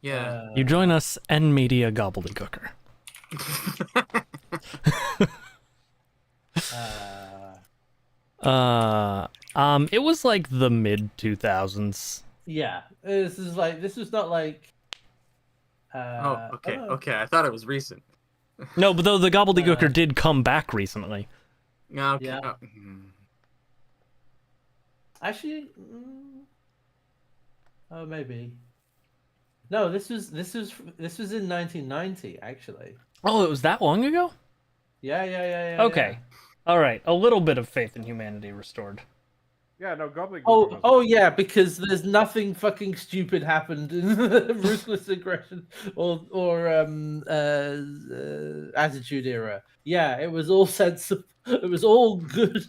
Yeah. You join us, N-Media Gobbledygooker. It was like the mid-2000s. Yeah, this is not like. Oh, okay. I thought it was recent. No, but though the Gobbledygooker did come back recently. Okay. Yeah. Oh. Actually, oh maybe. No, this was in 1990 actually. Oh, it was that long ago? Yeah. Okay. All right. A little bit of faith in humanity restored. Yeah, no, Gobbledygooker. Oh yeah, because there's nothing fucking stupid happened in ruthless aggression or attitude era. Yeah, it was all sensible. It was all good,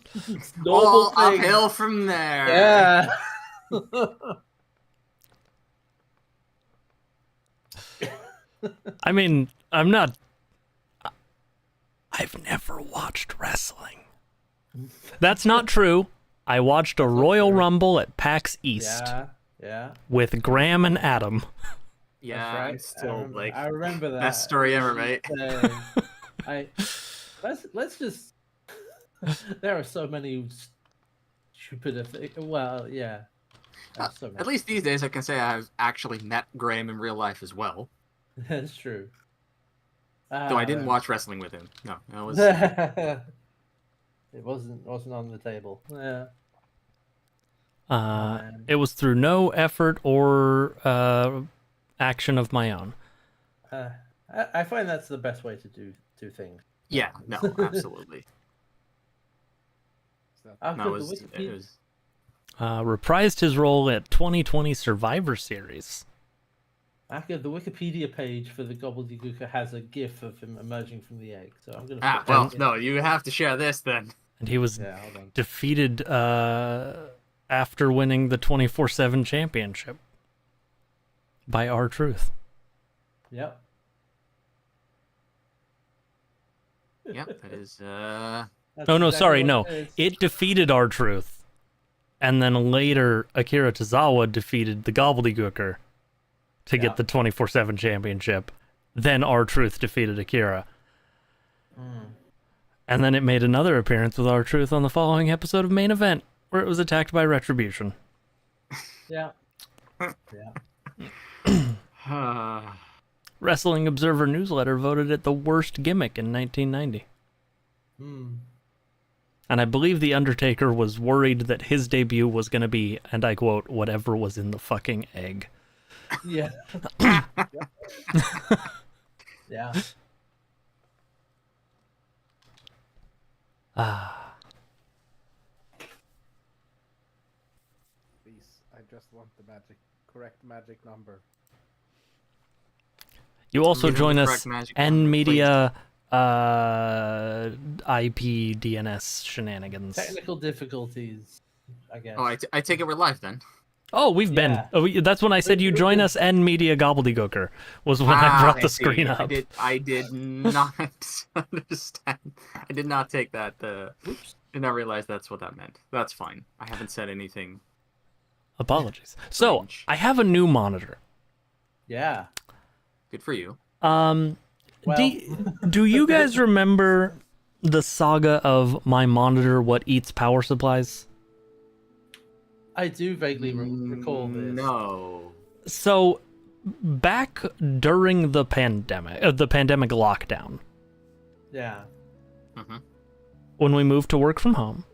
normal All things. uphill from there. Yeah. I mean, I've never watched wrestling. That's not true. I watched a Royal Rumble at PAX East Yeah. with Graham and Adam. Yeah, That's right. I'm still I remember that. best story ever, mate. Let's just. There are so many stupider things. Well, yeah. So At least these days, I can say I've actually met Graham in real life as well. That's true. Though I didn't watch wrestling with him. No, that was. It wasn't on the table. Yeah. It was through no effort or action of my own. I find that's the best way to do things. Yeah, no, absolutely. No, it was. Reprised his role at 2020 Survivor Series. Actually, the Wikipedia page for the Gobbledygooker has a GIF of him emerging from the egg, so I'm gonna. Well, no, you have to share this then. And he was hold on. defeated after winning the 24/7 championship by R-Truth. Yep. Yep, that is. That's Oh no, exactly sorry, what no. it is. It defeated R-Truth, and then later Akira Tozawa defeated the Gobbledygooker to get the 24/7 championship. Then R-Truth defeated Akira. And then it made another appearance with R-Truth on the following episode of Main Event, where it was attacked by Retribution. Yeah. Wrestling Observer Newsletter voted it the worst gimmick in 1990. And I believe The Undertaker was worried that his debut was going to be, and I quote, whatever was in the fucking egg. Yeah. Yeah. Please, I just want the correct magic number. You also Give him join the us, correct magic number, N-Media IP DNS shenanigans. Technical difficulties, I guess. Oh, I take it we're live then. Oh, we've been. Yeah. That's when I said you join us, N-Media Gobbledygooker, was when I brought the see. screen up. I did not understand. I did not take that. Did not realize that's what that meant. That's fine. I haven't said anything. Apologies. So, Strange. I have a new monitor. Yeah. Good for you. Well. Do you guys remember the saga of my monitor, what eats power supplies? I do vaguely recall this. No. So, back during the pandemic lockdown, Yeah. when we moved to work from home,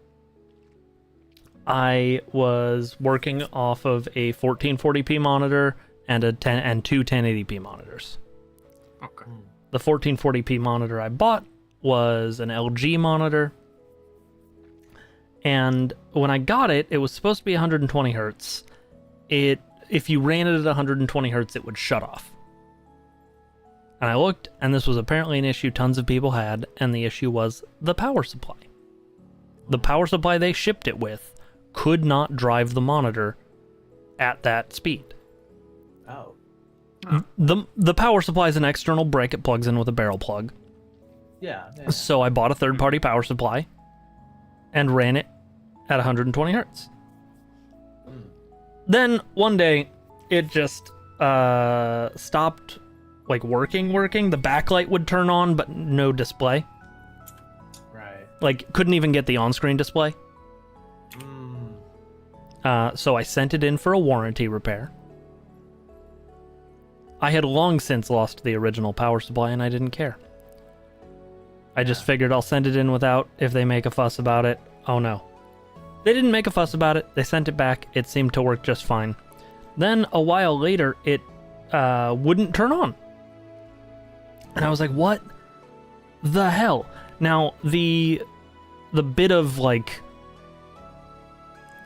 I was working off of a 1440p monitor and two 1080p monitors. Okay. The 1440p monitor I bought was an LG monitor. And when I got it, it was supposed to be 120 hertz. If you ran it at 120 hertz, it would shut off. And I looked, and this was apparently an issue tons of people had, and the issue was the power supply. The power supply they shipped it with could not drive the monitor at that speed. Oh. The power supply is an external brick. It plugs in with a barrel plug. Yeah. So I bought a third-party power supply and ran it at 120 hertz. Then one day, it just stopped like working, the backlight would turn on, but no display. Right. Like, couldn't even get the on-screen display. So I sent it in for a warranty repair. I had long since lost the original power supply, and I didn't care. I just figured I'll send it in without. If they make a fuss about it, oh no. They didn't make a fuss about it. They sent it back. It seemed to work just fine. Then, a while later, it wouldn't turn on. And I was like, what the hell? Now, the bit of, like,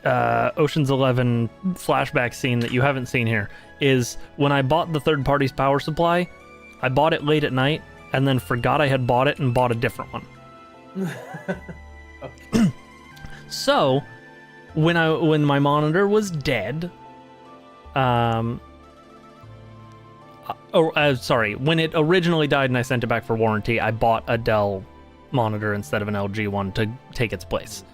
Ocean's 11 flashback scene that you haven't seen here is when I bought the third party's power supply, I bought it late at night and then forgot I had bought it and bought a different one. Okay. So, when my monitor was dead, when it originally died and I sent it back for warranty, I bought a Dell monitor instead of an LG one to take its place.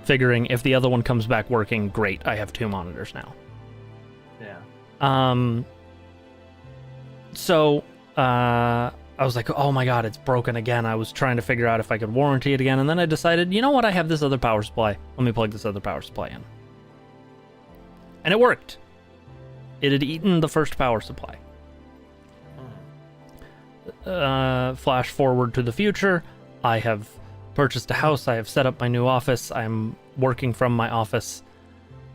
Figuring if the other one comes back working, great, I have 2 monitors now. Yeah. So, I was like, oh my god, it's broken again. I was trying to figure out if I could warranty it again, and then I decided, you know what, I have this other power supply. Let me plug this other power supply in. And it worked. It had eaten the first power supply. Flash forward to the future. I have purchased a house. I have set up my new office. I'm working from my office.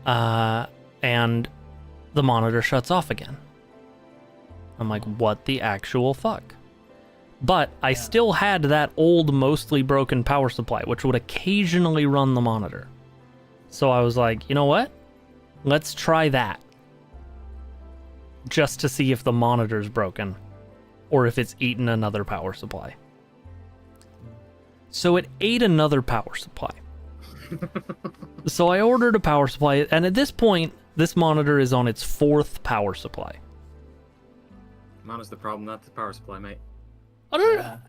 And the monitor shuts off again. I'm like, what the actual fuck? But I still had that old, mostly broken power supply, which would occasionally run the monitor. So I was like, you know what? Let's try that. Just to see if the monitor's broken, or if it's eaten another power supply. So it ate another power supply. So I ordered a power supply, and at this point, this monitor is on its 4th power supply. Mine the problem, not the power supply, mate.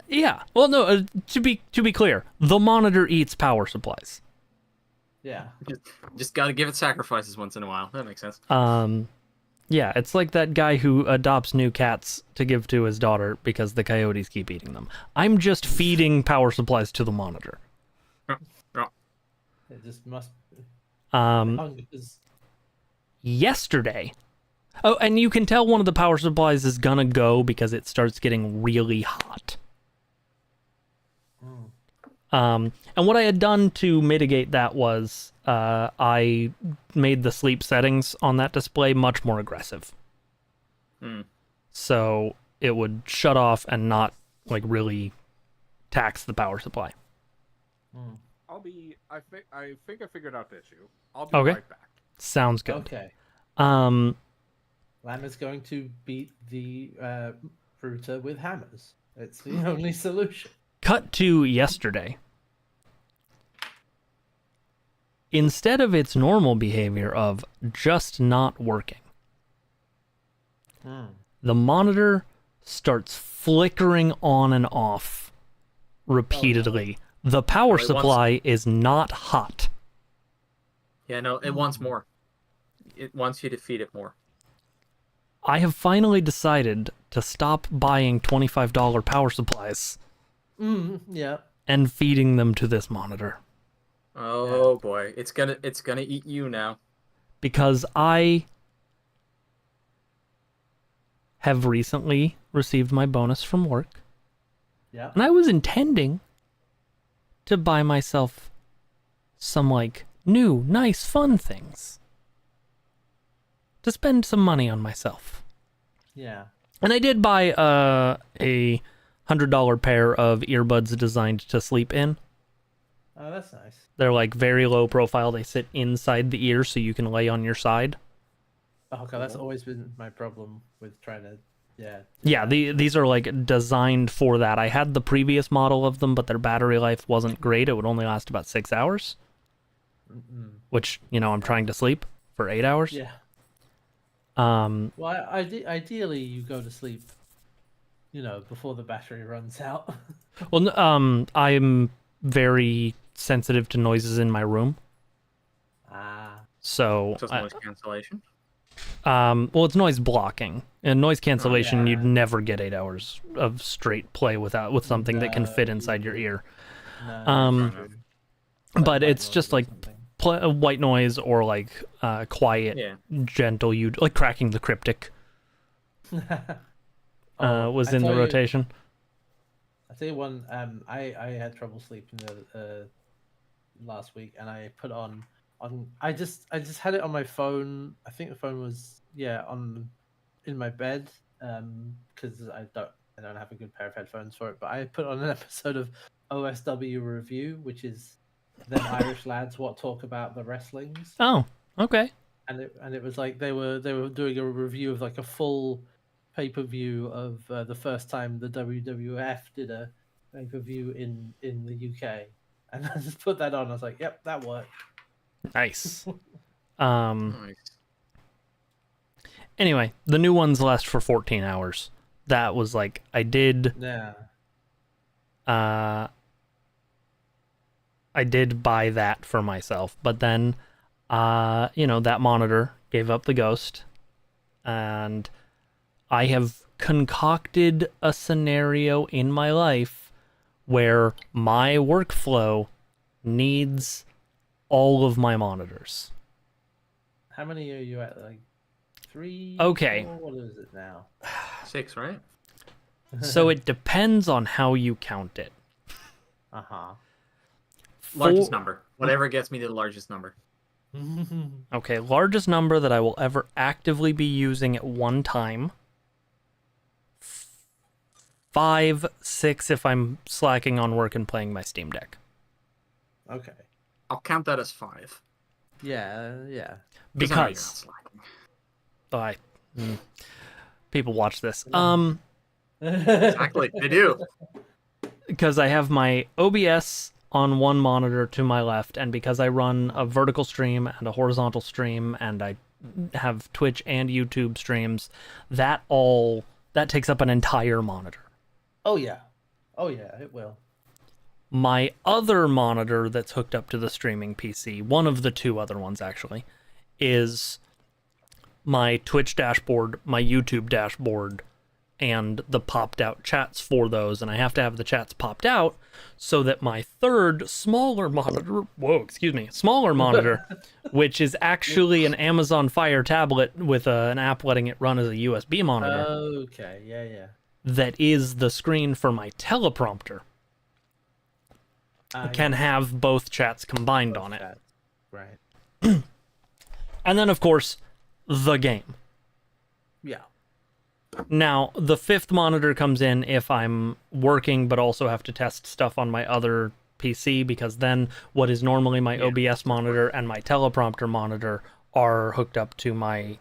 Yeah. Well, no. To be clear, the monitor eats power supplies. Yeah. Just gotta give it sacrifices once in a while. That makes sense. Yeah, it's like that guy who adopts new cats to give to his daughter because the coyotes keep eating them. I'm just feeding power supplies to the monitor. It just must. Yesterday. Oh, and you can tell one of the power supplies is gonna go because it starts getting really hot. And what I had done to mitigate that was I made the sleep settings on that display much more aggressive. So it would shut off and not like really tax the power supply. I think I figured out the issue. I'll be Okay. right back. Sounds good. Okay. Lam is going to beat the router with hammers. It's the only solution. Cut to yesterday. Instead of its normal behavior of just not working, the monitor starts flickering on and off repeatedly. The power supply is not hot. Yeah, no, it wants more. It wants you to feed it more. I have finally decided to stop buying $25 power supplies Yeah. and feeding them to this monitor. Oh boy, it's gonna eat you now. Because I have recently received my bonus from work. Yeah. And I was intending to buy myself some, like, new, nice, fun things. To spend some money on myself. Yeah. And I did buy a $100 pair of earbuds designed to sleep in. Oh, that's nice. They're, like, very low profile. They sit inside the ear so you can lay on your side. Oh, okay, that's always been my problem with trying to, Yeah, these are, like, designed for that. I had the previous model of them, but their battery life wasn't great. It would only last about 6 hours. Which, you know, I'm trying to sleep for 8 hours. Yeah. Um, Well, ideally, you go to sleep, before the battery runs out. well, I'm very sensitive to noises in my room. Ah. So, Just noise cancellation. Well, it's noise blocking. And noise cancellation, yeah. you'd never get 8 hours of straight play with something that can fit inside your ear. No, true. But white it's noise just or like something. white noise or like quiet, Yeah. gentle, like cracking the cryptic was in the rotation. I tell you one. I had trouble sleeping the last week, and I put on. I just had it on my phone. I think the phone was on in my bed. Because I don't have a good pair of headphones for it. But I put on an episode of OSW Review, which is them Irish lads what talk about the wrestlings. Oh, okay. And it was like they were doing a review of like a full pay-per-view of the first time the WWF did a pay-per-view in the UK, and I just put that on. I was like, "Yep, that worked." Nice. Nice. Anyway, the new ones last for 14 hours. That was like I did Yeah. I did buy that for myself, but then that monitor gave up the ghost, and I have concocted a scenario in my life where my workflow needs all of my monitors. How many are you at? Like 3? Okay. 4? What is it now? 6, right? So it depends on how you count it. Uh-huh. Largest number. Whatever gets me to the largest number. Okay, largest number that I will ever actively be using at one time. 5, 6 if I'm slacking on work and playing my Steam Deck. Okay. I'll count that as 5. Yeah. Because people watch this. Exactly, they do. Because I have my OBS on one monitor to my left, and because I run a vertical stream and a horizontal stream, and I have Twitch and YouTube streams, that takes up an entire monitor. Oh yeah, it will. My other monitor that's hooked up to the streaming PC, one of the two other ones actually, is my Twitch dashboard, my YouTube dashboard, and the popped out chats for those, and I have to have the chats popped out so that my third smaller monitor, which is actually an Amazon Fire tablet with an app letting it run as a USB monitor. Okay, yeah. That is the screen for my teleprompter. Can have both chats combined on it. Right. And then, of course, the game. Yeah. Now, the fifth monitor comes in if I'm working but also have to test stuff on my other PC, because then what is normally my OBS monitor and my teleprompter monitor are hooked up to my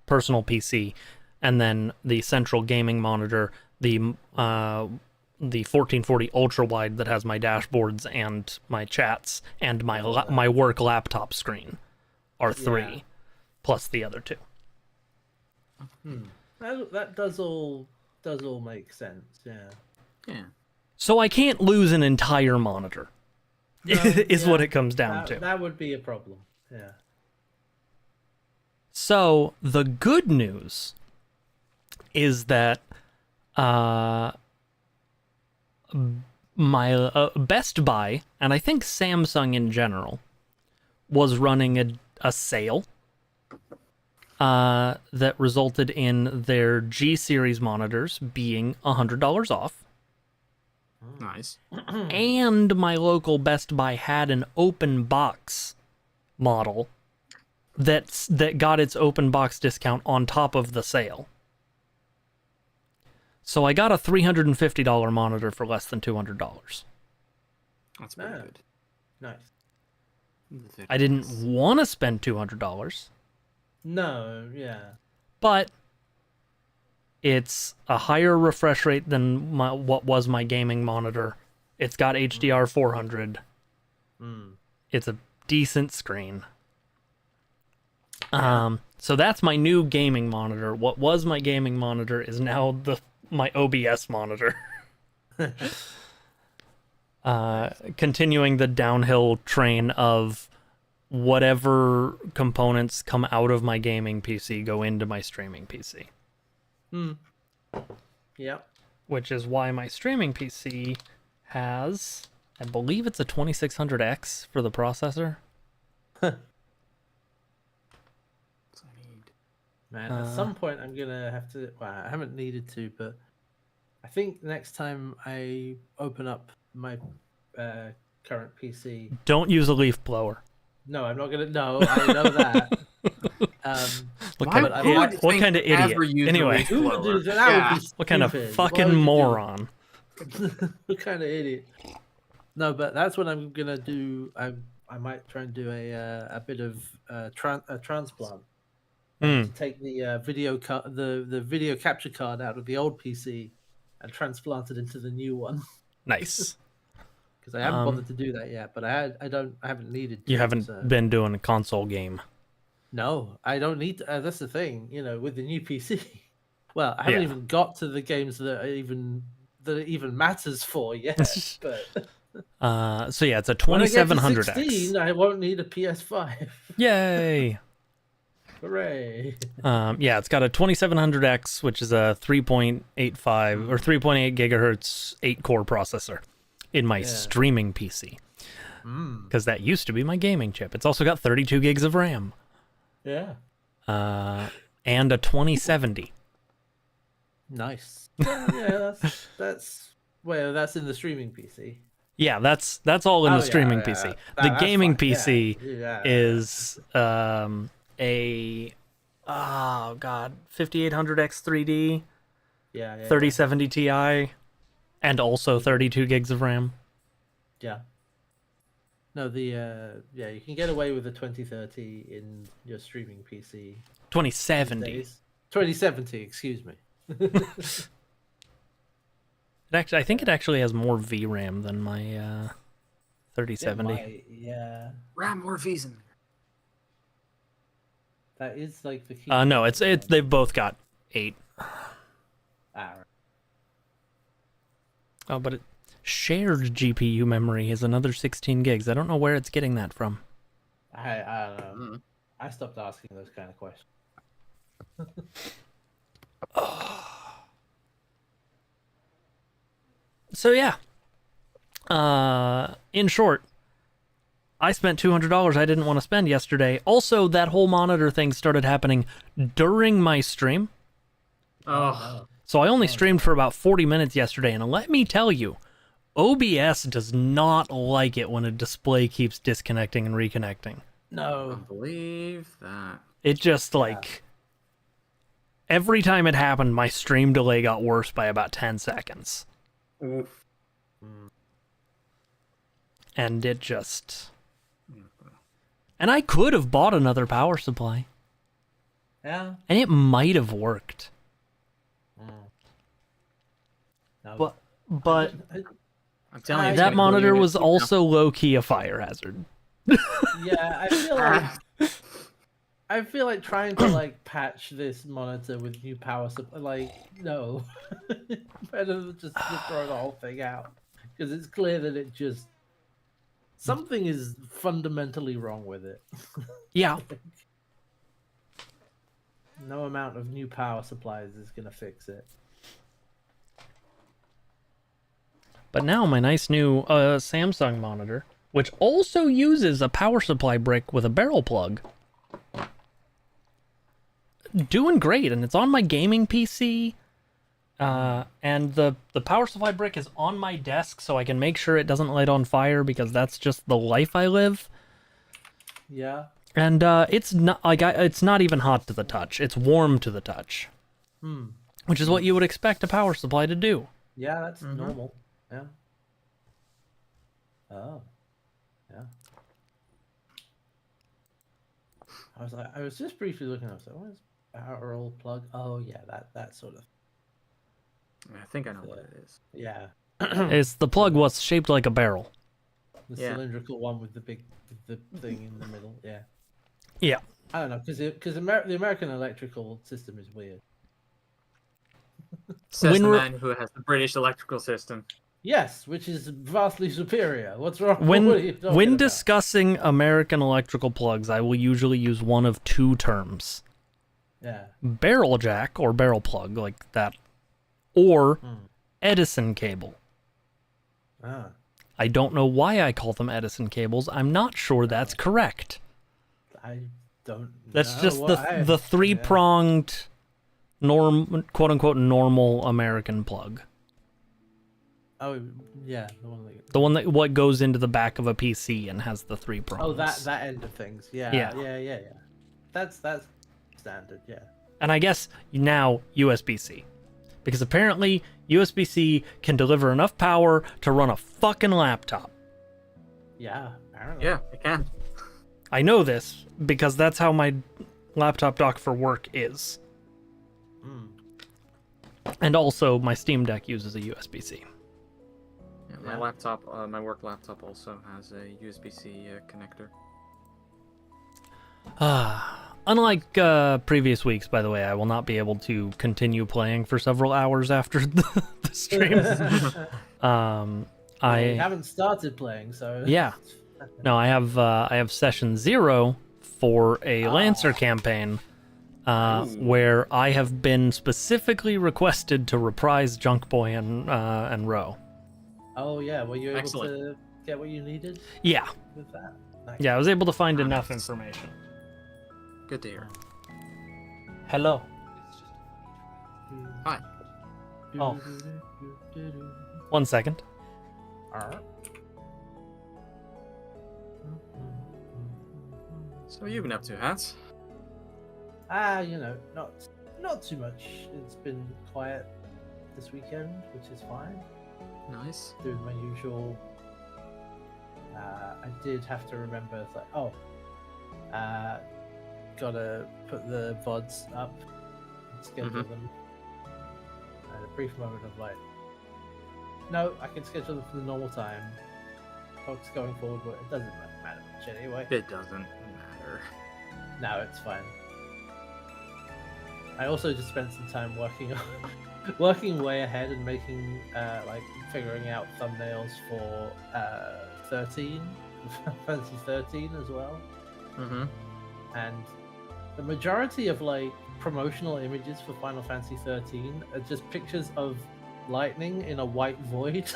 personal PC. And then the central gaming monitor, the 1440 ultra wide that has my dashboards and my chats and my work laptop screen are 3, plus the other 2. That does all make sense. Yeah. So I can't lose an entire monitor. Is what it comes down to. That would be a problem. Yeah. So the good news is that my Best Buy, and I think Samsung in general, was running a sale that resulted in their G series monitors being $100 off. Nice. And my local Best Buy had an open box model that got its open box discount on top of the sale. So I got a $350 monitor for less than $200. That's pretty good. Nice. I didn't want to spend $200. No, yeah. But it's a higher refresh rate than what was my gaming monitor. It's got HDR 400. It's a decent screen. So that's my new gaming monitor. What was my gaming monitor is now my OBS monitor. Continuing the downhill train of whatever components come out of my gaming PC go into my streaming PC. Yep. Which is why my streaming PC has, I believe it's a 2600X for the processor. Man, at some point I'm gonna have to. Well, I haven't needed to, but I think next time I open up my current PC. Don't use a leaf blower. No, I'm not gonna. No, I know that. What kind of idiot? Anyway, who would do that? That would be what kind of stupid. fucking moron? What kind of idiot? No, but that's what I'm gonna do. I might try and do a bit of a transplant. To take the the video capture card out of the old PC and transplant it into the new one. Nice. Because I haven't bothered to do that yet, but I haven't needed to. You haven't been doing a console game. No, I don't need to, that's the thing, with the new PC. Well, I haven't even got to the games that it even matters for yet. But so yeah, it's a 2700X. 16, I won't need a PS5. Yay! Hooray! Yeah, it's got a 2700X, which is a 3.85 or 3.8 gigahertz 8-core processor in my streaming PC. Because that used to be my gaming chip. It's also got 32 gigs of RAM. Yeah. And a 2070. Nice. Yeah, that's in the streaming PC. Yeah, that's all in the streaming PC. The gaming PC is a 5800X 3D, 3070 Ti, and also 32 gigs of RAM. Yeah. No, you can get away with the 2030 in your streaming PC. 2070. 2070, excuse me. I think it actually has more VRAM than my 3070. Yeah. RAM more V's in there. That is like the key. No, it's they've both got 8. Right. Oh, but shared GPU memory is another 16 gigs. I don't know where it's getting that from. I don't know. I stopped asking those kind of questions. So yeah. In short, I spent $200 I didn't want to spend yesterday. Also, that whole monitor thing started happening during my stream. Oh. So I only streamed for about 40 minutes yesterday, and let me tell you, OBS does not like it when a display keeps disconnecting and reconnecting. No. I believe that. It just, every time it happened, my stream delay got worse by about 10 seconds. Oof. And it just... And I could have bought another power supply. Yeah. And it might have worked. No. But I'm telling you, that monitor was also low-key a fire hazard. Yeah, I feel like trying to patch this monitor with new power supply. No, better just to throw the whole thing out because it's clear that it just something is fundamentally wrong with it. Yeah. No amount of new power supplies is gonna fix it. But now my nice new Samsung monitor, which also uses a power supply brick with a barrel plug, doing great, and it's on my gaming PC. And the power supply brick is on my desk, so I can make sure it doesn't light on fire because that's just the life I live. Yeah. And it's not it's not even hot to the touch; it's warm to the touch, which is what you would expect a power supply to do. Yeah, that's normal. Yeah. Oh. Yeah. I was just briefly looking up. So what is barrel plug? Oh yeah, that sort of. I think I know what it is. Yeah. It's the plug was shaped like a barrel. The cylindrical one with the thing in the middle. Yeah. Yeah. I don't know because the American electrical system is weird. Says the man who has the British electrical system. Yes, which is vastly superior. What's wrong? When What are you talking when about? discussing American electrical plugs, I will usually use one of two terms: Yeah. barrel jack or barrel plug, like that, or Hmm. Edison cable. Ah. I don't know why I call them Edison cables. I'm not sure that's correct. I don't That's know just what I... the three-pronged quote unquote normal American plug. Oh, yeah, the one that... The one that what goes into the back of a PC and has the three prongs. Oh, that end of things. Yeah, Yeah. yeah. That's standard, yeah. And I guess now USB-C. Because apparently USB-C can deliver enough power to run a fucking laptop. Yeah, apparently. Yeah, it can. I know this because that's how my laptop dock for work is. Hmm. And also my Steam Deck uses a USB-C. Yeah, my Yeah. laptop, my work laptop also has a USB-C connector. Unlike previous weeks, by the way, I will not be able to continue playing for several hours after the stream. I I haven't started playing, so... yeah. No, I have session 0 for a Lancer campaign, where I have been specifically requested to reprise Junk Boy and Row. Oh, yeah, were you able Excellent. to get what you needed Yeah, with that? Nice. yeah, I was able to find enough Nice. information. Good to hear. Hello. Hi. Oh. 1 second. Alright. So what have you been up to, Hats? You know, not too much. It's been quiet this weekend, which is fine. Nice. Doing my usual. I did have to remember, it's like, gotta put the VODs up and schedule them. And a brief moment of like, no, I can schedule them for the normal time. Folks going forward, but it doesn't matter much anyway. It doesn't matter. No, it's fine. I also just spent some time working working way ahead and making like figuring out thumbnails for 13, Fantasy 13 as well. Mm-hmm. And the majority of like promotional images for Final Fantasy 13 are just pictures of lightning in a white void,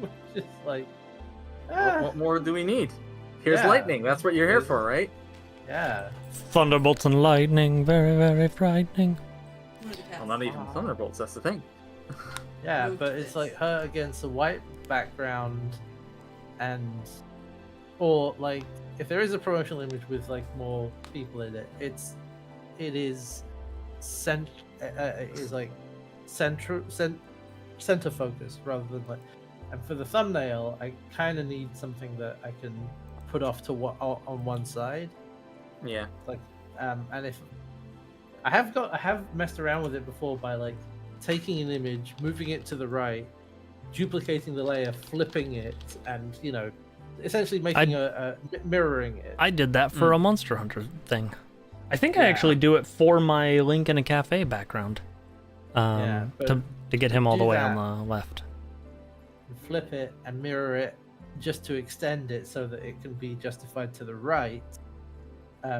which is like, What more do we need? Here's Yeah. lightning. That's what you're here for, right? yeah. Thunderbolts and lightning, very, very frightening. Well, not even thunderbolts. That's the thing. Yeah, but it's like her against a white background, and or like if there is a promotional image with like more people in it, it is is like center focus rather than like. And for the thumbnail, I kind of need something that I can put off to on one side. Yeah. Like, and if I have messed around with it before by like taking an image, moving it to the right, duplicating the layer, flipping it, and you know, essentially making mirroring it. I did that for a Monster Hunter thing. I think I Yeah. actually do it for my Link in a Cafe background. Yeah, but to get him all the do way that. on the left. Flip it and mirror it just to extend it so that it can be justified to the right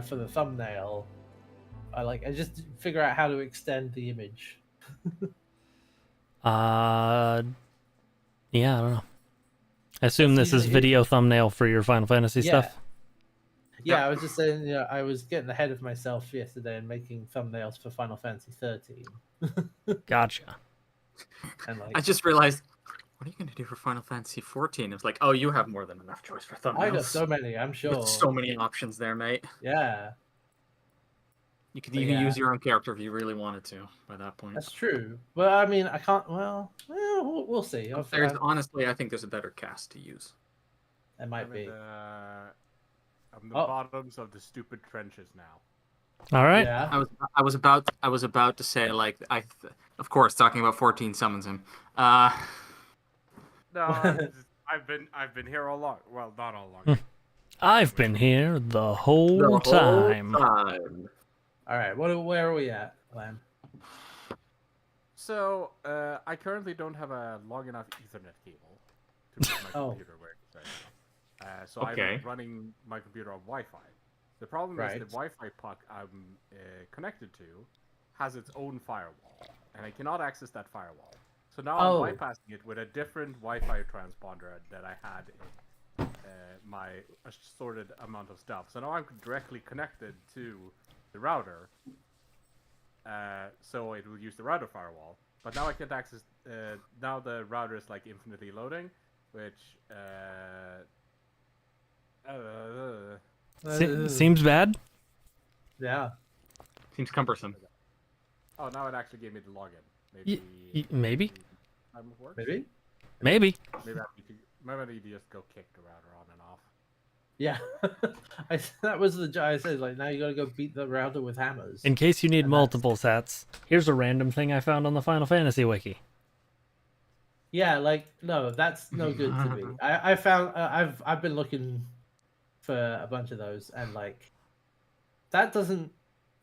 for the thumbnail. I just figure out how to extend the image. Yeah, I don't know. I assume That's this is usually it. video thumbnail for your Final Fantasy Yeah. stuff. Yeah, I was just saying, you know, I was getting ahead of myself yesterday and making thumbnails for Final Fantasy 13. Gotcha. And like, I just realized, what are you going to do for Final Fantasy 14? It's like, oh, you have more than enough choice for thumbnails. I got so many, I'm sure. There's so many options there, mate. Yeah, You could But even yeah. use your own character if you really wanted to by that point. that's true. But I mean, I can't. Well, we'll see. Honestly, I think there's a better cast to use. It might I'm be. in the Oh. bottoms of the stupid trenches now. All right. Yeah. I was about to say, like, of course, talking about 14 summons him. No, I've been here all along. Well, not all along. I've been here the whole time. All right. Where are we at, Lamb? So, I currently don't have a long enough Ethernet cable to make my Oh. computer work right now. So Okay. I'm running my computer on Wi-Fi. The problem is the Right. Wi-Fi puck I'm connected to has its own firewall, and I cannot access that firewall. So now Oh. I'm bypassing it with a different Wi-Fi transponder that I had in my assorted amount of stuff. So now I'm directly connected to the router. So it will use the router firewall. But now I can't access. Now the router is like infinitely loading, which Seems bad. Yeah. Seems cumbersome. oh, now it actually gave me the login. Maybe. Maybe. Time of work? Maybe. Maybe. Maybe I need to just go kick the router on and off. Yeah. That was the I said, like, now you gotta go beat the router with hammers. In case you need And that's- multiple sets, here's a random thing I found on the Final Fantasy wiki. Yeah, like, no, that's no good to me. I found I've been looking for a bunch of those, and like, that doesn't,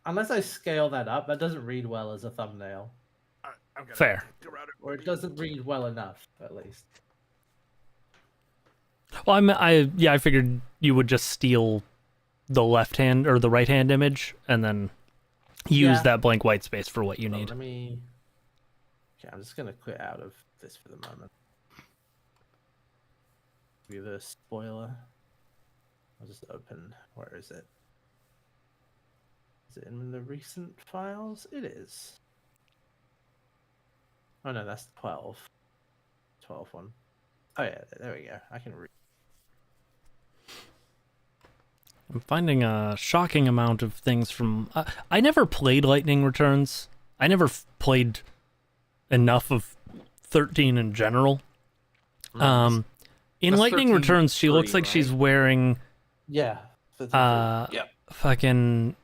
unless I scale that up, that doesn't read well as a thumbnail, I'm gonna Fair. kick the router. or it doesn't read well enough, at least. Well, I figured you would just steal the left hand or the right hand image and then use Yeah. that blank white space for what you Well, need. let me. Okay, I'm just gonna quit out of this for the moment. Give you the spoiler. I'll just open. Where is it? Is it in the recent files? It is. Oh no, that's 12. 12 one. Oh yeah, there we go. I can read. I'm finding a shocking amount of things from. I never played Lightning Returns. I never played enough of 13 in general. In That's Lightning 13 Returns, she looks free, like she's right? wearing Yeah. yeah, fucking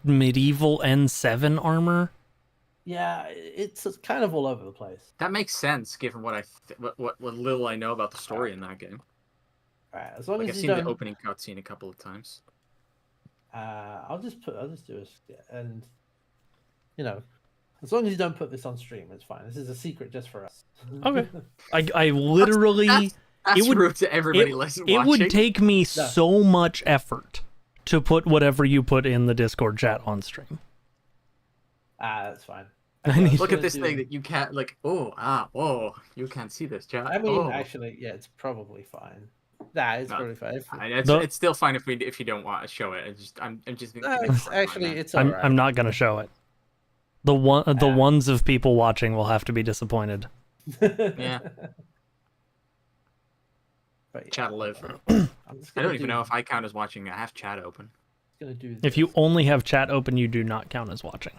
medieval N7 armor. Yeah, it's kind of all over the place. That makes sense given what what little I know about the story in that game. Alright, as long Like I've as you seen don't. the opening cutscene a couple of times. I'll just do it, and you know, as long as you don't put this on stream, it's fine. This is a secret just for us. Okay. I literally That's would- rude to everybody listening. it would watching. take me so much effort to put whatever you put in the Discord chat on stream. That's fine. I need- Look at this thing that you can't like. You can't see this, chat. I mean, oh. actually, yeah, it's probably fine. Nah, it's No, probably fine. It's still fine if you don't want to show it. I'm just. No, it's actually it's alright. I'm not gonna show it. The ones of people watching will have to be disappointed. Yeah. But yeah, Chat live. I'm just I gonna don't even know if I count as watching. I have chat open. Gonna do If you this. only have chat open, you do not count as watching.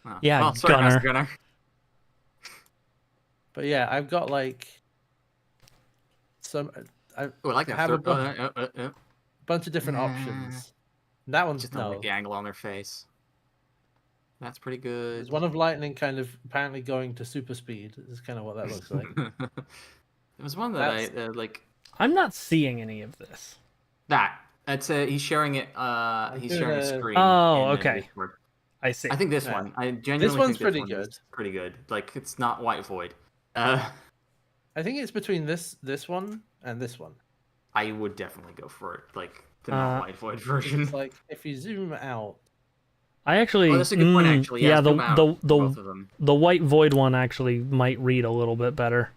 Oh. Yeah, well, sorry, Gunner. Master Gunner. But yeah, I've got like some. I Oh, I like that. have a Third- bunch of different Nah. options. That one's Just don't no. like the angle on their face. That's pretty good. There's one of lightning kind of apparently going to super speed. Is kind of what that looks like. There was one that I like. I'm not seeing any of this. That. That's he's sharing it. He's sharing a doing a- screen. Oh, in okay. Discord. I see. I think this Yeah. one. I genuinely one's think pretty this one is good. pretty good. Like it's not White Void. I think it's between this one and this one. I would definitely go for it. Like the not White Void version. It's like if you zoom out. I actually. Oh, that's a good point. Actually, yeah. zoom out for both of them. The white void one actually might read a little bit better.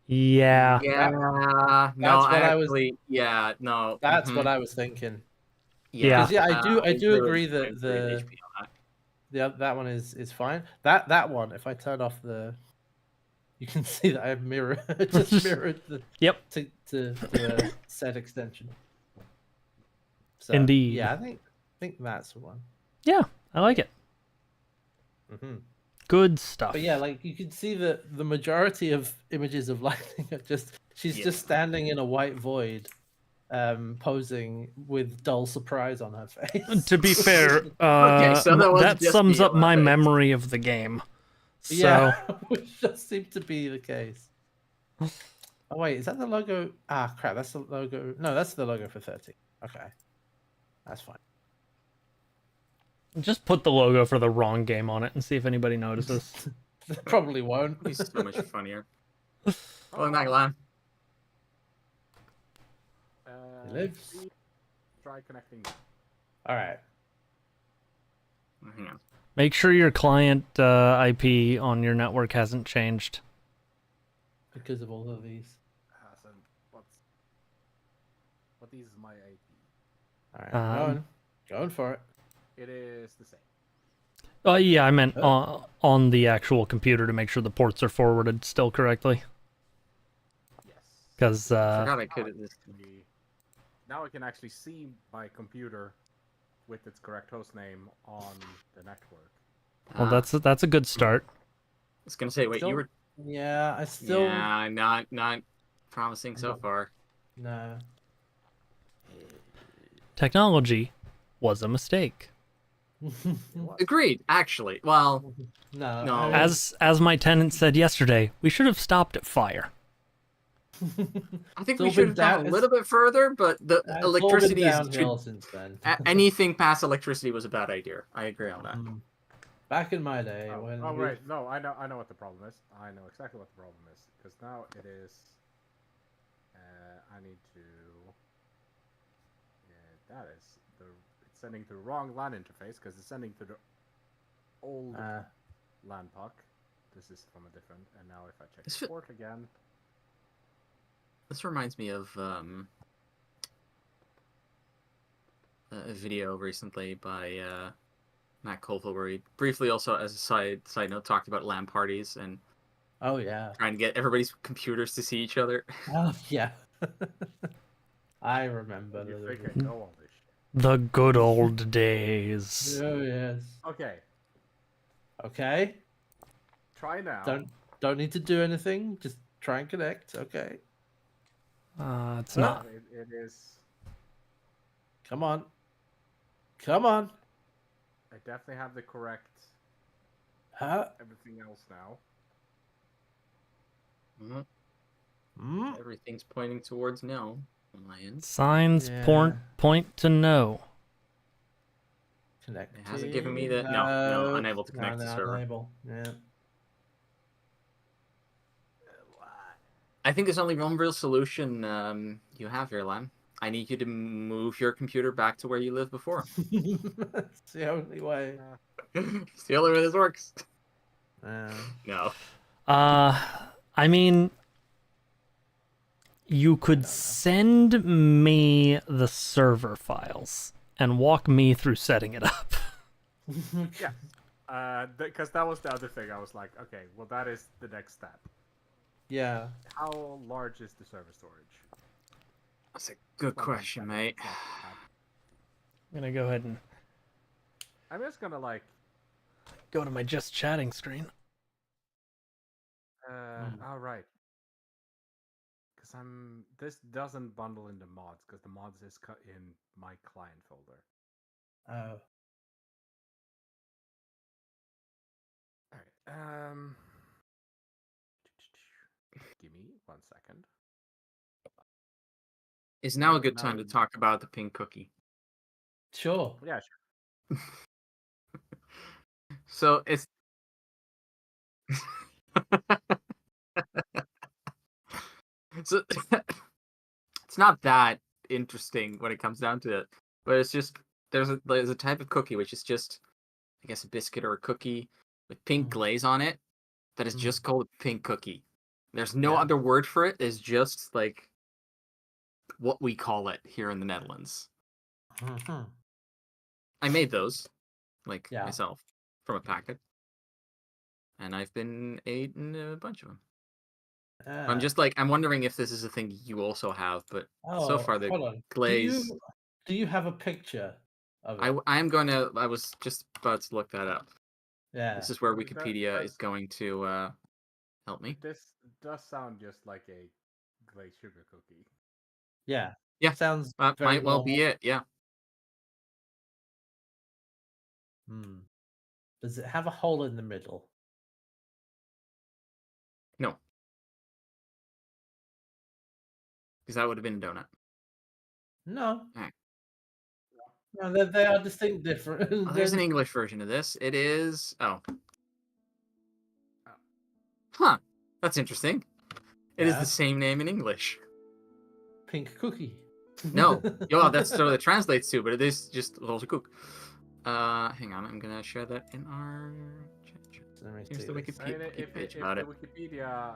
Yeah. Yeah. No, That's what I was- actually. Yeah. No. That's mhm. what I was thinking. Yeah. 'Cause, yeah, I do agree that really the HP on that. that one is fine. That one, if I turn off the, you can see that I have just mirrored the Yep. to the set extension. So, Indeed. Yeah, I think that's the one. Yeah. I like it. Hmm Good stuff. But yeah, like you can see that the majority of images of lightning are she's Yeah. just standing in a white void, posing with dull surprise on her face. To be fair, so that was that just sums the up my face. memory of the game. So Yeah, which does seem to be the case. Oh wait, is that the logo? Ah, crap, that's the logo. No, that's the logo for 30. Okay, that's fine. Just put the logo for the wrong game on it and see if anybody notices. They probably won't. It'd be so much funnier. Oh, Welcome back, Lan. He lives. see, try connecting. All right. Hang on. Make sure your client IP on your network hasn't changed. Because of all of these. Hasn't. What is my IP? All right. Um, Going for it. It is the same. Oh yeah, I meant on the actual computer to make sure the ports are forwarded still correctly. Yes. Because I forgot I could have this. Now I can actually see my computer with its correct host name on the network. well, that's a good start. I was gonna say, wait, Still- you were. Yeah, I still. Yeah, not promising so far. No. Technology was a mistake. Agreed. Actually, well, No. No. I mean- As my tenant said yesterday, we should have stopped at fire. I think Still we should have been gone down- a little bit further, but the It's all been electricity is downhill since then. anything past electricity was a bad idea. I agree on that. Mm. Back in my day, Oh, when oh we- right, no, I know what the problem is. I know exactly what the problem is because now it is. I need to. Yeah, that is it's sending to the wrong LAN interface because it's sending to the old LAN puck. This is from a different. And now if I check This the fi- port again, This reminds me of a video recently by Matt Colville where he briefly also, as a side note, talked about LAN parties and Oh yeah. trying to get everybody's computers to see each other. Oh yeah. I remember. you the- think I know all this shit? The good old days. Oh yes. Okay, Okay. try now. Don't need to do anything. Just try and connect. Okay. It's not. It is. Come on. Come on. I definitely have the correct Huh? everything else now. Mhm. Mm? Everything's pointing towards no on my end. Signs Yeah. point to no. Connect. It hasn't given me the- no, unable to connect to server. Unable. Yeah. I think there's only one real solution you have here, Lan. I need you to move your computer back to where you lived before. It's the only way. It's the only way this works. No. I mean, you could send me the server files and walk me through setting it up. Yeah. Because that was the other thing. I was like, okay, well, that is the next step. Yeah. How large is the server storage? That's a good question, mate. I'm gonna go ahead and I'm just gonna like. go to my just chatting screen. All right. Because this doesn't bundle into mods because the mods is cut in my client folder. Oh. All right. Give me 1 second. Is now a good time to talk about the pink cookie. Sure. Yeah, sure. So it's so it's not that interesting when it comes down to it, but it's just there's a type of cookie which is just, I guess, a biscuit or a cookie with pink glaze on it that is just called a pink cookie. There's no other word for it. It's just like what we call it here in the Netherlands. Mhm. I made those, Yeah. myself, from a packet, and I've been eating a bunch of them. I'm just I'm wondering if this is a thing you also have, but so far the hold on. glaze. Do you have a picture of it? I was just about to look that up. Yeah. This is where That- Wikipedia is that's- going to help me. This does sound just like a glazed sugar cookie. Yeah. Yeah, Sounds That very might well be normal. it. Yeah. Hmm. Does it have a hole in the middle? No. Because that would have been a donut. No. No, they are distinct different. Oh, there's an English version of this. It is. Oh. Huh. That's interesting. It is Yeah. the same name in English. Pink cookie. No. Yeah, that's what it translates to, but it is just a little cook. Hang on. I'm gonna share that in our chat. Let me Here's see the this. I mean, Wiki page if about the it. Wikipedia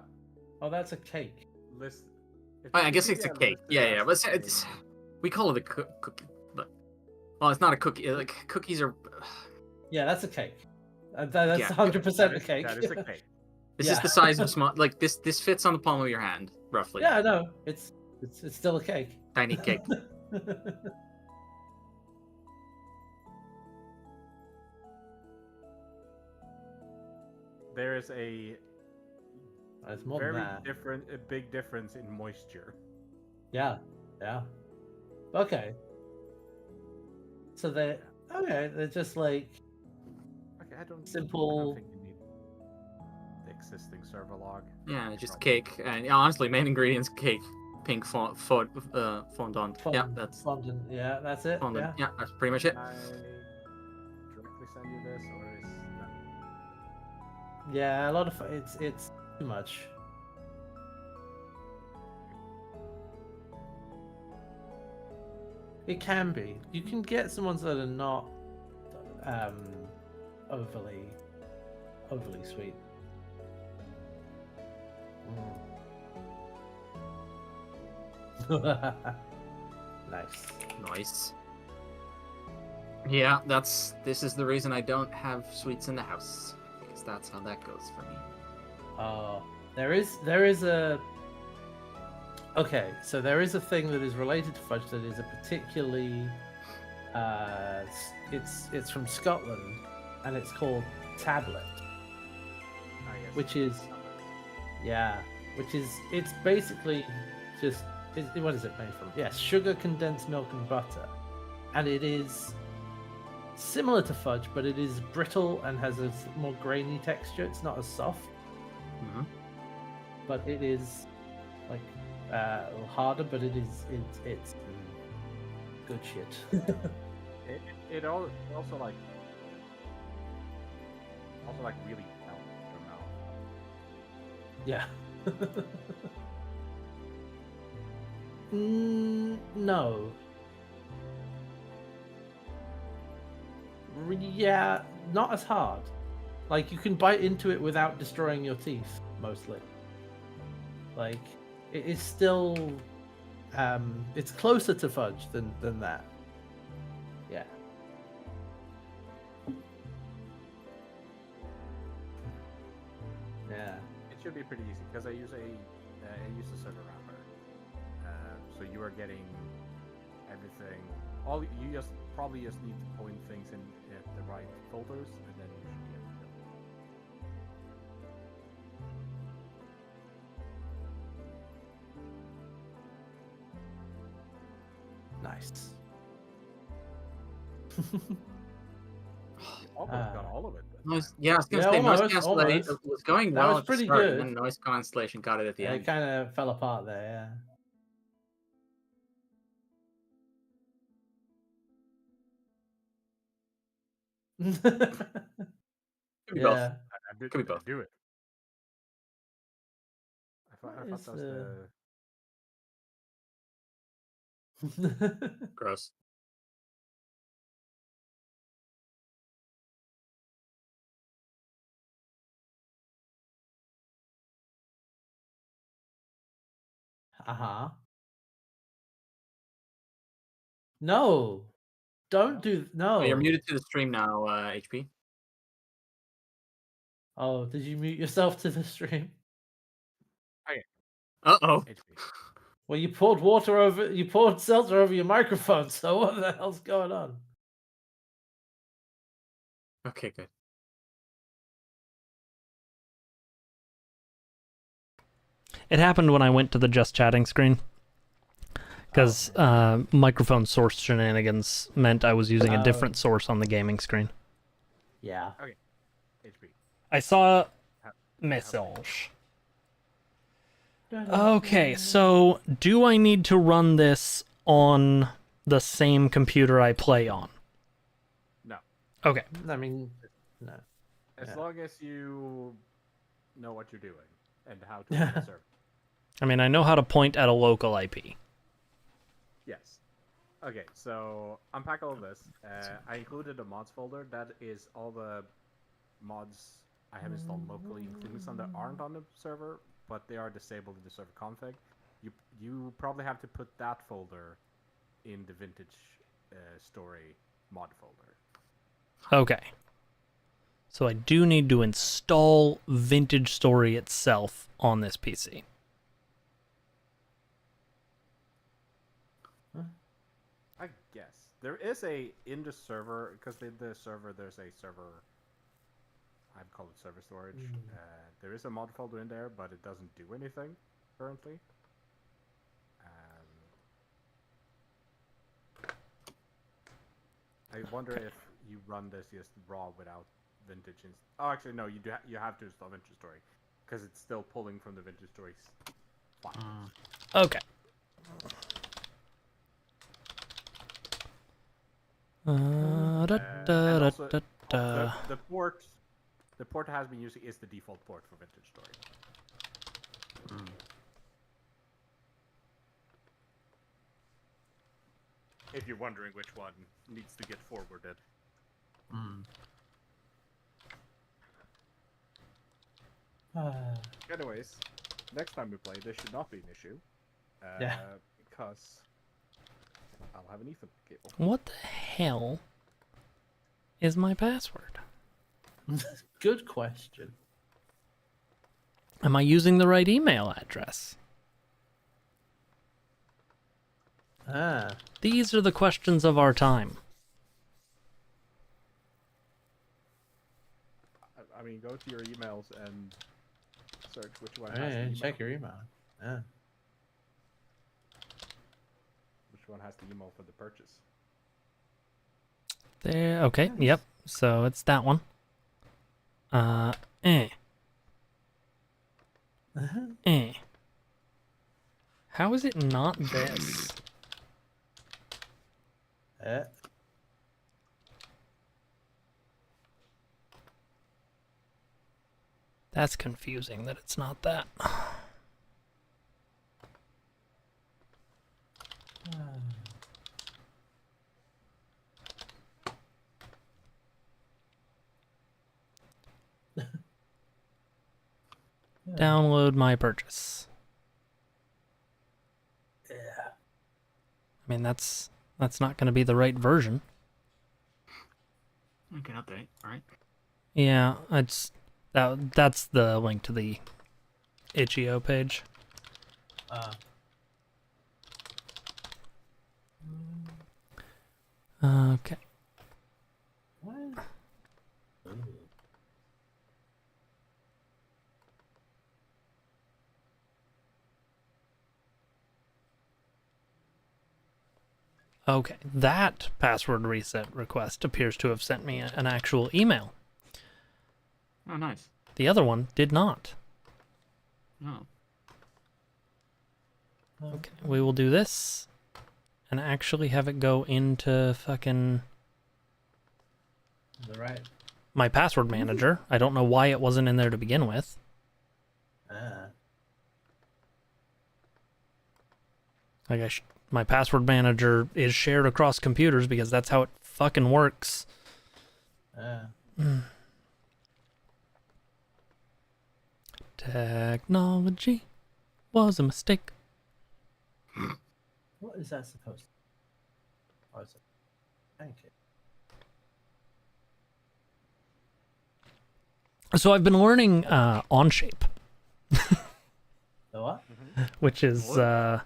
Oh, that's a cake. list, if Oh, the I guess it's a Wikipedia cake. lists Yeah, it yeah. as But the it's same- we call it a cookie, but well, it's not a cookie. Like cookies are. Yeah, that's a cake. That's Yeah. 100% a cake. That is a cake. This Yeah. is the size of small. Like this fits on the palm of your hand, roughly. Yeah, I know. It's still a cake. Tiny cake. There is a It's more than very that. a big difference in moisture. Yeah, yeah. Okay. So they're just like Okay, I don't simple. think you need the existing server log. Yeah, just Probably. cake. And yeah, honestly, main ingredients cake, pink fondant. Yeah, Fond- that's fondant. Yeah, that's it. fondant. Yeah. Yeah, that's pretty much it. Can I directly send you this, or is that... Yeah, a lot of it's too much. It can be. You can get some ones that are not overly sweet. Mm. Nice. Nice. Yeah, this is the reason I don't have sweets in the house, because that's how that goes for me. There is a. Okay, so there is a thing that is related to fudge that is a particularly. It's from Scotland, and it's called tablet, Ah, yes. which is it's basically just what is it made from? Yes, sugar, condensed milk, and butter, and it is similar to fudge, but it is brittle and has a more grainy texture. It's not as soft, Mhm. but it is like harder. But it's good shit. It also like really melts your mouth. Yeah. No. Yeah, not as hard. Like you can bite into it without destroying your teeth, mostly. Like it is still, it's closer to fudge than that. Yeah. Yeah. It should be pretty easy because I use a server wrapper, so you are getting everything. All you probably just need to point things in the right folders, and then you should be able to go. Nice. Almost got all of it. Noise, yeah, I was gonna Yeah, say noise almost, cancellation almost. was going That well was at the pretty start, good. and then noise cancellation got it at the Yeah, it end. kind of fell apart there. Yeah. Could be both. Yeah. Could be both. Do it. I thought What that is was the- Gross. Uh-huh. No. Don't do no. Oh, you're muted to the stream now, HP. Oh, did you mute yourself to the stream? Uh-oh. HP. Well, you poured seltzer over your microphone, so what the hell's going on? Okay, good. It happened when I went to the just chatting screen. Because microphone source shenanigans meant I was using a different source on the gaming screen. Yeah. HP. I saw message. Okay, so do I need to run this on the same computer I play on? No. Okay. I mean, no. As Yeah. long as you know what you're doing and how to run the server. I mean, I know how to point at a local IP. Yes. Okay, so unpack all of this. I included a mods folder. That is all the mods I have installed locally, including some that aren't on the server, but they are disabled in the server config. You probably have to put that folder in the vintage story mod folder. Okay. So I do need to install Vintage Story itself on this PC. I guess there is in the server, because in the server there's a server. I'd call it server storage. There is a mod folder in there, but it doesn't do anything currently. I wonder if you run this just raw without vintage. Oh, actually, no. You have to install vintage story because it's still pulling from the vintage stories file. Okay. The port has been using is the default port for vintage story. If you're wondering which one needs to get forwarded. Anyways, next time we play, this should not be an issue. Because I'll have an Ethernet cable. What the hell is my password? Good question. Am I using the right email address? These are the questions of our time. I mean, go to your emails and search which one Yeah, has the email. check your email. Yeah. Which one has the email for the purchase? There. Okay. Nice. Yep. So it's that one. How is it not this? That's confusing that it's not that. Download my purchase. Yeah. I mean, that's not going to be the right version. Okay, update, right? Yeah, that's the link to the itch.io page. Okay. What? Okay, that password reset request appears to have sent me an actual email. Oh, nice. The other one did not. Oh. Okay, we will do this and actually have it go into fucking Right. my password manager. I don't know why it wasn't in there to begin with. Like my password manager is shared across computers because that's how it fucking works. Technology was a mistake. What is that supposed to be? Oh, it's a... Thank you. So I've been learning Onshape, The what? which is a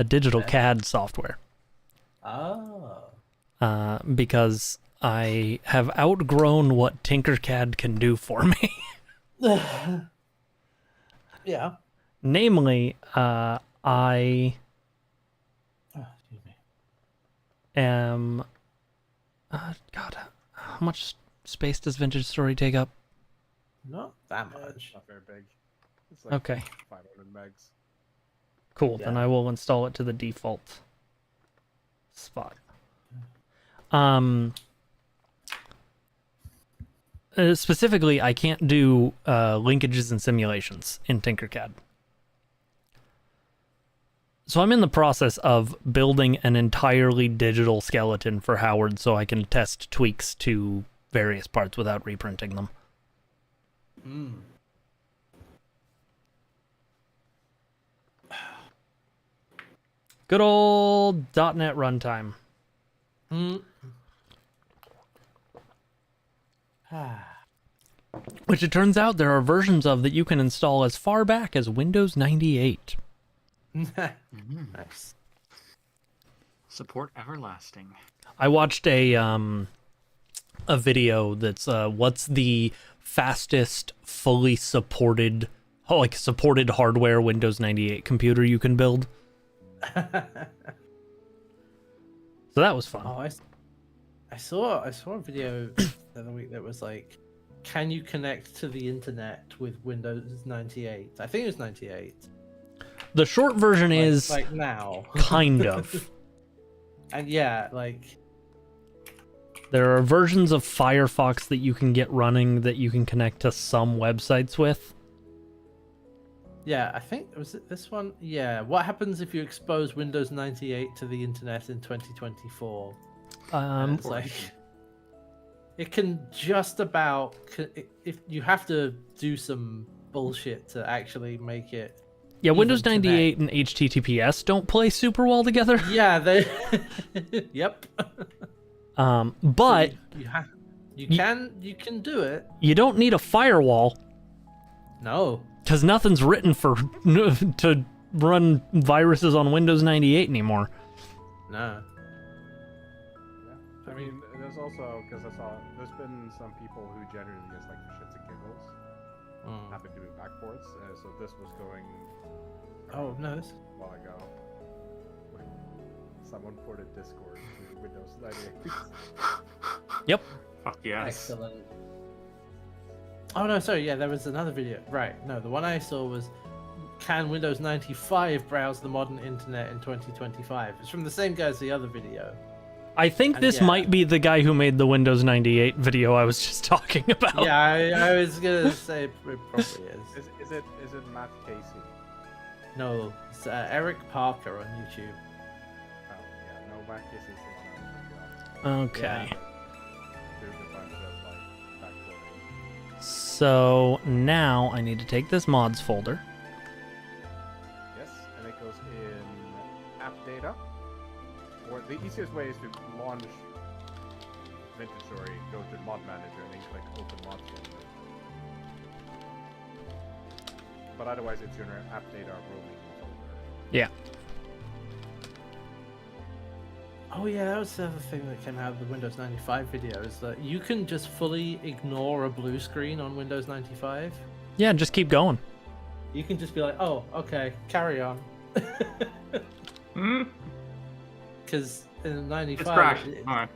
digital CAD software. Oh. Because I have outgrown what Tinkercad can do for me. Yeah. Namely, I Oh, excuse me. am... God, how much space does Vintage Story take up? Not that It's much. not very big. It's like Okay. 500 megs. Cool, then Yeah. I will install it to the default. spot. Specifically, I can't do linkages and simulations in Tinkercad. So I'm in the process of building an entirely digital skeleton for Howard so I can test tweaks to various parts without reprinting them. Good old .NET runtime. Which it turns out there are versions of that you can install as far back as Windows 98. Nice. Support everlasting. I watched a video that's what's the fastest fully supported supported hardware Windows 98 computer you can build. So that was fun. Oh, I saw a video the other week that was like, can you connect to the internet with Windows 98? I think it was 98. The short version is like now. kind of. And yeah, like There are versions of Firefox that you can get running that you can connect to some websites with. yeah, I think was it this one? Yeah. What happens if you expose Windows 98 to the internet in 2024? It's like it can just about if you have to do some bullshit to actually make it. Yeah, Windows even 98 and HTTPS don't play super well together. Yeah, they. Yep. But you can do it. you don't need a firewall No. because nothing's written for to run viruses on Windows 98 anymore. No. I mean, there's also, because there's been some people who generally just like for shits and giggles have been doing backports. So this was going Oh no. This... a while ago. When someone ported Discord to Windows 98. Yep. Fuck yes. Excellent. Oh no, sorry. Yeah, there was another video. Right. No, the one I saw was, can Windows 95 browse the modern internet in 2025? It's from the same guy as the other video. I think And this yeah. might be the guy who made the Windows 98 video I was just talking about. Yeah, I was gonna say it probably is. Is it Matt Casey? No, it's Eric Parker on YouTube. Oh, yeah, no, Matt Casey's the one I was thinking of. Okay. Doing a bunch of like backporting. So now I need to take this mods folder. Yes, and it goes in app data. Or the easiest way is to launch Vintage Story, go to Mod Manager, and then click Open Mod Folder. But otherwise, it's your app data roaming folder. Yeah. Oh yeah, that was the other thing that came out of the Windows 95 video, is that you can just fully ignore a blue screen on Windows 95. Yeah, just keep going. You can just be like, oh, okay, carry on. Because in 95... It's crashing. Alright.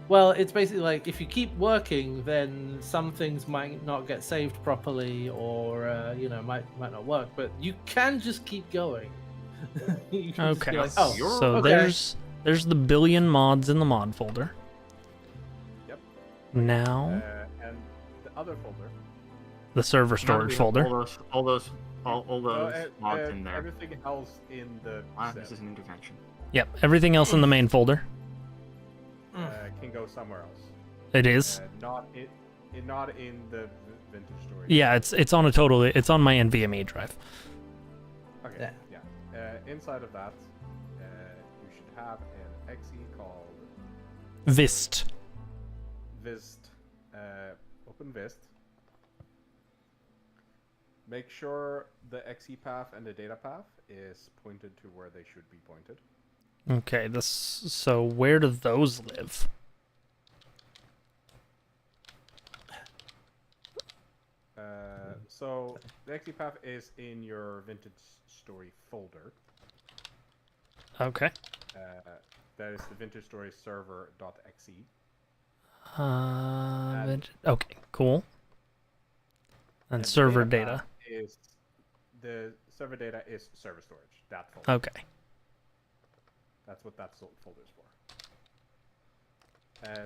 Well, it's basically like, if you keep working, then some things might not get saved properly, or, might not work, but you can just keep going. You can just Okay. be like, oh, So okay. there's the billion mods in the mod folder. Yep. Now And the other folder. the server storage folder. All those Uh, mods in there. Everything else in the Wow, zip, this is an intervention. Yep, everything else in the main folder. can go somewhere else. It is. Not in the Vintage Story. Yeah, it's on my NVMe drive. Okay. Yeah. Inside of that, you should have an exe called Vist. Vist. Open Vist. Make sure the exe path and the data path is pointed to where they should be pointed. Okay, so where do those live? So the exe path is in your Vintage Story folder. Okay. That is the Vintage Story server.exe. Okay, cool. And the server data data. path is the server data is server storage. That folder. Okay. That's what that folder is for.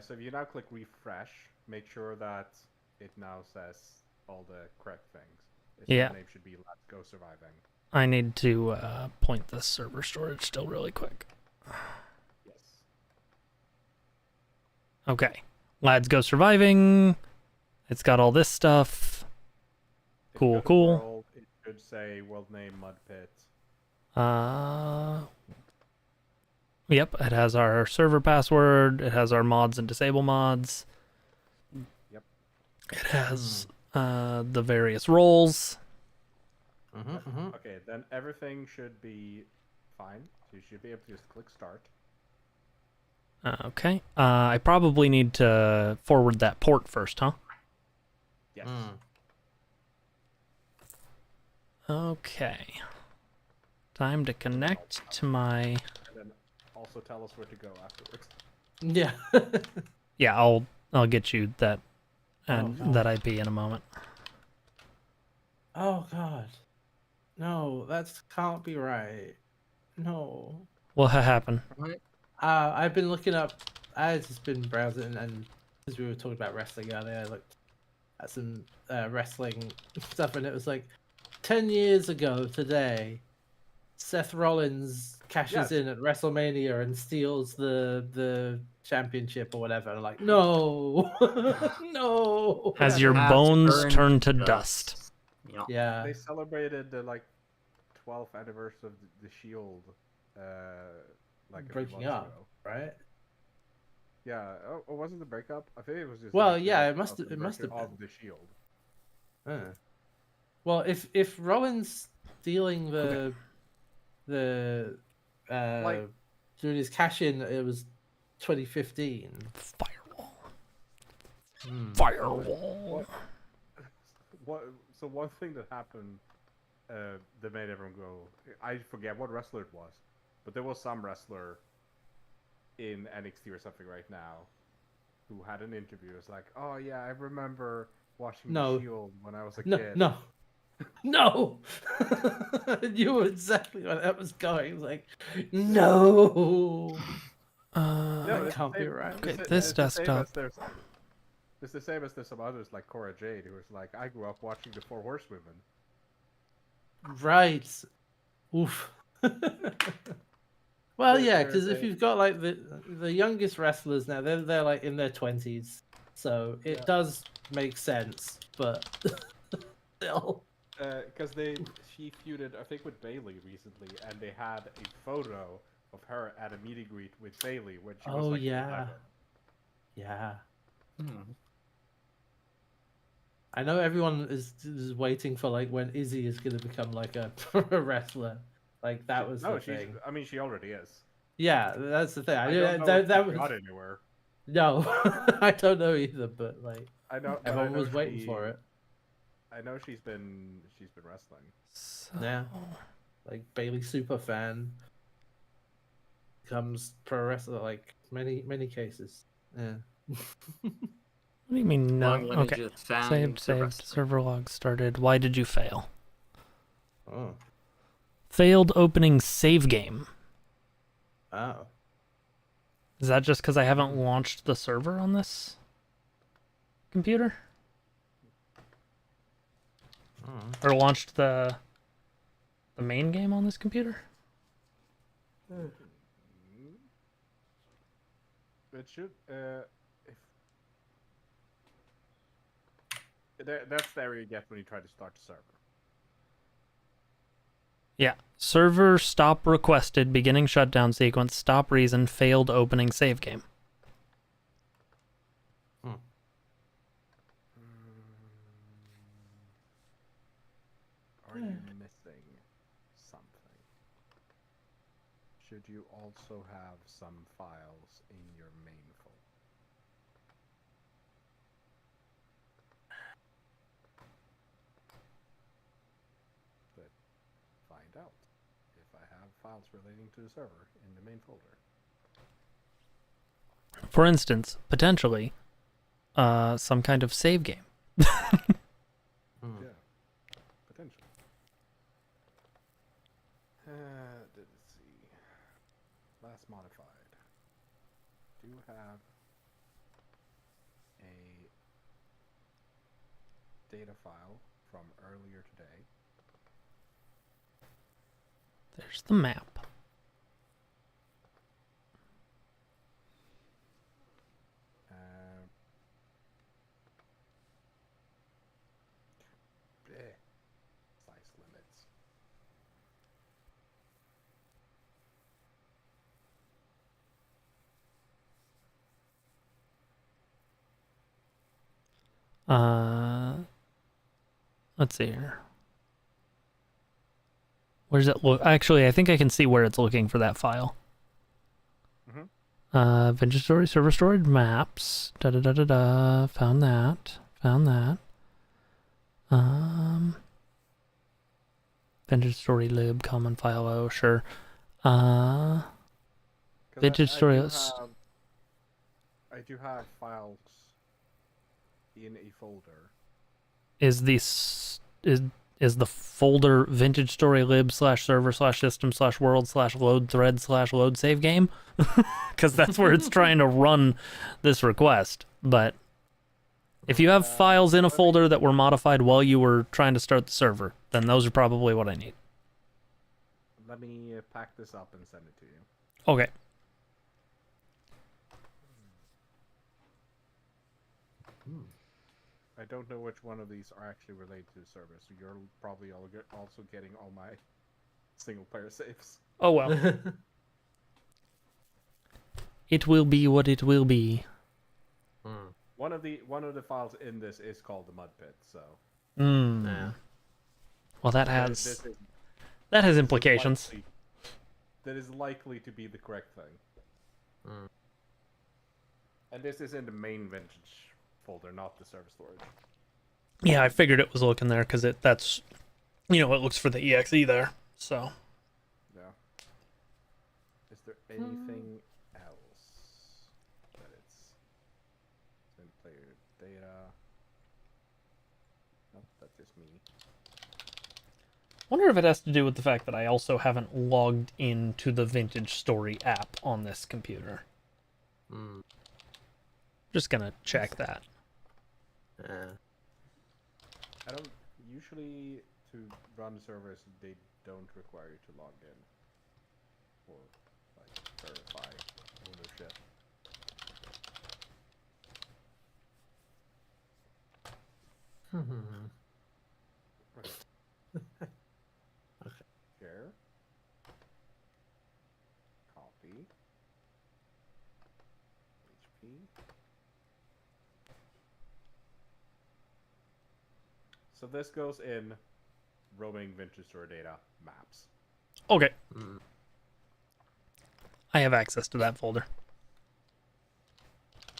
So if you now click refresh, make sure that it now says all the correct things. Its name should be Let's Go Surviving. I need to point the server storage still really quick. Yes. Okay. Lads Go Surviving. It's got all this stuff. Cool. World, it should say world name Mud Pit. Yep, it has our server password. It has our mods and disable mods. Yep. It has the various roles. Okay, then everything should be fine. So you should be able to just click start. Okay. I probably need to forward that port first, huh? Yes. Okay. Time to connect to my... And then also tell us where to go afterwards. Yeah. Yeah, I'll get you that that IP in a moment. Oh god. No, that can't be right. No. What happened? I've been looking up. I've just been browsing, and because we were talking about wrestling earlier, I looked at some wrestling stuff, and it was like 10 years ago today, Seth Rollins cashes in at WrestleMania and steals the championship or whatever. And I'm like, no, no. As Yeah, your past bones burned turn to dust. Yep. Yeah. They celebrated the 12th anniversary of the Shield, like a few Breaking months up, ago. right? Yeah. Oh, wasn't the breakup? I think it was just. Well, like, yeah, the it must 12th have anniversary been. of the Shield. Well, if Rollins stealing the doing his cash in, it was 2015. Firewall. Hmm. Firewall. So one thing that happened that made everyone go, I forget what wrestler it was, but there was some wrestler in NXT or something right now who had an interview. It's like, oh yeah, I remember watching the Shield when I was a kid. No. I knew exactly where that was going. It was like, no. That can't be right. Okay, this desktop. It's the same as there's some others like Cora Jade, who was like, I grew up watching the Four Horsewomen. Right. Oof. Well, yeah, There's because if you've got like the youngest wrestlers now, they're like in their 20s, so it does make sense. But still, because she feuded, I think, with Bailey recently, and they had a photo of her at a meet and greet with Bailey when she was like 11. Yeah. I know everyone is waiting for like when Izzy is going to become like a wrestler. Like that was the thing. I mean, she already is. Yeah, that's the thing. I don't know if that she was got anywhere. no, I don't know either. But like, I know everyone was waiting for it. I know she's been wrestling. Yeah, like Bailey super fan becomes pro wrestler. Like many cases. Yeah. What do you mean no? Okay. Saved. Server log started. Why did you fail? Oh. Failed opening save game. Oh. Is that just because I haven't launched the server on this computer? Or launched the main game on this computer? It should. That's the error you get when you try to start the server. Yeah. Server stop requested, beginning shutdown sequence, stop reason, failed opening save game. Are you missing something? Should you also have some files in your main folder? But find out if I have files relating to the server in the main folder. For instance, potentially, some kind of save game. Yeah, potentially. Let's see. Last modified. Do have a data file from earlier today. There's the map. Size limits. Let's see here. Where's it look? Actually, I think I can see where it's looking for that file. Vintage story, server storage maps. Da da da da da. Found that. Found that. Vintage story lib common file. Oh, sure. Vintage story. I do have files in a folder. Is the folder vintage story lib /server/system/world/load thread/load save game? Because that's where it's trying to run this request. But if you have files in a folder that were modified while you were trying to start the server, then those are probably what I need. Let me pack this up and send it to you. Okay. I don't know which one of these are actually related to the server, so you're probably also getting all my single-player saves. Oh well. It will be what it will be. One of the files in this is called the mud pit, so. Yeah. Well, that has implications. That is likely to be the correct thing. And this is in the main vintage folder, not the server storage. Yeah, I figured it was looking there because that's it looks for the exe there. So. Yeah. Is there anything else that it's in player data? Nope, that's just me. Wonder if it has to do with the fact that I also haven't logged into the Vintage Story app on this computer. Just gonna check that. I don't usually to run servers. They don't require you to log in or like verify ownership. Okay. Share. Copy. HP. So this goes in roaming vintage store data maps. Okay. I have access to that folder.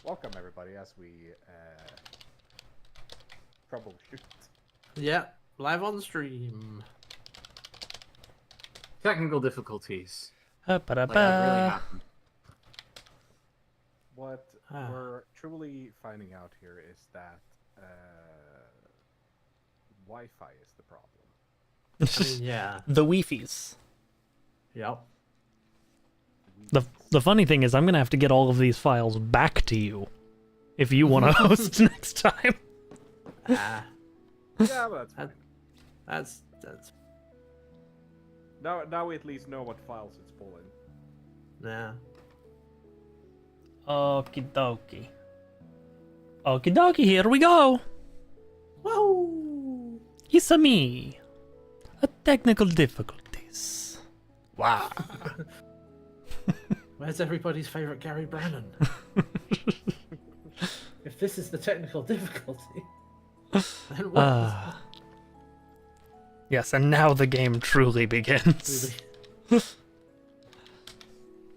Welcome everybody as we troubleshoot. Yeah, live on stream. Technical difficulties. Ba-da-ba. Like, that really happened. What we're truly finding out here is that Wi-Fi is the problem. Yeah. The Wi-Fi's. Yep. The funny thing is I'm gonna have to get all of these files back to you if you want to host next time. Yeah, but that's fine. That's Now we at least know what files it's pulling. yeah. Okie dokie. Okie dokie, here we go. Whoa! It's a me. A technical difficulties. Wow. Where's everybody's favorite Gary Brannon? If this is the technical difficulty, then what? Yes, and now the game truly begins.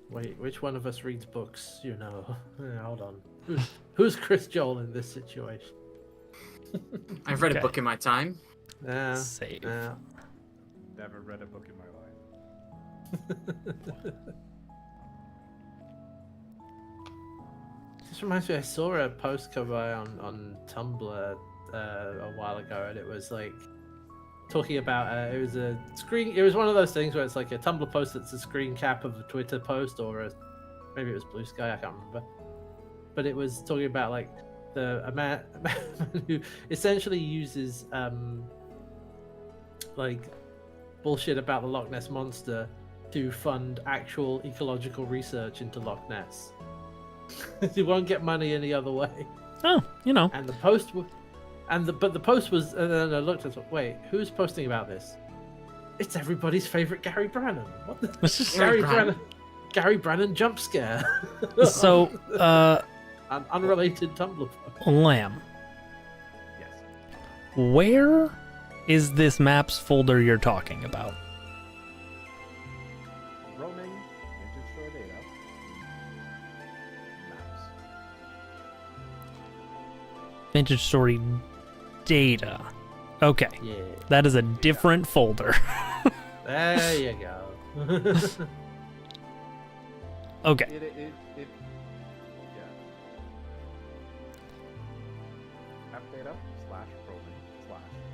Wait, which one of us reads books? Hold on. Who's Chris Joel in this situation? I've read a book in my time. Yeah. Save. Never read a book in my life. This reminds me, I saw a post come by on Tumblr a while ago, and it was like talking about it was one of those things where it's like a Tumblr post that's a screen cap of a Twitter post or a maybe it was Blue Sky, I can't remember. But it was talking about like a man who essentially uses like bullshit about the Loch Ness monster to fund actual ecological research into Loch Ness. He won't get money any other way. Oh, you know. And the post, but the post was, and then I looked and thought, wait, who's posting about this? It's everybody's favorite Gary Brannan. What the? Gary Brannan jump scare. So, an unrelated Tumblr post. Lamb, Yes. where is this maps folder you're talking about? Roaming, vintage store data, maps. Vintage Story data. Okay, Yeah. that is a different folder. There you go. Okay. Yeah. App data / roaming /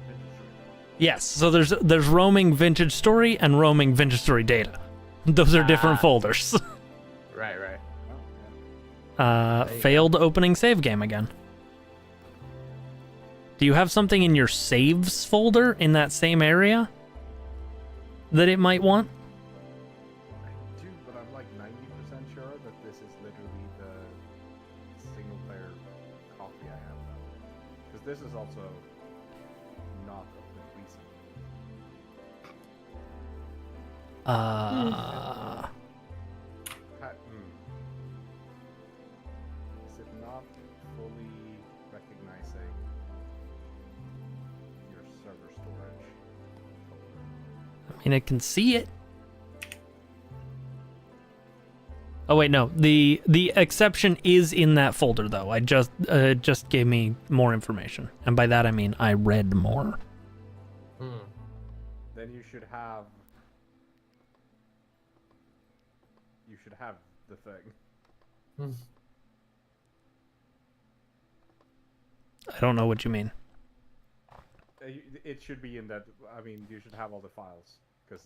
vintage store data. Yes, so there's roaming Vintage Story and roaming Vintage Story data. Those are different folders. Right. Oh, yeah. Failed opening save game again. Do you have something in your saves folder in that same area that it might want? I do, but I'm like 90% sure that this is literally the single player copy I have now. Because this is also not open recently. Is it not fully recognizing your server storage folder? I mean, I can see it. Oh wait, no. The exception is in that folder though. I just gave me more information, and by that I mean I read more. Then you should have the thing. I don't know what you mean. It should be in that. I mean, you should have all the files because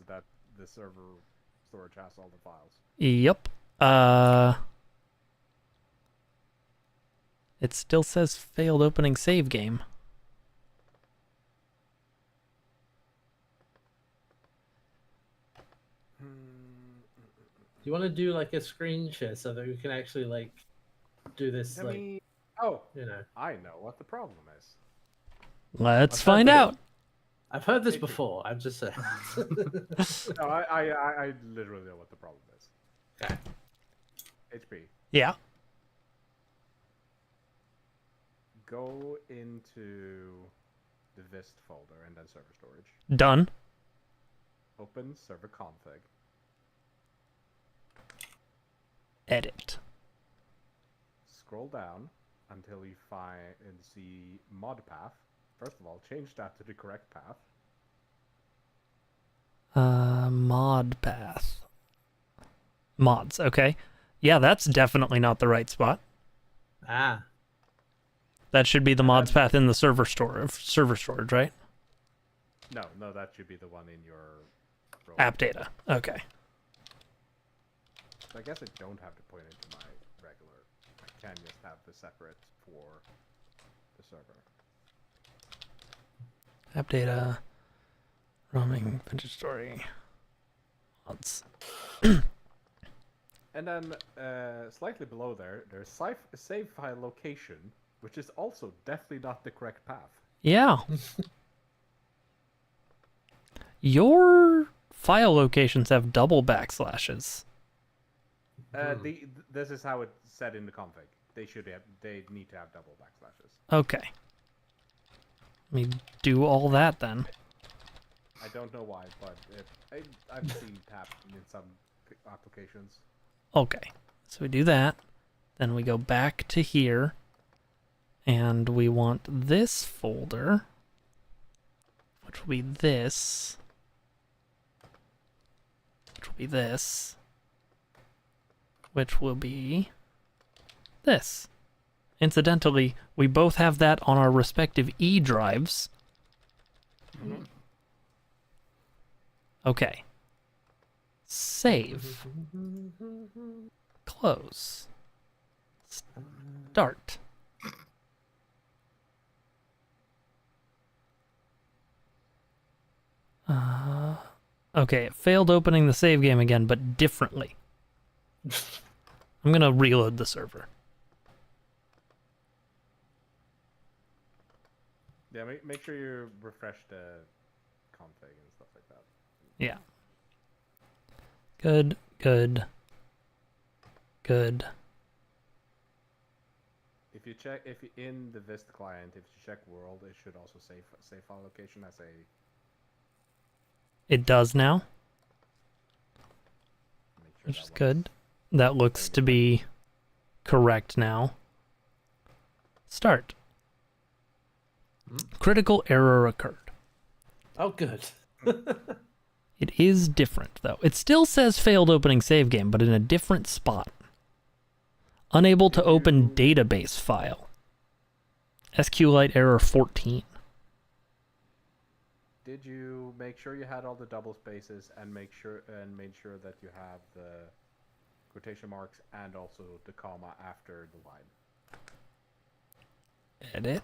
the server storage has all the files. Yep. It still says failed opening save game. Do you want to do like a screen share so that we can actually like do this? I know what the problem is. Let's find out. I've heard this before. I'm just saying. No, I literally know what the problem is. Okay. HP. Yeah. Go into the Vist folder and then server storage. Done. Open server config. Edit. Scroll down until you find and see mod path. First of all, change that to the correct path. Mod path. Mods, okay. Yeah, that's definitely not the right spot. Ah. That should be the mods path in the server storage, right? No, that should be the one in your App data. Okay. So I guess I don't have to point it to my regular. I can just have the separate for the server. App data. Roaming Vintage Story. Mods. And then slightly below there's save file location, which is also definitely not the correct path. Yeah. Your file locations have double backslashes. This is how it's set in the config. They need to have double backslashes. Okay. Let me do all that then. I don't know why, but I've seen it happen in some applications. Okay. So we do that. Then we go back to here. And we want this folder, which will be this, which will be this, which will be this. Incidentally, we both have that on our respective E drives. Mm-hmm. Okay. Save. Close. Start. Okay, it failed opening the save game again, but differently. I'm gonna reload the server. Yeah, make sure you refresh the config and stuff like that. Yeah. Good, good, good. If you check, in the Vista client, if you check world, it should also save file location as a. It does now, Make sure which that is one's- good. That looks to be correct now. Start. Critical error occurred. Oh, good. It is different, though. It still says failed opening save game, but in a different spot. Unable to open database file. SQLite error 14. Did you make sure you had all the double spaces and made sure that you have the quotation marks and also the comma after the line? Edit.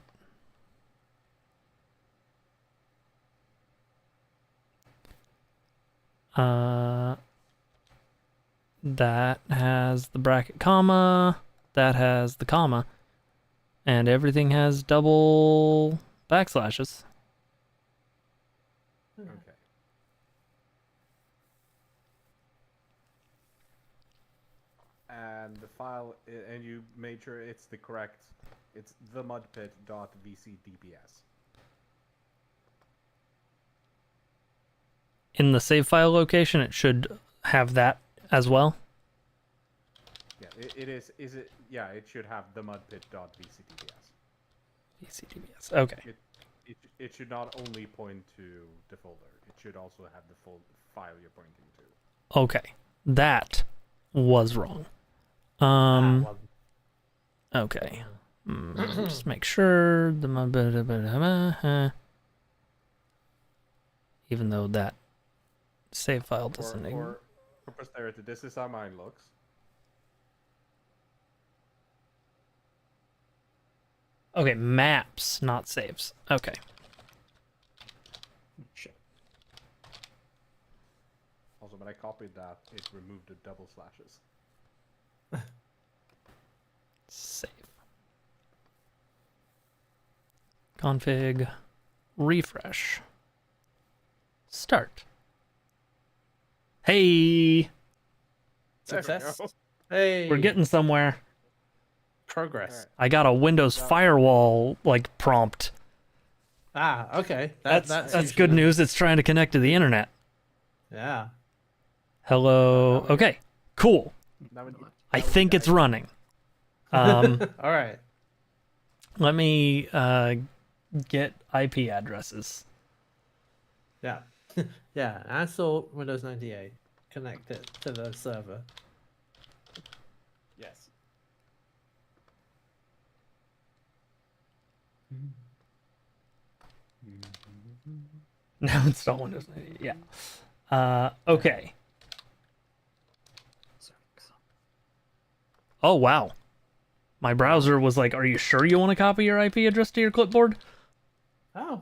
That has the bracket comma, that has the comma, and everything has double backslashes. Okay. And the file, and you made sure it's the correct, it's themudpit.vcdbs. In the save file location, it should have that as well. Yeah, it is. Is it? Yeah, it should have themudpit.vcdbs. VCDBS. Okay. It should not only point to the folder. It should also have the full file you're pointing to. Okay. That was wrong. Okay. Just make sure even though that save file doesn't. For posterity, this is how mine looks. Okay, maps, not saves. Okay. Shit. Also, when I copied that, it removed the double slashes. Save. Config. Refresh. Start. Hey! There we Success. go. Hey, We're getting somewhere. progress. Alright. I got a Windows firewall like prompt. Ah, okay. That's usually- good news. It's trying to connect to the internet. Yeah. Hello. Okay. Cool. Now I think it's running. All right. Let me get IP addresses. Yeah. Yeah. Install Windows 98. Connect it to the server. Yes. Now install Windows 98. Yeah. Okay. Oh wow. My browser was like, "Are you sure you want to copy your IP address to your clipboard?" Oh,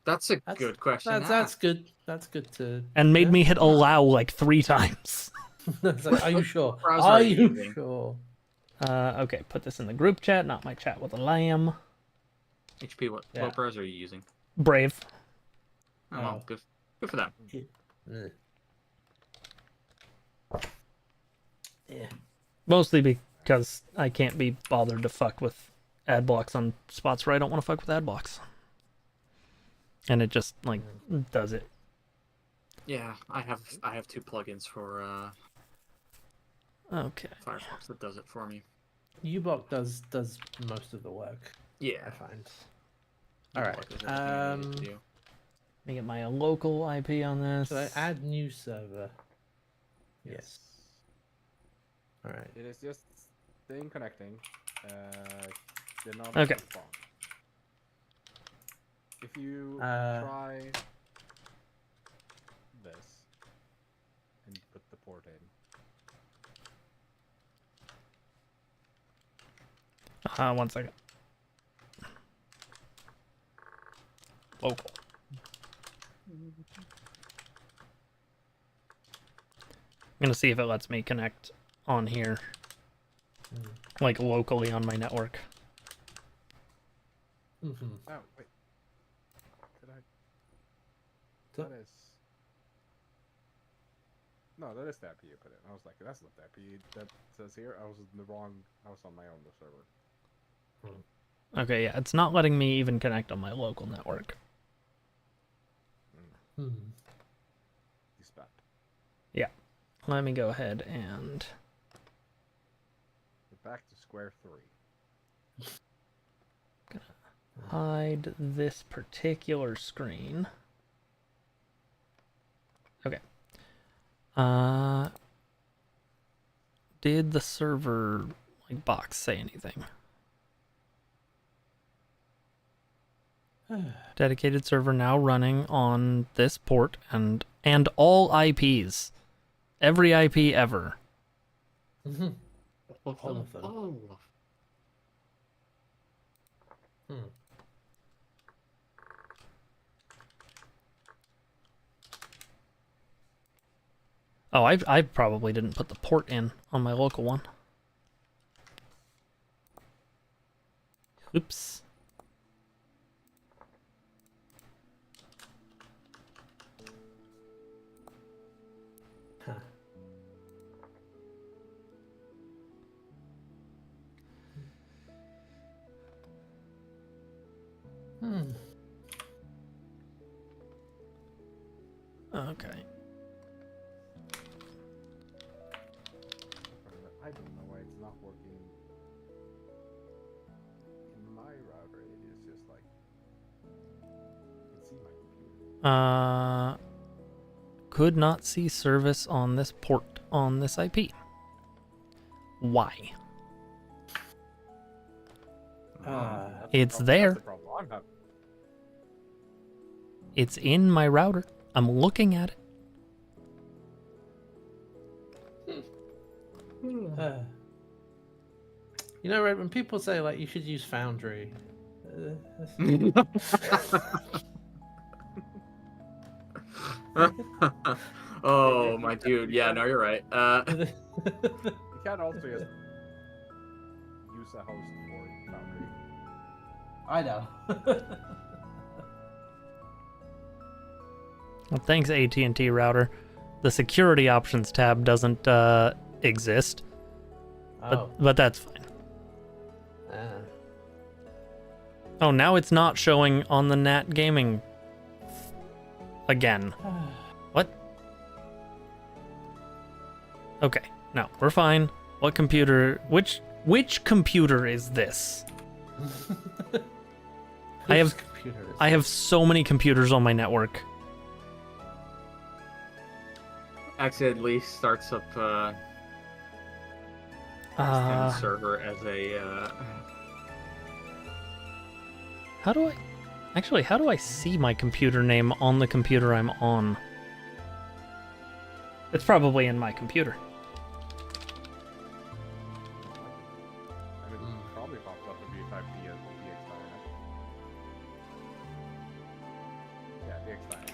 That's a That's- good question. that's good. That's good to. And made yeah. me hit allow like 3 times. It's like, are you sure? browser Are are you you using? sure? Okay, put this in the group chat, not my chat with a lamb. HP, what Yeah. browser are you using? Brave. Oh, well, Oh. good for them. Ugh. Yeah. Mostly because I can't be bothered to fuck with ad blocks on spots where I don't want to fuck with ad blocks. And it just like does it. Yeah, I have 2 plugins for Okay. Firefox that does it for me. Ublock does most of the work, I Yeah. find. All right. Does everything I need it to do. Let me get my local IP on this. Should I add new server? Yes. All right. It is just staying connecting. Did not Okay. respond. If you Uh, try this and put the port in. One second. Local. I'm gonna see if it lets me connect on here, like locally on my network. Mm-hmm. Oh, wait. Did I? So- That is. No, that is the IP you put in. I was like, that's not the IP that says here. I was in the wrong. I was on my own server. Okay, yeah, it's not letting me even connect on my local network. Hmm. He's bad. Let me go ahead and We're back to square 3. hide this particular screen. Okay. Did the server box say anything? Dedicated server now running on this port and all IPs. Every IP ever. Mm-hmm. All of them. Oh. Hmm. Oh, I probably didn't put the port in on my local one. Oops. Huh. Hmm. Okay. I don't know why it's not working. In my router, it is just like. You can see my computer. Could not see service on this port on this IP. Why? It's there. That's the problem I'm having. It's in my router. I'm looking at it. You know, Red, when people say like you should use Foundry, Oh, my dude. Yeah, no, you're right. You can also just use a host for Foundry. I know. Well, thanks, AT&T router. The security options tab doesn't exist, Oh. but that's fine. Oh, now it's not showing on the Nat Gaming again. What? Okay, no, we're fine. What computer? Which computer is this? I have so many computers on my network. Accidentally starts up extended server as a How do I see my computer name on the computer I'm on? It's probably in my computer. I mean, it probably pops up if you type DXINet. Yeah, DXINet.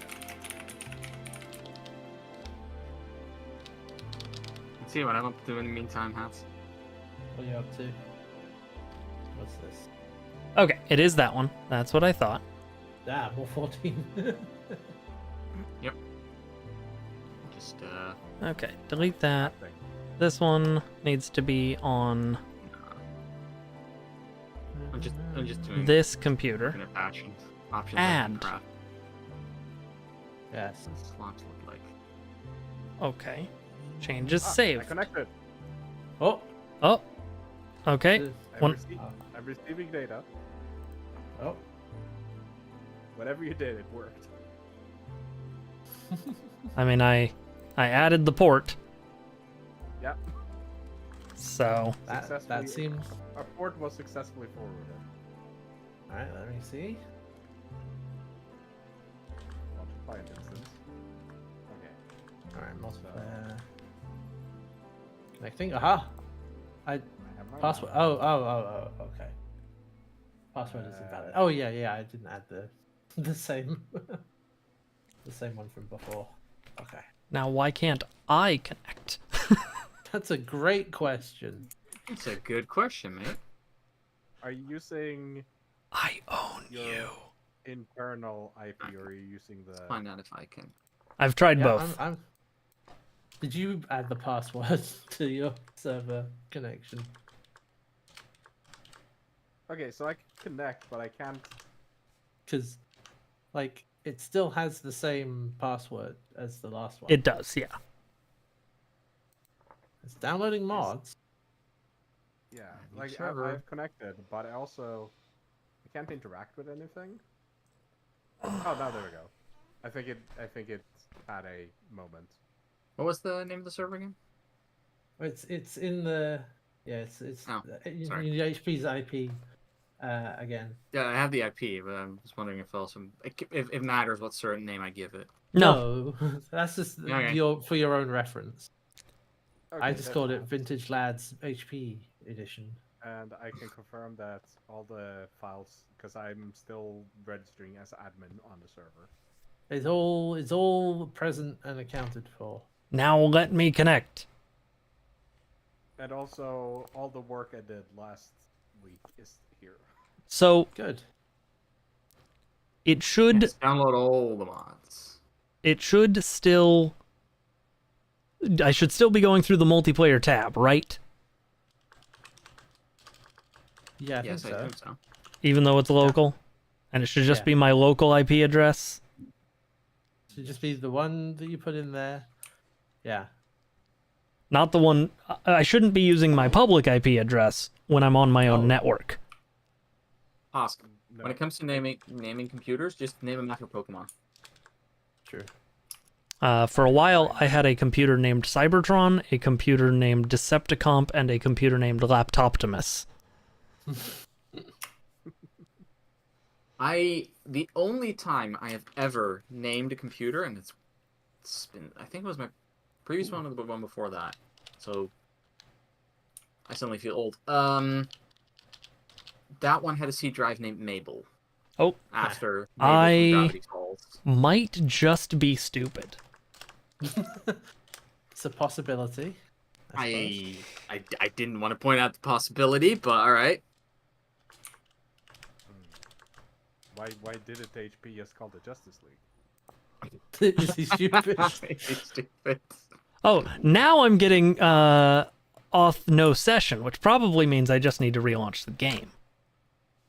Let's see what I'm up to in the meantime, Hats. What are you up to? What's this? Okay, it is that one. That's what I thought. Ah, more 14. Yep. Just Okay, delete that. Thing. This one needs to be on I'm just doing this computer. looking at options Add. crap. Yes. What does slots look like? Okay. Changes I saved. connected. Oh. Oh. Okay. One. I'm receiving data. Oh. Whatever you did, it worked. I mean, I added the port, Yep. so That seems. Our port was successfully forwarded. Alright, let me see. Launch client instance. Okay. Alright, multiplayer. Connecting. Aha! I have my Password. Oh. Okay. Password is invalid. Oh yeah. I didn't add the same the same one from before. Okay. Now, why can't I connect? That's a great question. It's a good question, mate. Are you using I own your you. internal IP, or are you using the? Find out if I can. I've tried Yeah, both. Did you add the password to your server connection? Okay, so I can connect, but I can't. Because, like, it still has the same password as the last one. It does, yeah. It's downloading mods. Yeah, New like server. I've connected, but I can't interact with anything. Oh, now there we go. I think it had a moment. What was the name of the server again? It's in the it's Oh, in sorry. HP's IP again. Yeah, I have the IP, but I'm just wondering if also if it matters what certain name I give it. No. That's just Okay. for your own reference. I Okay, just that's called it fine. Vintage Lads HP edition. And I can confirm that all the files, because I'm still registering as admin on the server. It's all present and accounted for. Now let me connect. And also, all the work I did last week is here. So Good. it should Yes, download all the mods. still. I should still be going through the multiplayer tab, right? Yeah, I Yes, think I so. think so. Even though it's local, and it should just Yeah. be my local IP address. Should just be the one that you put in there. Yeah. Not the one. I shouldn't be using my public IP address when I'm on my own Oh. network. Ask. No. When it comes to naming computers, just name them after Pokemon. True. For a while, I had a computer named Cybertron, a computer named Decepticomp, and a computer named Laptoptimus. The only time I have ever named a computer, and it's been, I think it was my previous one or the one before that. So I suddenly feel old. That one had a C drive named Mabel. Oh, After Mabel I- from Gravity Falls. might just be stupid. It's a possibility. I I didn't want to point out the possibility, but all right. Why did it HP just called the Justice League? suppose. Is he stupid? It's stupid. Oh, now I'm getting auth no session, which probably means I just need to relaunch the game,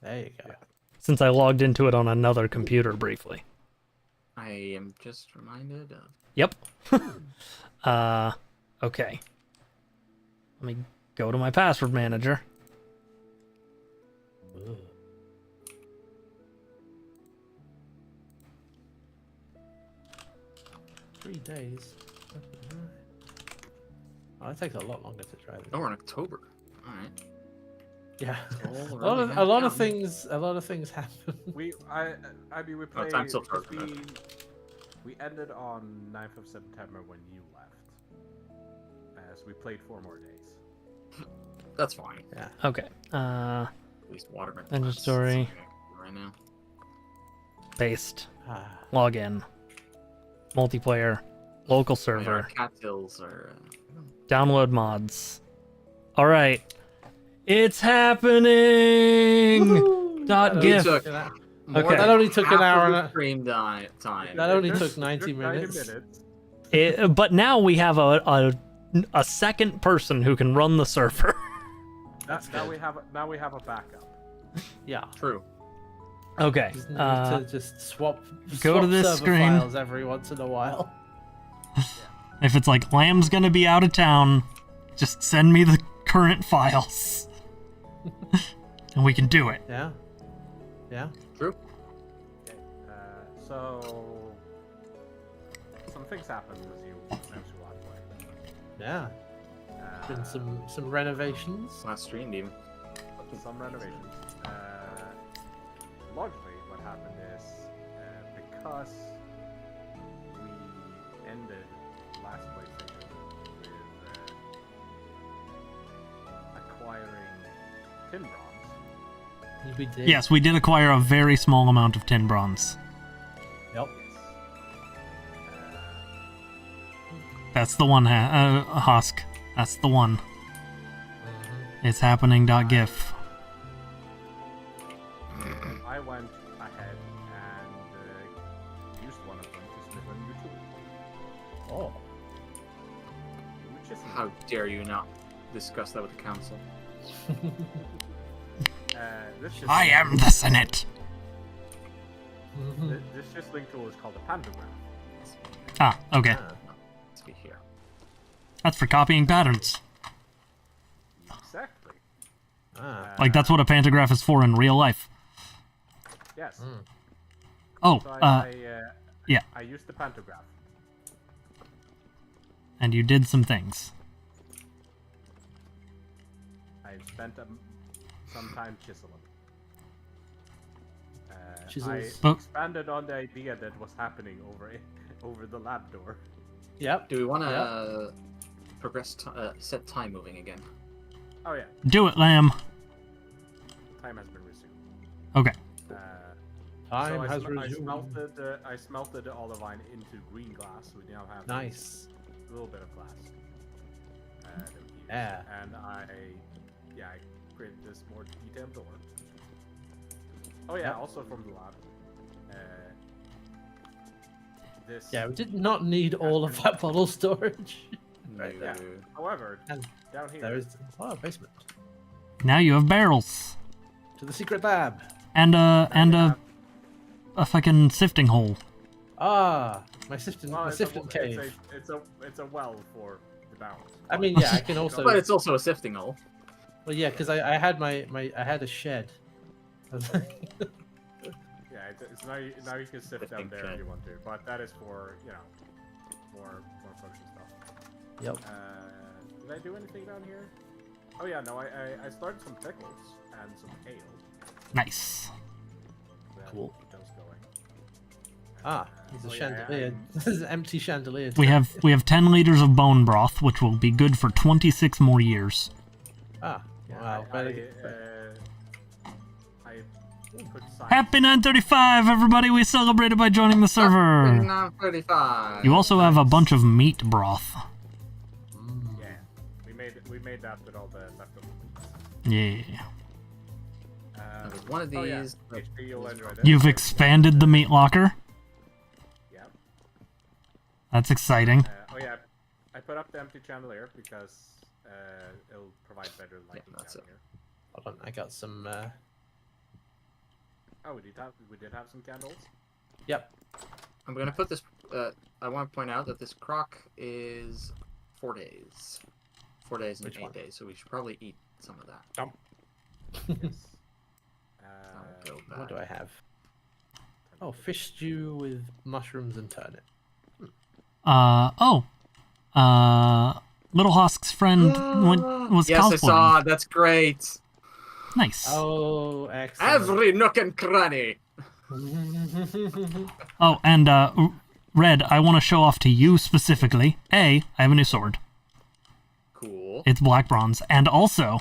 There you go. Yeah. since I logged into it on another computer briefly. I am just reminded of. Yep. Okay. Let me go to my password manager. Ugh. Three days. Oh, it takes a lot longer to try this. Oh, we're in October. All right. Yeah. All A lot really of happened. things happen. I mean, we Oh, played. time still because short, we ended on 9th of September when you left. So we played 4 more days. That's fine. Yeah. Okay. At least water my End of plants. story. That's okay right now. Paste. Ah. Login. Multiplayer. Local Oh, yeah, our server. cattails are. Download mods. All right. It's happening. Woohoo! Dot That gif. only Took took an- more Okay. than That only took an half hour of and the a- stream time. That only It took 90 took minutes. But now we have a second person who can run the server. That's now good. we have a backup. Yeah. True. Okay. Just need to just swap go to this server screen. files every once in a while. If it's like Lamb's gonna be out of town, just send me the current files, and we can do it. Yeah. Yeah. True. Okay. So some things happened as you walked away. Yeah. Been some renovations. Last streamed even. Some renovations. Largely, what happened is because we ended last PlayStation with acquiring tin bronze. We did. Yes, we did acquire a very small amount of tin bronze. Yep. That's the one, Husk. That's the one. Mhm. It's happening.gif. I went ahead and used one of them to smith a new tool. Oh. Which is How dare you not discuss that with the council? this I am the Senate. This chisling tool is called a pantograph. Ah, okay. Let's be here. That's for copying patterns. Exactly. Ah. Like, that's what a pantograph is for in real life. Yes. Oh, So yeah. I used the pantograph. And you did some things. I spent some time chiseling. I Chisels. Oh. expanded on the idea that was happening over the lab door. Yep. Do we want to progress? Set time moving again. Oh yeah, Do it, Lamb. time has been resumed. Okay. Time so has I resumed. smelted the olivine into green glass. We now have Nice. a little bit of glass. That we use. Yeah. And I created this more detailed door. Oh yeah, Yep. also from the lab. This. Yeah, we did not need all of that bottle storage. No. Yeah. However, And down here. there is a basement Now you have barrels. to the secret lab. And a fucking sifting hole. Ah, my sifting, Well, my sifting cave. It's a well for the barrels. I mean, yeah, I can also. But it's also a sifting hole. Well, yeah, because I had I had a shed. Yeah, it's now you can sift down there if you want to, but that is for more function stuff. Yep. Did I do anything down here? Oh yeah, no, I started some pickles and some kale. Nice. Cool. Keep those going. Ah, there's a Oh, yeah, chandelier. This is an empty chandelier. We have 10 liters of bone broth, which will be good for 26 more years. Ah, Yeah, wow. I put science. Happy 935, everybody! We celebrated by joining the server. 9:35. You also have a bunch of meat broth. Yeah, we made that with all the leftovers. Yeah. There's one of Oh, yeah. these. HP, you'll enjoy this. You've expanded the meat locker. Yeah. That's exciting. Oh yeah, I put up the empty chandelier because it'll provide better lighting that's down it. here. Hold on, I got some. Oh, we did have some candles. Yep. I'm gonna put this. I want to point out that this crock is 4 days. 4 days and Which 8 one? days, so we should probably eat some of that. Yes. Go What do back. I have? Oh, fish stew with mushrooms and turnip. Little Husk's friend was Yes, I cosplaying. saw. That's great. Nice. Oh, excellent. Every nook and cranny. Oh, and Red, I want to show off to you specifically. I have a new sword. Cool. It's black bronze, and also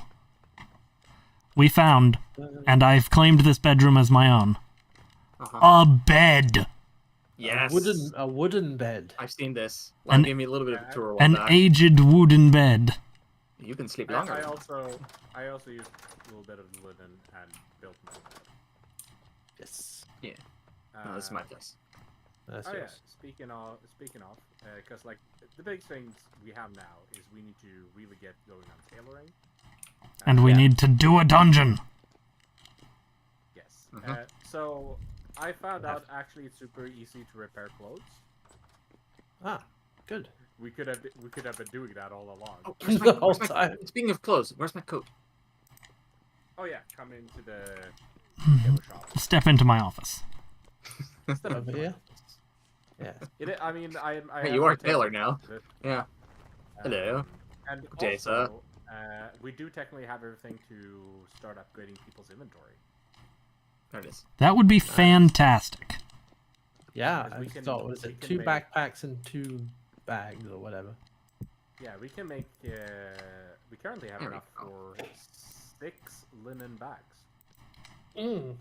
we found, and I've claimed this bedroom as my own, a bed. Yes. A wooden bed. I've seen this. An- Give me a little bit of a tour. An aged wooden bed. You can sleep longer. I also used a little bit of linen and built my bed. Yes. Yeah. No, this is my place. That's Oh yeah. yours. Speaking of, because like the big things we have now is we need to really get going on tailoring. And we Yeah. need to do a dungeon. Yes. Mhm. So I found out actually it's super easy to repair clothes. Ah, good. We could have been doing that all along. Oh, The whole time. Speaking of clothes, where's my coat? Oh yeah, come into the tailor shop. Step into my office. Over here. Yeah. I mean, I Hey, have you are a a tailor now. with it. Yeah. Hello. And Good day, sir. also, we do technically have everything to start upgrading people's inventory. There it is. That would be fantastic. Yeah, Because we I can- thought, was we it can 2 make- backpacks and 2 bags or whatever? Yeah, we can make. We currently have There we enough go. for 6 linen bags. Mm.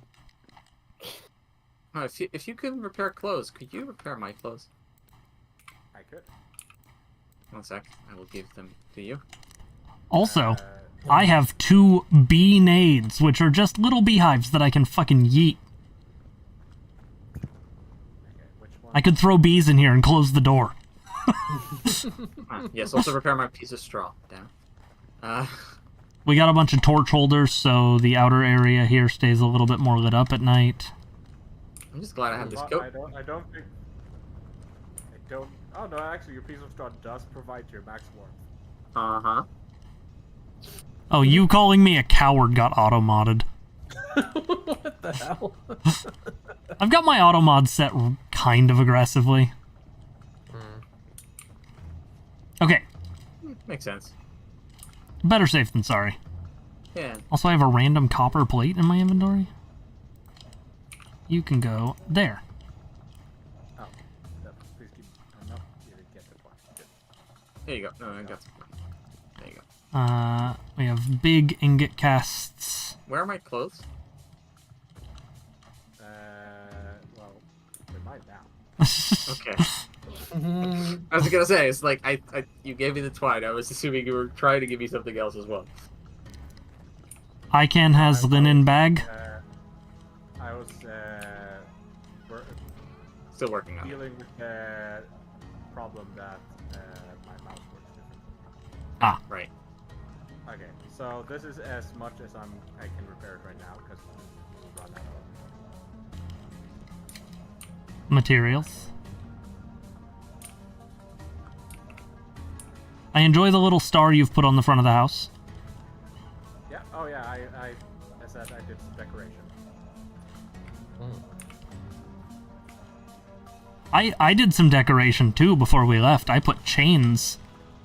Oh, if you can repair clothes, could you repair my clothes? I could. 1 sec. I will give them to you. Also, I have 2 bee nades, which are just little beehives that I can fucking yeet. Okay, which one? I could throw bees in here and close the door. Yes, also repair my piece of straw. Damn. We got a bunch of torch holders, so the outer area here stays a little bit more lit up at night. I'm just glad I have this But coat. I don't think. I don't. Oh no, actually, your piece of straw does provide your max warmth. Uh-huh. Oh, you calling me a coward got auto-modded. What the hell? I've got my auto-mod set kind of aggressively. Okay, Makes sense. better safe than sorry. Yeah. Also, I have a random copper plate in my inventory. You can go there. Oh, please keep. No, you didn't get the point. Good. There you go. No, I got some. There you go. We have big ingot casts. Where are my clothes? Well, they're mine now. Okay. I was gonna say, it's like you gave me the twine. I was assuming you were trying to give me something else as well. Ican has linen bag. I was Still working on it. dealing with the problem that my mouse works differently. Ah, Right. Okay, so this is as much as I can repair it right now because we'll run out of. materials. I enjoy the little star you've put on the front of the house. Yeah. Oh yeah. I said I did some decoration. I did some decoration too before we left. I put chains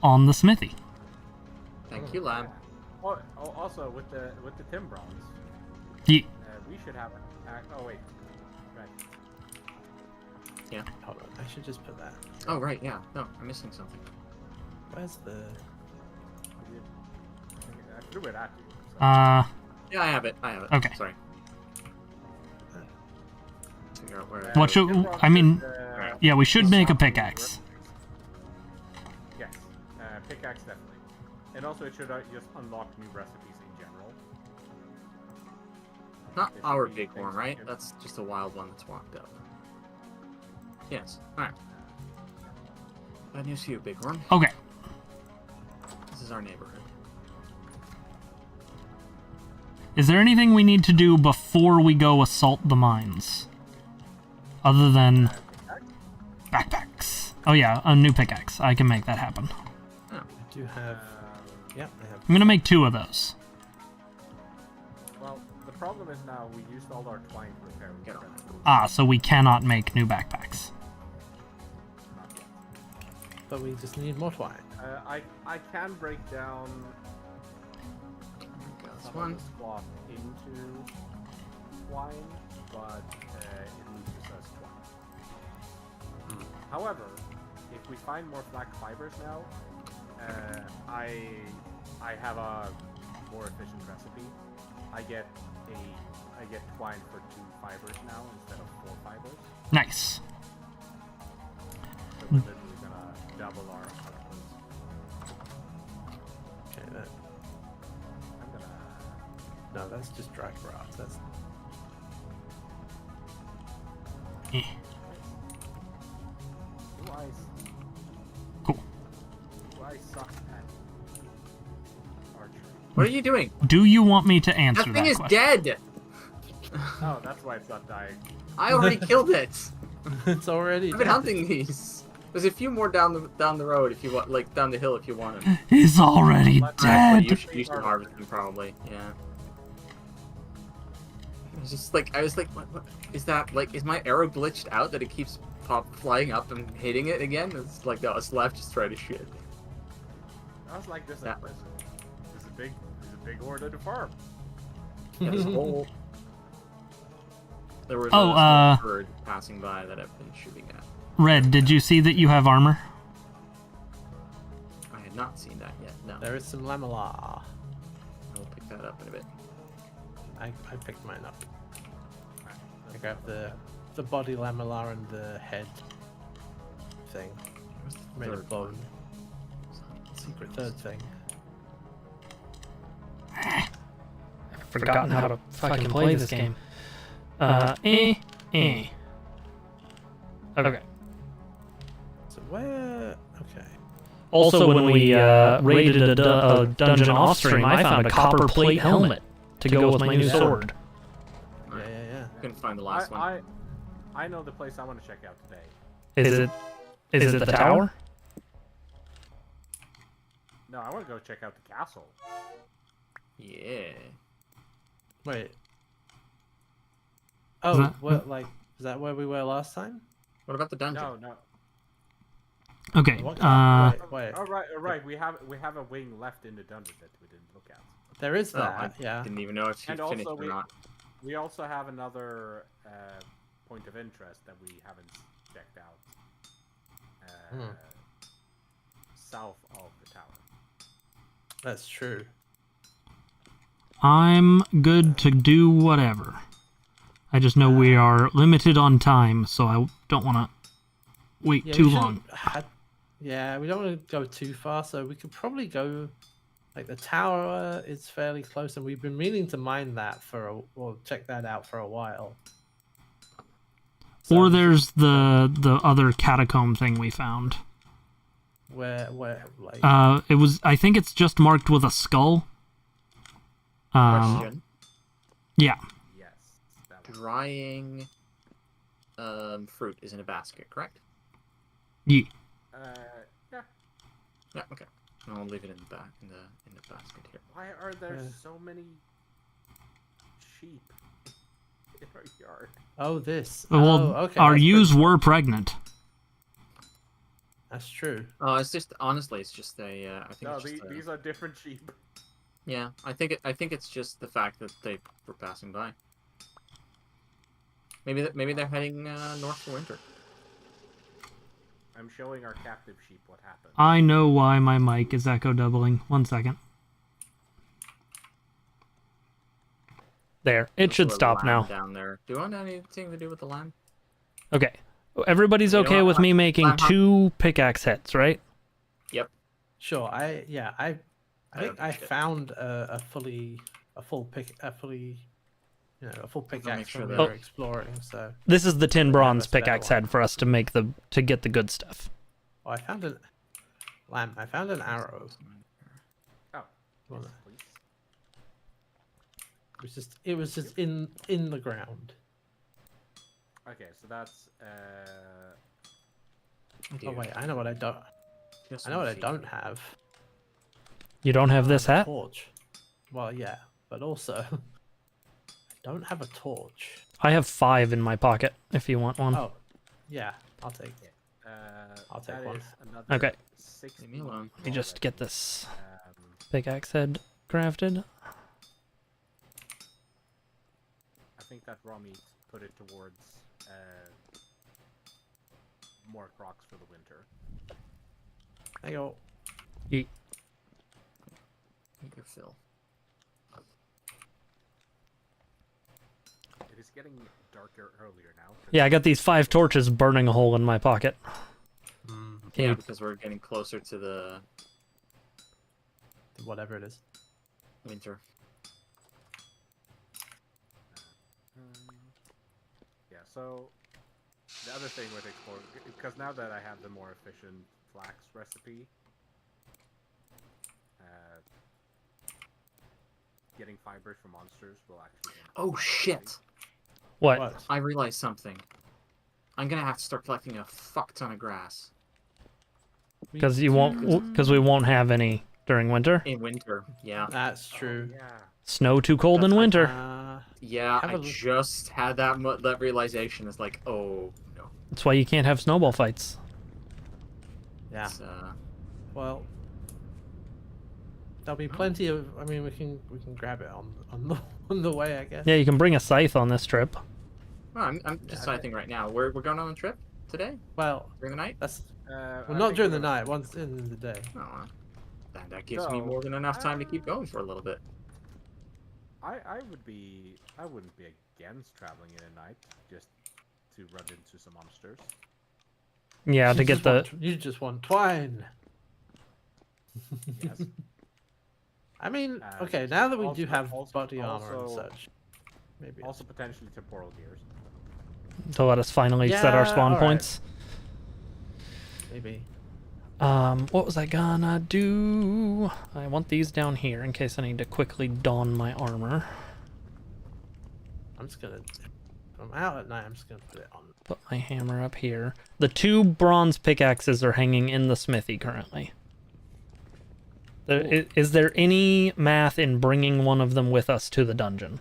on the smithy. Thank you, Lam. Oh, also with the Tim bronze, Ye- we should have. Oh wait. Right. Yeah. Hold on, I should just put that. Oh, right, yeah. No, I'm missing something. Where's the... I threw it at you. So. Yeah, I have it. Okay. Sorry. Figure out where. What should- Tim bronze I mean- is, yeah, we should make a something pickaxe. Yes, pickaxe definitely. And also it should just unlock new recipes in general. Not There should our be bighorn, things right? here. That's just a wild one that's walked up. Yes. Alright. Bad news for you, bighorn. Okay. This is our neighborhood. Is there anything we need to do before we go assault the mines? Other than backpacks. Oh yeah, a new pickaxe. I can make that happen. Oh. I do have... Yep, I have... I'm gonna make 2 of those. Well, the problem is now we used all our twine to repair. Get on Ah, so we cannot make new backpacks. Not yet. But we just need more twine. I can break down That's some one. of the squat into twine, but it loses us twine. However, if we find more black fibers now, I have a more efficient recipe. I get twine for 2 fibers now instead of 4 fibers. Nice. So we're literally gonna double our outputs. Okay, that... I'm gonna. No, that's just dry grass. That's... Eh, Do I cool. suck at archery? What are you doing? Do you want me to answer That that thing is question? dead! Oh, that's why it's not dying. I already killed it! it's already I've been dead. hunting these. There's a few more down the road if you want, like down the hill if you want them. He's already Actually, dead. you should harvest them probably. Yeah. I was just like, what is that? Like, is my arrow glitched out that it keeps flying up and hitting it again? It's like, no, it's left just trying to shit. I was like, there's Yeah. a big order to farm. Yeah, there's a whole. There was Oh, a small bird passing by that I've been shooting at. Red, did you see that you have armor? I had not seen that yet. No. There is some lamella. I will pick that up in a bit. I picked mine up. I grabbed the body lamella and the head thing. Where's the Made of third bone. one? Secret third thing. I've forgotten how to fucking play this game. Okay. So where? Okay. Also, when we raided a dungeon off stream, I found a copper plate helmet to go with my new sword. Yeah. Couldn't find the last one. I know the place I want to check out today. Is it the tower? No, I want to go check out the castle. Yeah. Wait. Is Oh, that- what? Like, is that where we were last time? What about the dungeon? No. Okay. What? Wait. All right. We have a wing left in the dungeon that we didn't look at. There is Oh, that. I Yeah. didn't even know if you And finished also or not. we also have another point of interest that we haven't checked out. South of the tower. That's true. I'm good to do whatever. I just know we are limited on time, so I don't want to wait Yeah, too we long. Yeah, we don't want to go too far, so we could probably go. Like the tower is fairly close, and we've been meaning to mine that or check that out for a while. So Or there's the other catacomb thing we found. where like It was. I think it's just marked with a skull. Question. Yeah. Yes. That one. Drying fruit is in a basket, correct? Yeah. Yeah. Yeah, okay. I'll leave it in the back in the basket here. Why are there Yeah. so many sheep in our yard? oh this Well, okay our that's ewes pretty- were pregnant. that's true. It's just honestly, it's just a. I think No, it's just these are different sheep. yeah. I think it's just the fact that they were passing by. Maybe they're heading north for winter. I'm showing our captive sheep what happened. I know why my mic is echo doubling. 1 second. There. It There's should a stop lamb now. Down there. Do you want anything to do with the lamb? Okay. Everybody's You know okay what, with me making I'm- 2 pickaxe heads, right? Sure. I think don't I give a shit. found a full pickaxe sure when we that- were exploring. So This is the tin bronze that's a better pickaxe one. head for us to get the good stuff. I found an I found an arrow. Oh, Well, yes, please. it was just in the ground. Okay, so that's Oh wait, I know what I don't. I know what I don't have. You don't have this A hat? torch. Well, yeah, but also I don't have a torch. I have 5 in my pocket if you want one. Oh, yeah, I'll take it. I'll take that one. is another Okay. 60 Leave me alone. Let me just get this Um, pickaxe head crafted. I think that raw meat put it towards more crocs for the winter. I go. Make your fill. It is getting darker earlier now. Yeah, I got these 5 torches burning a hole in my pocket. Yeah, Yeah. because we're getting closer to the Whatever it is. winter. Yeah, so the other thing with exploring, because now that I have the more efficient flax recipe, getting fibers from monsters will actually. Oh shit! What? I realized something. I'm gonna have to start collecting a fuck ton of grass Because we won't have any during winter. in winter. Yeah, That's true. Yeah. Snow too cold in That's- winter. yeah. Have I a look. just had that realization. It's like, oh no. That's why you can't have snowball fights. Yeah. It's, Well, there'll be plenty of. I mean, we can grab it on the way, I guess. Yeah, you can bring a scythe on this trip. well, I'm just okay. scything right now. We're going on a trip today Well, during the night. that's I well, not think during we're the gonna- night. Once in the day. Oh, that gives me So, more than enough time to keep going for a little bit. I wouldn't be against traveling in at night just to run into some monsters. Yeah, to get the. You just want twine. Yes. I mean, And okay, now that we do also- have also- body armor and also- such, maybe. Also potentially temporal gears. To let us finally set our Yeah, spawn alright. points. Maybe. What was I gonna do? I want these down here in case I need to quickly don my armor. I'm just gonna. If I'm out at night, I'm just gonna put it on. Put my hammer up here. The 2 bronze pickaxes are hanging in the smithy currently. Is there any math in bringing one of them with us to the dungeon?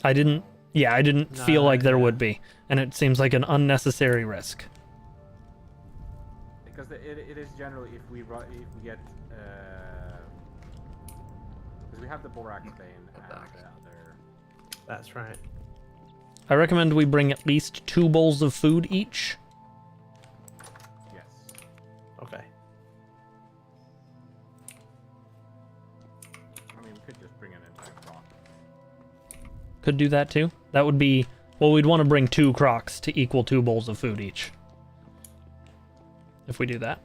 I didn't feel like there would be, and it seems like an unnecessary risk. Because it is generally if we get because we have the Borax Bane and the other. That's right. I recommend we bring at least 2 bowls of food each. Yes. Okay. I mean, we could just bring an entire rock. Could do that too. That would be, well, we'd want to bring 2 crocs to equal 2 bowls of food each. If we do that.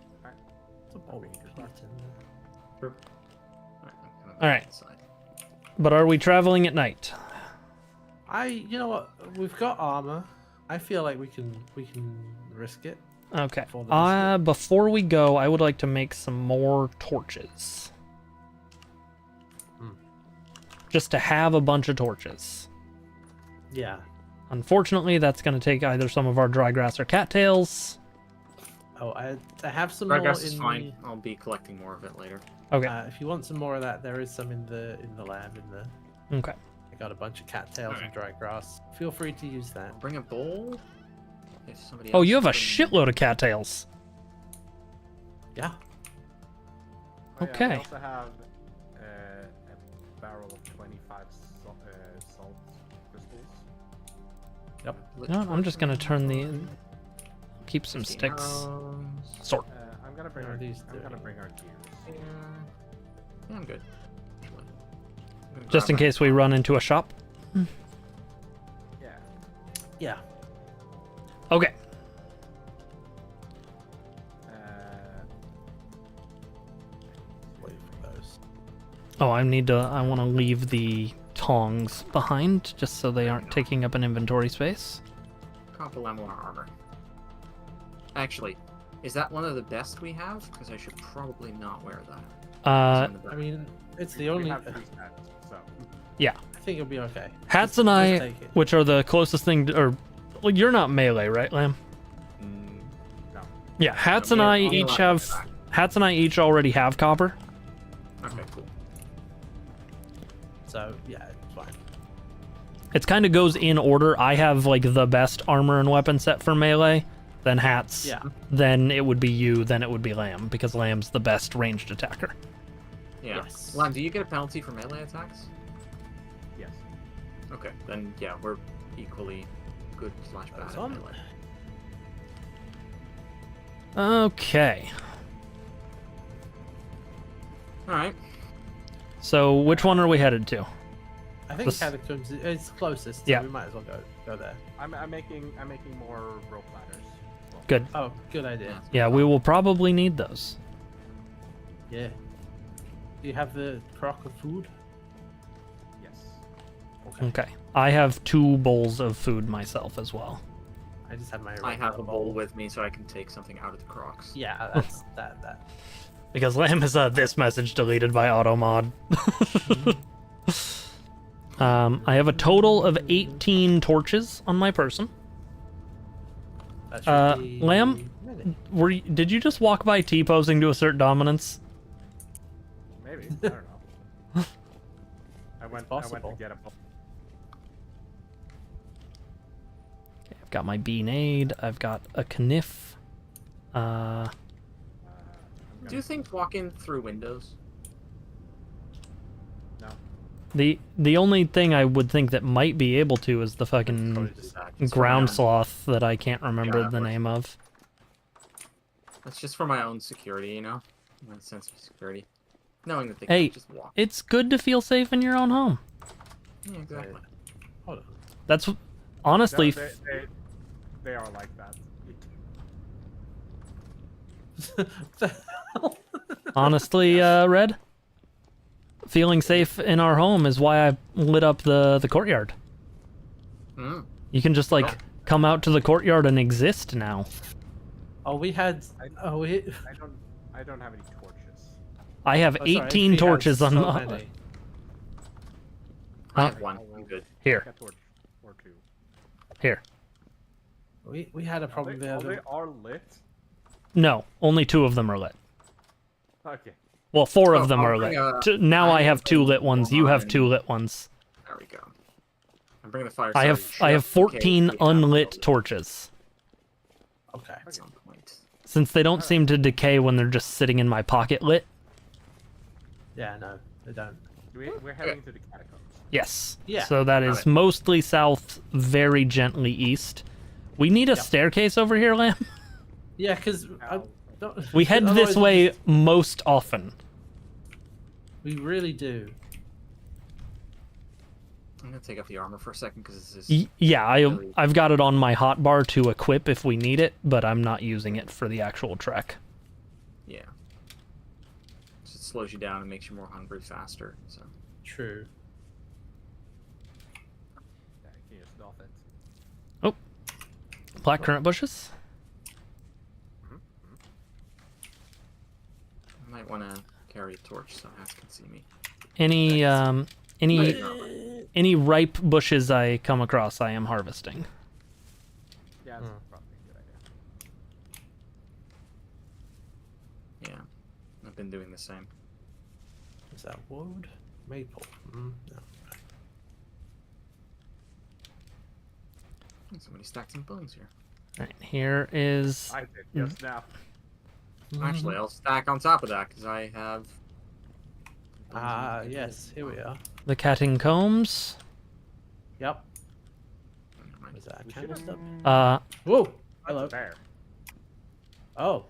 All right. But are we traveling at night? You know what? We've got armor. I feel like we can risk it. Okay. For the biscuit. Before we go, I would like to make some more torches. Just to have a bunch of torches. Yeah. Unfortunately, that's going to take either some of our dry grass or cattails. Oh, I have some Progress more is in fine. I'll be collecting more of it later. Okay. If you want some more of that, there is some in the lab. Okay. I got a bunch of cattails and dry grass. Feel free to use that. Bring a bowl. If somebody Oh, else you have a is shitload of cattails. Yeah. Oh, Okay. We also have a barrel of 25 salt crystals. Yep. bringing- No, I'm just going to turn the... Keep some 15 sticks. arrows. Sort. I'm gonna bring Are our these I'm gonna the- bring our gears. Yeah. Yeah, I'm good. Actually. I'm gonna Just in grab my- case we run into a shop. Yeah. Yeah. Okay. Wait for those. Oh, I want to leave the tongs behind just so they aren't taking up an inventory space. Copper lamellar armor. Actually, is that one of the best we have? Because I should probably not wear that. It's on the I back. mean, it's the We only. have 3 stats, so. Yeah. I think it'll be okay. Hats and Just I, take it. which are the closest thing to, or well, you're not melee, right, Lamb? No. Yeah, Hats No, and I melee- each melee have attack. Hats and I each already have copper. Okay, cool. So yeah, it's fine. It kind of goes in order. I have like the best armor and weapon set for melee, then Hats, Yeah. then it would be you, then it would be Lamb because Lamb's the best ranged attacker. Yeah. Yes. Lam, do you get a penalty for melee attacks? Yes. Okay, then yeah, we're equally good / bad That's at on. melee. Okay. Alright. So which one are we headed to? I think This- catacombs is closest. So Yeah. We might as well go there. I'm making more rope ladders. as well. Good. Oh, good idea. Yeah, we will probably need those. Yeah. Do you have the crock of food? Yes. Okay. I have 2 bowls of food myself as well. I just have my. I have a regular bowl with me so I can take something out of the crocs. Yeah, that's that. Because Lamb is this message deleted by automod. I have a total of 18 torches on my person. That should be Lamb? many. Did you just walk by T-posing to assert dominance? Maybe. I don't know. I went to possible. get a. I've got my beanade. I've got a kniff. Do you think walking through windows? No. The only thing I would think that might be able to is the fucking Probably just ground sloth that I can't remember Yeah, the but- name of. That's just for my own security, you know? My sense of security. knowing that they Hey, can just walk. it's good to feel safe in your own home. Yeah, exactly. Hold on. That's honestly. No, they are like that. The hell? Honestly, Red, feeling safe in our home is why I lit up the courtyard. Mm. You can just like Oh. come out to the courtyard and exist now. Oh, we had. Oh, we. I don't have any torches. I have Oh, sorry, 18 HP has torches on so the. many. I have one. I'm good. Here, Take a torch or two. here. We had a problem They, there. they are lit. No, only 2 of them are lit. Okay. Well, 4 Oh, of them I'll are bring lit. Now I have 2 lit ones. You have on. 2 lit ones. There we go. I'm bringing the fire. I have starter just in case 14 we have to unlit build it torches. Okay. At some point. Since they don't seem to decay when they're just sitting in my pocket lit. Yeah, no, they don't. We're heading to the catacombs. Yes. Yeah. So that Got is it. mostly south, very gently east. We need a Yeah. staircase over here, Lamb. Yeah, because Ow. We head this way most often. We really do. I'm gonna take off the armor for a second because this is. Yeah, I've got it on my hotbar to equip if we need it, but I'm not using it for the actual trek. Yeah. Just slows you down and makes you more hungry faster. So. True. Yeah, you can just off it. Blackcurrant bushes. I might want to carry a torch so Ass can see me. Any Wait, no. any ripe bushes I come across, I am harvesting. Yeah, that's probably a good idea. Yeah. I've been doing the same. Is that wood? Maple. No. Somebody stacked some bones here. Right, here is I did just now. Actually, I'll stack on top of that because I have. Ah, yes. Here we are. the catacombs. Yep. Never mind. Is that a We candle should- stub? Whoa! That's Hello. a bear. Oh.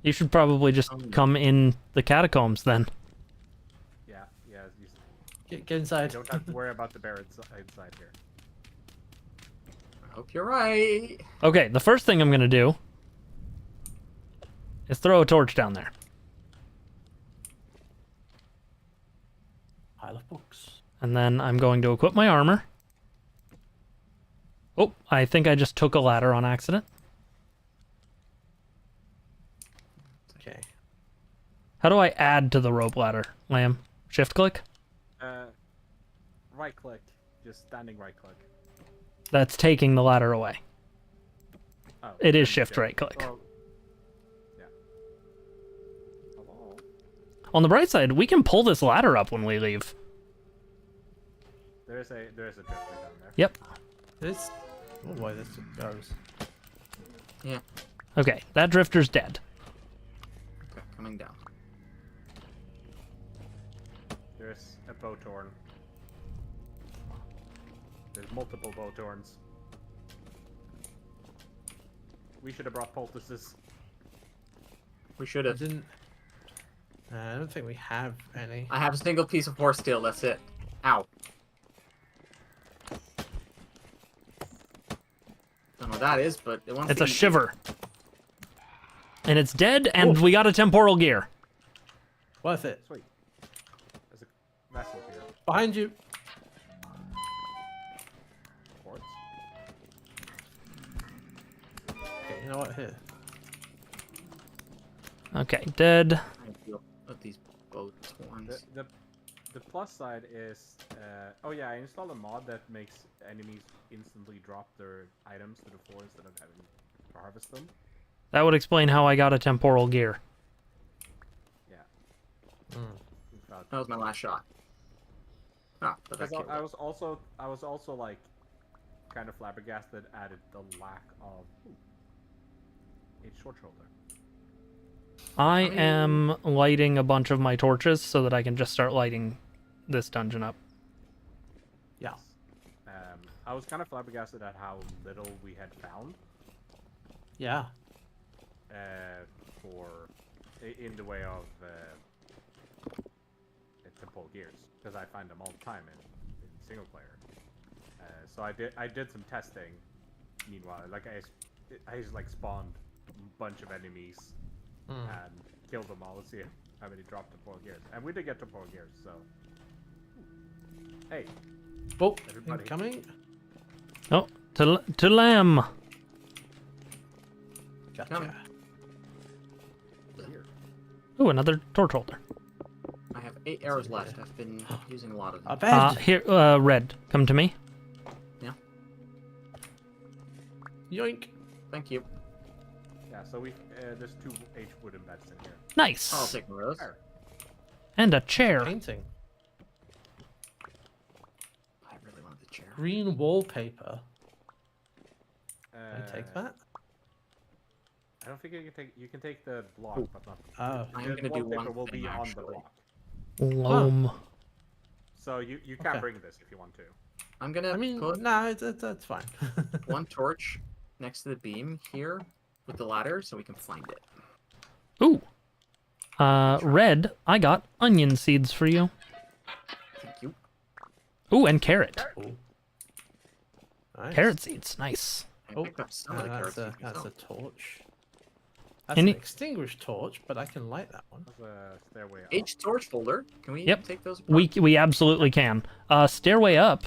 You should probably just come in the catacombs then. Yeah, yeah. Get You inside. don't have to worry about the bear inside here. I hope you're right. Okay, the first thing I'm gonna do is throw a torch down there. Pile of books. And then I'm going to equip my armor. Oh, I think I just took a ladder on accident. Okay. How do I add to the rope ladder, Lamb? Shift click? Right click. Just standing right click. That's taking the ladder away. Oh, It is then shift right click. Oh. Yeah. Hello. On the bright side, we can pull this ladder up when we leave. There's a drifter down there. Yep. This. Oh boy, this goes. Yeah. Okay, that drifter's dead. Okay, coming down. There's a bowtorn. There's multiple bowtorns. We should have brought poultices. We should I have. didn't. I don't think we have any. I have a single piece of horse steel. That's it. Ow. Don't know what that is, but it wants It's to a eat me. shiver. And it's dead, and we got a temporal gear. Worth it. Sweet. There's a vessel here. Behind you. Quartz. Okay, you know what? Here. Okay, dead. I feel with these boat horns. The plus side is, oh yeah, I installed a mod that makes enemies instantly drop their items to the floor instead of having to harvest them. That would explain how I got a temporal gear. Yeah. Mm. That was my last shot. Ah, but that Because killed I it. was also like, kind of flabbergasted at the lack of a short shoulder. I am lighting a bunch of my torches so that I can just start lighting this dungeon up. Yeah. I was kind of flabbergasted at how little we had found. Yeah. In the way of because I find them all the time in single player. So I did some testing. Meanwhile, like I just like spawned a bunch of enemies and killed them all. Let's see how many dropped to 4 gears, and we did get to 4 gears. So, hey, Oh, everybody, coming. Oh, to lamb. Gotcha. Come. here. Ooh, another torch holder. I have 8 arrows left. I've been using a lot of A them. bed. Here, Red, come to me. Yoink. Thank you. Yeah, so there's 2 wooden beds in here. Nice. I'll take one of those. There. And a chair. Painting. I really want the chair. Green wallpaper. Can I take that? I don't think you can take the block, Ooh. but not. Oh. I'm the gonna do wallpaper one will thing, be on the actually. block. Loam. So you can Okay. bring this if you want to. I'm gonna I mean, put no, that's fine. one torch next to the beam here with the ladder so we can find it. Ooh. Red, I got onion seeds for you. Thank you. Ooh, and carrot. Cool. Nice. Carrot seeds, nice. I Oh, picked up some of the carrots. that's you can a sell. torch. That's Any- an extinguished torch, but I can light that one. There's a stairway up. H torch holder. Can we Yep. take those? We absolutely can. Stairway up.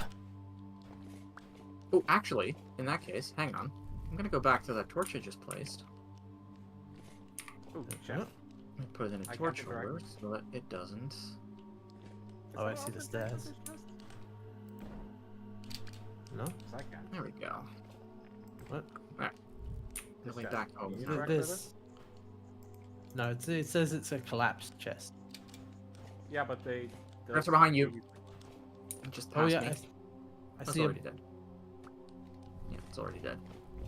Oh, actually, in that case, hang on. I'm gonna go back to that torch I just placed. Ooh, Yeah. gem. And put it in a I torch can't interact. holder so that it doesn't. Oh, I see the stairs. No? Yes, I can. There we go. What? Alright. The way chest. back home. Is is it not- right? This. No, it says it's a collapsed chest. Yeah, but they. Rest are behind you. Just Oh past yeah, me. I That's see already him. dead. Yeah, it's already dead.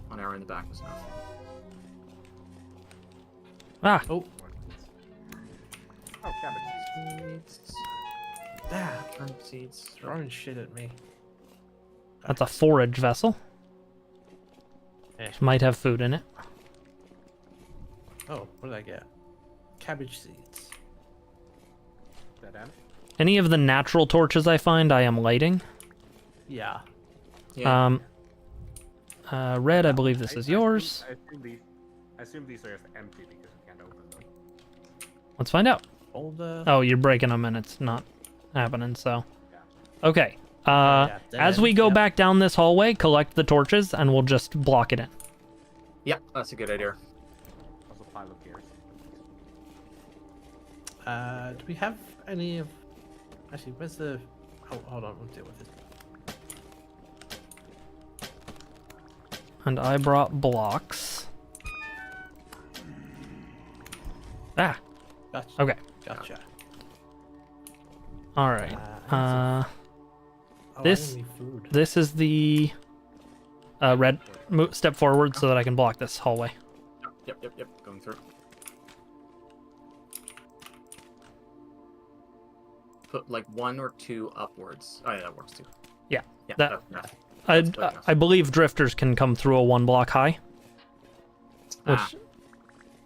1 arrow in the back was enough. Ah, Oh, Oh, cabbage. Seeds. damn! Turnip seeds. Throwing shit at me. that's a forage vessel. Eh. Might have food in it. Oh, what did I get? Cabbage seeds. Dead end. Any of the natural torches I find, I am lighting. Yeah. Yeah. Red, I believe this is yours. I assume these are just empty because you can't open them. Let's find out. Boulder. Oh, you're breaking them and it's not happening, so. Yeah. Okay. yeah, dead As we end, go yep. back down this hallway, collect the torches and we'll just block it in. Yeah, that's a good idea. Also, pile of gears. Do we have any of? Actually, where's the? Oh, hold on, we'll deal with this. And I brought blocks. Ah, Gotcha. okay. Gotcha. All right. Oh, this- I need food. This is the red. Step forward so that I can block this hallway. Yep. Going through. Put like 1 or 2 upwards. Oh yeah, that works too. Yeah, Yeah. that- That's I, good enough. I believe drifters can come through a 1 block high. Which, Ah.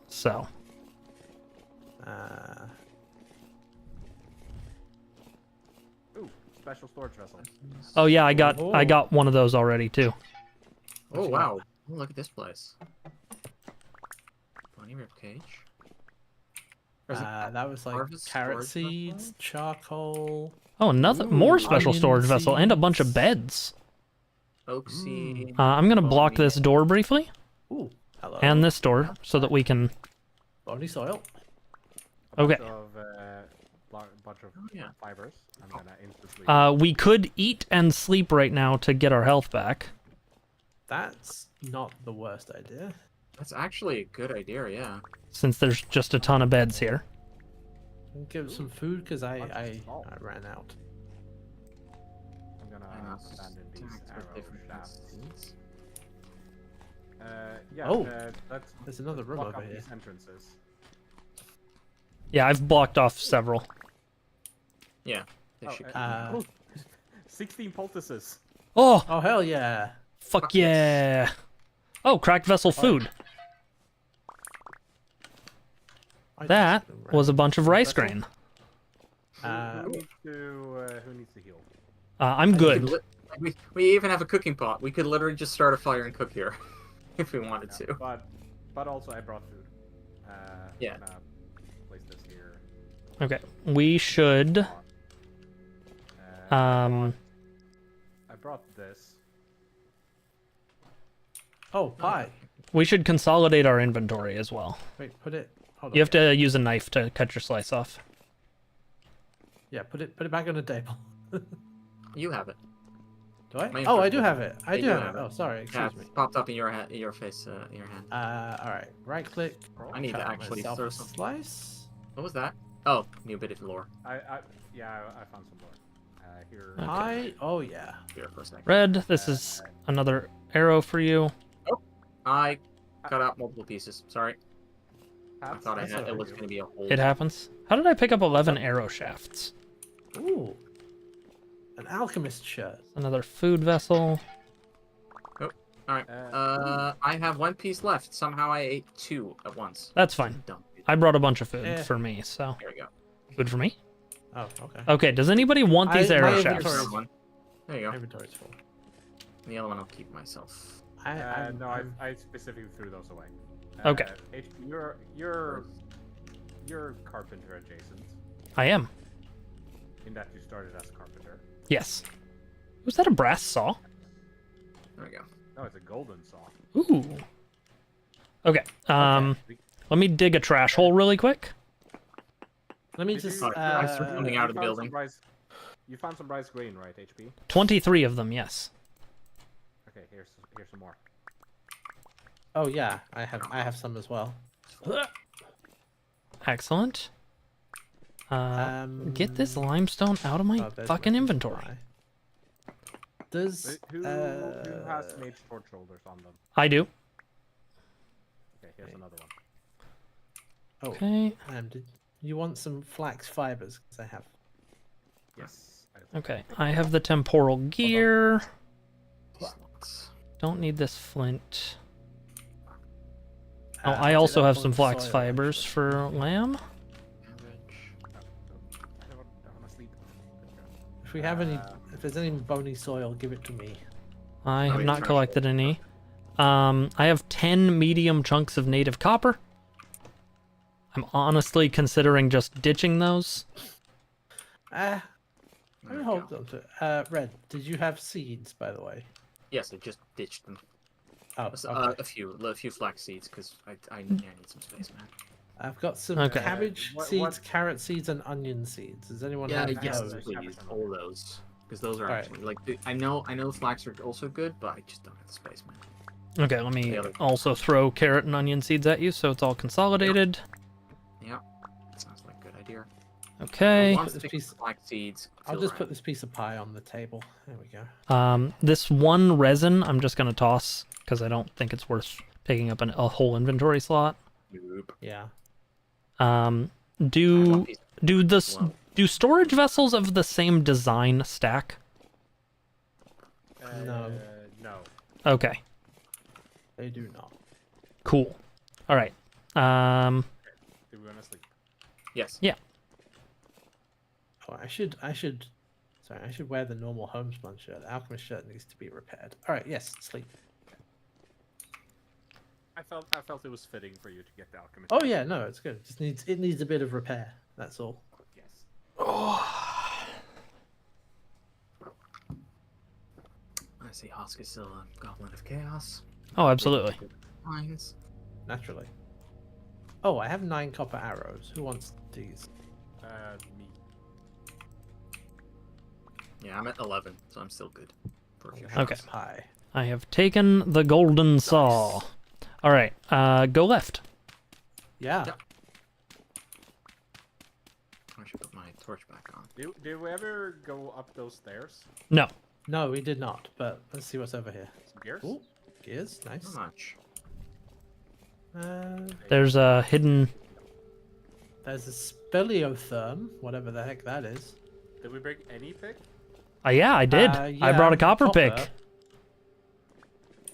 so Ooh, special storage vessel. oh yeah, I got one of those already too. Oh wow! Oh, look at this place. Bunny rib cage. Or is it that was like harvest carrot storage seeds, vessel? charcoal. Oh, another Ooh, more special onion storage vessel and a bunch of seeds. beds. Oak seed. I'm gonna block Bony- this door briefly Ooh, hello. and this door so that we can. bony soil. Okay. Bunch of Oh, yeah. fibers. I'm gonna instantly. We could eat and sleep right now to get our health back. That's not the worst idea. That's actually a good idea. Yeah. Since there's just a ton of beds here. I'll give it some food because Bunch of I salt. ran out. I'm gonna I know. abandon these Stacked with arrow different shafts. seeds. Yeah. Oh, let's there's another room block over up here. these entrances. Yeah, I've blocked off several. Yeah. They Oh, should keep uh, going. 16 poultices. Oh, Oh hell yeah! fuck Fuck yes. yeah. Oh, cracked vessel food. I That just was a bunch of rice Vessel? grain. Who needs to heal? I'm We could good. we even have a cooking pot. We could literally just start a fire and cook here, if we wanted Yeah, to. but also I brought food. Yeah. I'm gonna place this here. Okay, we should. I brought this. Oh, pie. We should consolidate our inventory as well. Wait, put it. Hold on. You have to use a knife to cut your slice off. Yeah, put it back on the table. You have it. Do I? My Oh, I do inventory. have it. I You do do have have it. it. Oh, sorry. Yeah, Excuse me. it popped up in your face, your hand. All right. Right click. I need to cut actually myself throw a some. slice. What was that? Oh, new bit of lore. I found some more. Here. Okay. Pie. Oh yeah. Here for a second. Red, this is another arrow for you. I cut out multiple pieces. Sorry. I Hats, thought that's it alright. was gonna be a whole. It happens. How did I pick up 11 arrow shafts? Ooh. An alchemist shirt. Another food vessel. All right. I have one piece left. Somehow I ate two at once. That's fine. Dumb. I brought a bunch of food Eh. for me, so Here we go. food for me. Oh, okay. Okay, does anybody want these my arrow inventory shafts? is- One. There you My go. inventory's full. The other one I'll keep myself. No, I'm- I specifically threw those away. Okay. You're carpenter adjacent I am. in that you started as a carpenter. Yes. Was that a brass saw? There we go. No, it's a golden saw. Ooh. Okay. Let me dig a trash hole really quick. Let me Did just. you- I started coming out of the found some building. you found some rice grain, right, HP? 23 of them, yes. Okay, here's some more. Oh yeah, I have some as well. Excellent. Get this limestone out of my oh, there's fucking my inventory. supply. Does Who has mage torch holders on them? I do. Okay, here's another one. oh Okay. did you want some flax fibers? Because I have. Yes. Okay. I have the temporal gear. These lots. Don't need this flint. Oh, I'll I take also that have one some flax soil, fibers actually. for lamb. Cabbage. I don't want to sleep. If we have any, if there's any bony soil, give it to me. I have yeah, not trash collected any. I have 10 medium chunks of native copper. I'm honestly considering just ditching those. Let There me we hold go. on to it. Red, did you have seeds, by the way? Yes, I just ditched them. Oh, A okay. a few flax seeds because I need some space, man. I've got some Okay. cabbage What- seeds, what- carrot seeds, and onion seeds. Does anyone Yeah, have yes, those? please, all those, because those are Alright. actually like I know flax are also good, but I just don't have the space, man. Okay, let me The other- also throw carrot and onion seeds at you so it's all consolidated. Yeah, that sounds like a good idea. Okay. One Put this stick piece- of flax seeds. I'll feel just right. put this piece of pie on the table. There we go. This one resin I'm just gonna toss because I don't think it's worth picking up a whole inventory slot. Nope. Yeah. Do this Well. do storage vessels of the same design stack? No. No. Okay, They do not. cool. All right. Do we want to sleep? Yes. Oh, I should. Sorry, I should wear the normal homespun shirt. The alchemist shirt needs to be repaired. All right. Yes. Sleep. I felt it was fitting for you to get the alchemist. Oh yeah. No, it's good. It needs a bit of repair. That's all. Yes. I see Hosk is still a goblin of chaos. Oh, absolutely. Lines. Naturally. Oh, I have 9 copper arrows. Who wants these? Me. Yeah, I'm at 11, so I'm still good. For a few Okay. shots. Pie. I have taken the golden saw. All right. Go left. Yeah. Yep. I should put my torch back on. Did we ever go up those stairs? No. No, we did not. But let's see what's over here. Some gears? Ooh, gears. Nice. Not much. There's a hidden. There's a speleotherm, whatever the heck that is. Did we break any pick? Yeah, I did. I brought a copper pick.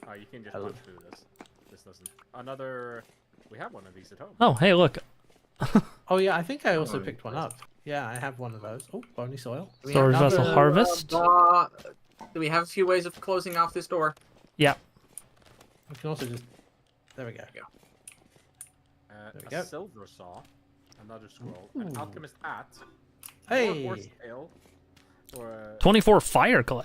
Oh, you can just Hello. punch through this. This doesn't. Another. We have one of these at home. Oh, hey, look. Oh yeah, I think I also Oh, picked one nice. up. Yeah, I have one of those. Oh, bony soil. Do we Storage have vessel another, harvest. Do we have a few ways of closing off this door? Yeah. We can also just. There we go. There we go. A silver saw, another scroll, an Ooh. alchemist hat, Hey! more horse tail, or a 24 fire clay.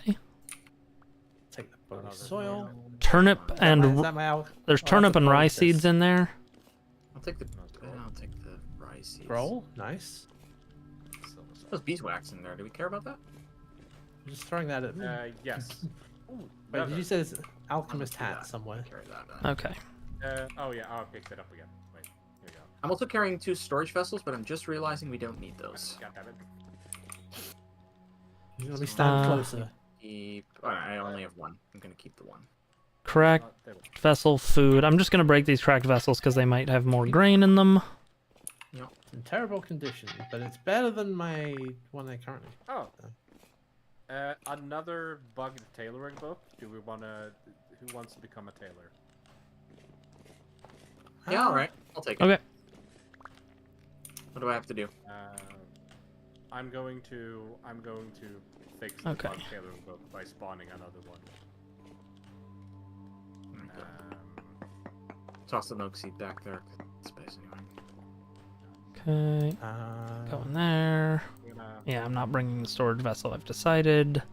Take the bony another soil. Turnip Is and that my there's that's turnip a and rye process. seeds in there. I'll take the rice seeds. Scroll. Nice. silver saw. There's beeswax in there. Do we care about that? I'm just throwing that at me. Yes. Ooh, Wait, leather. did you say there's an alchemist do hat that. somewhere? Carry that. Okay. Oh yeah, I picked it up again. Wait, here we go. I'm also carrying 2 storage vessels, but I'm just realizing we don't need those. God damn it. Let me stand Uh, closer. Keep. Oh, I only have 1. I'm gonna keep the 1. Cracked There we go. vessel food. I'm just gonna break these cracked vessels because they might have more grain in them. It's in terrible condition, but it's better than my one I currently. Oh. Another bugged tailoring book. Do we wanna? Who wants to become a tailor? Yeah, all right. I'll take it. Okay. What do I have to do? I'm going to fix the Okay. bugged tailoring book by spawning another one. Toss the milk seed back there. Space anyway. Okay. Go in there. I'm gonna- Yeah, I'm not bringing the storage vessel. I've decided.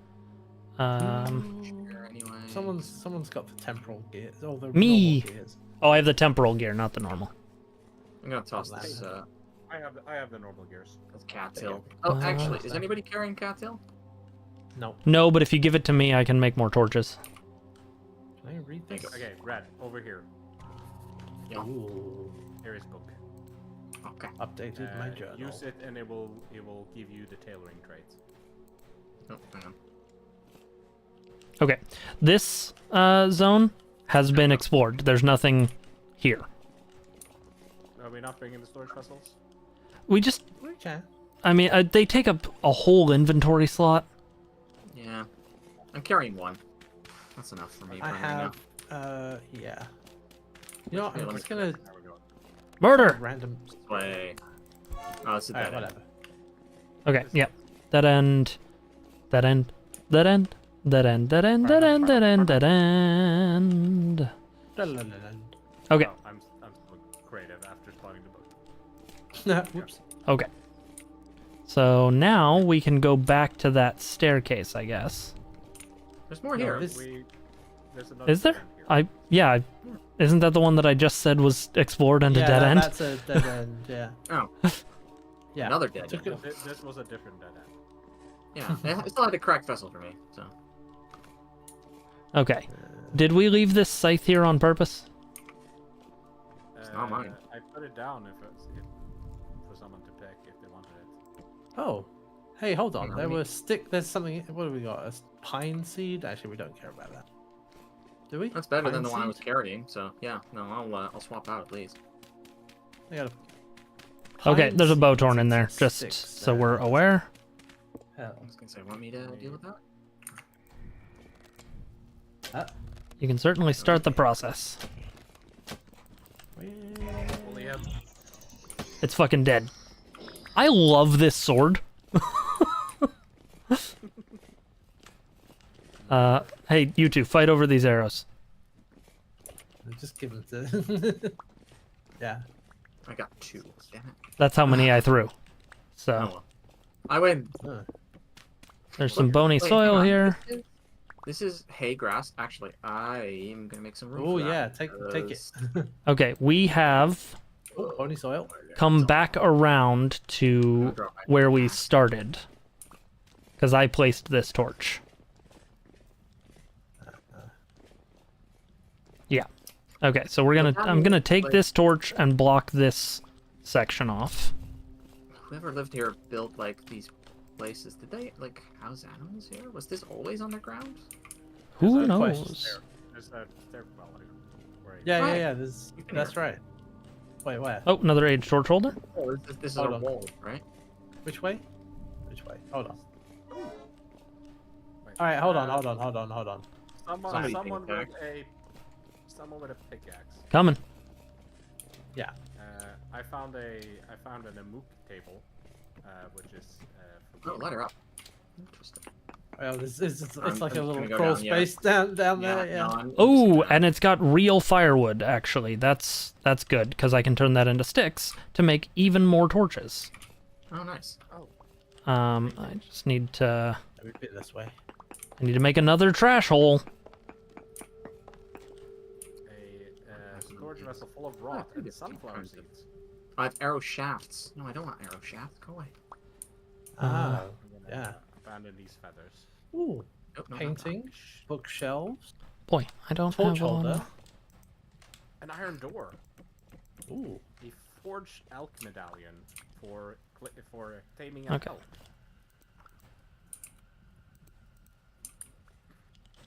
Sure, anyway. Someone's got the temporal gears. Oh, the Me. normal gears. Oh, I have the temporal gear, not the normal. I'm gonna toss Nice. this. I have the normal gears. That's cattail. Oh, actually, is Sorry. anybody carrying cattail? No. No, but if you give it to me, I can make more torches. Can I read There you this? go. Okay, Red, over here. Yeah. Ooh. Here is book. Okay. Updated my journal. Use it, and it will give you the tailoring traits. Oh, hang on. Okay. This zone has been explored. There's nothing here. Are we not bringing the storage vessels? We just, We can. I mean, they take up a whole inventory slot. Yeah. I'm carrying 1. That's enough for me for I right now. have. Yeah. You know what? Here, I'm let just me- gonna There we go. Murder! random. Way. Oh, it's a Alright, dead end. whatever. Okay, yeah. That end. That end. That end. That end. That end. That end. That end. That end. Okay. Oh, I'm still creative after spawning the book. Whoops. Okay. So now we can go back to that staircase, I guess. There's more No, here. this- There's another Is there? one here. Isn't that the one that I just said was explored and a dead end? That's a dead end. Yeah. Oh. Yeah. Another dead Took end. it- This was a different dead end. Yeah. It still had a cracked vessel for me, so. Okay. Did we leave this scythe here on purpose? It's not mine. I put it down for someone to pick if they wanted it. Oh. Hey, hold on. Hang on, There let me- was stick. There's something. What do we got? A pine seed? Actually, we don't care about that. Do we? That's better than Pine the one I was seed? carrying, so yeah. No, I'll swap out at least. I got Okay, pine there's a bow seeds torn in and there, some just sticks so there. we're aware. Hell. I was gonna say, want me to deal with that? You can certainly start the process. Only have It's fucking dead. I love this sword. Hey, you two, fight over these arrows. Just give them to. Yeah. I got 2. Damn it. That's how many I threw. Oh So, well. I went. there's some bony Wait, hang soil on. here. This is hay grass. Actually, I am gonna make some room. Oh for that yeah, take it. because- Okay, we have Oh, pony soil. come back around to where we started. Because I placed this torch. Yeah. Okay, so I'm gonna take this torch and block this section off. Whoever lived here built like these places. Did they like house animals here? Was this always on the ground? Who There's a question knows? there's a stair well here. Right. Yeah, Right. yeah. That's right. Wait, where? Oh, another age torch holder? Oh, this is Hold a on. wall, right? Which way? Which way? Hold on. Wait, All right, hold on. Somebody Someone pickaxe. with a pickaxe. Coming. Yeah. I found an Amuk table. which is Oh, let her up. Interesting. Oh, it's I'm like a just little gonna go crawl down, yeah. space down there. Yeah. No, I'm Oh, just gonna- and it's got real firewood, actually. That's good, because I can turn that into sticks to make even more torches. Oh, nice. I just need to... Let me put it this way. I need to make another trash hole. a storage vessel full of rot dude, and it's sunflower different. seeds. I have arrow shafts. No, I don't want arrow shafts. Go away. Oh, I'm gonna yeah. abandon these feathers. Ooh, Nope, no, painting, bookshelves, Boy, I don't torch have a lot holder. of... An iron door. Ooh, A forged elk medallion for taming an Okay. elk.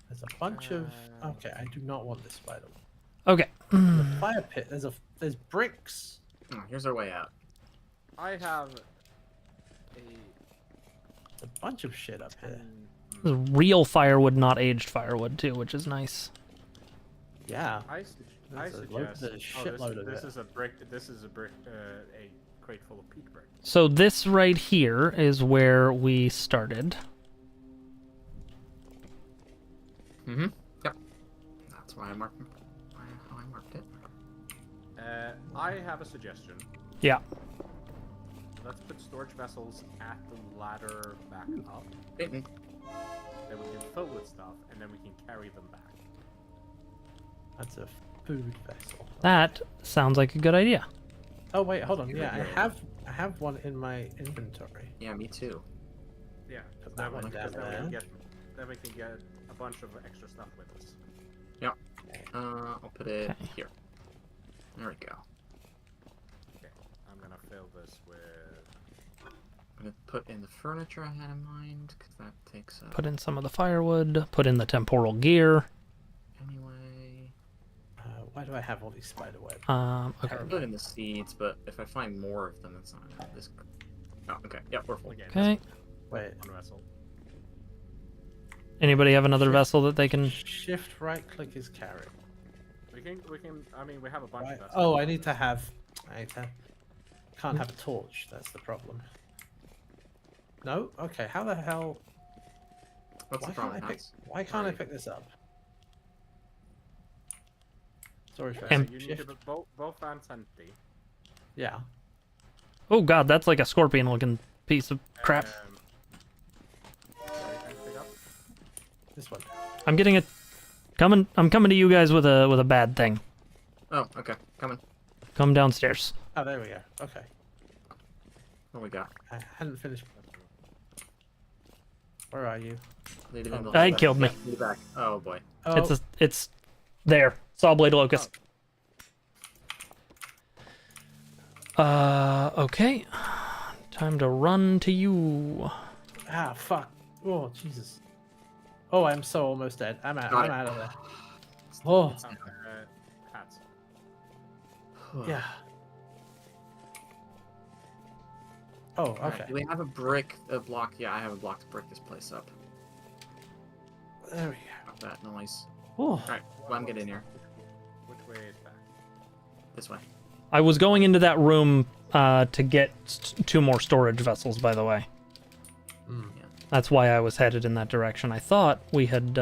there's a bunch of. Okay, I do not want this, by the way. Okay. The fire pit. There's bricks. Oh, here's our way out. I have a There's a bunch of shit up here. This is real firewood, not aged firewood, too, which is nice. Yeah. I There's a suggest. there's a shitload of this it. is a brick. This is a brick. A crate full of peat brick. So this right here is where we started. Mm-hmm. Yep. That's why I marked how I marked it. I have a suggestion. Yeah. Let's put storage vessels at the ladder back up. Bitten. Then we can fill with stuff, and then we can carry them back. That's a food vessel. That sounds like a good idea. Oh wait, hold on. You're Yeah, right. I have one in my inventory. Yeah, me too. Yeah, Put that that one way, down because then we there. can get a bunch of extra stuff with us. I'll put it Okay. here. There we go. Okay, I'm gonna fill this with. I'm gonna put in the furniture I had in mind, because that takes up Put in some of the firewood, put in the temporal gear. anyway. Why do I have all these spider webs? Okay. I'll put in the seeds, but if I find more of them, it's not this. Oh, okay. Yep, we're full. Again, Okay. Wait. one vessel. Anybody have another vessel that they can... Shift right click is carry. We can. I mean, we have a bunch Right. of vessels. Oh, I need to have. Can't have a torch. That's the problem. No. Okay. How the hell? What's Why the can't I problem? pick? Hats? Why can't I Right. pick this up? Storage So vessel. you need Shift. to both fans empty. Yeah. Oh god, that's like a scorpion looking piece of crap. Sorry, can I pick up? This one. I'm getting it. I'm coming to you guys with a bad thing. Oh, okay. Coming. Come downstairs. Oh, there we go. Okay. What we got? I hadn't finished. Where are you? Lead it in the I hole. killed me. Yeah, lead it back. Oh boy. Oh, It's there. Sawblade locust. Okay. Time to run to you. ah, fuck. Oh, Jesus. Oh, I'm so almost dead. I'm out. Got I'm it. out of there. Oh, Hats. yeah. Oh, Alright, okay. do we have a block? Yeah, I have a block to brick this place up. There we Not that noise. go. Oh, Alright, well, I'm getting in here. Which way is back? This way. I was going into that room to get 2 more storage vessels, by the way. mm. That's why I was headed in that direction. I thought we had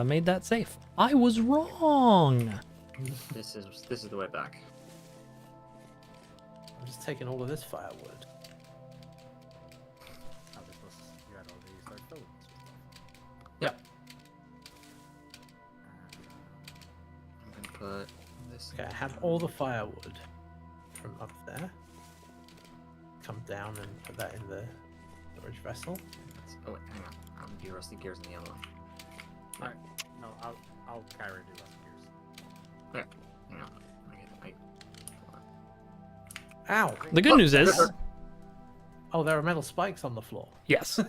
made that safe. I was wrong. This is the way back. I'm just taking all of this firewood. Oh, this was you had all these like films and stuff. Yep. I'm gonna put this. Okay, I have all the firewood from up there. Come down and put that in the storage vessel. Oh wait, hang on. I'm gonna do rusty gears in the yellow. Alright, no, I'll carry the rest of yours. Hang on. Ow! The good news is, Oh, there are metal spikes on the floor. yes.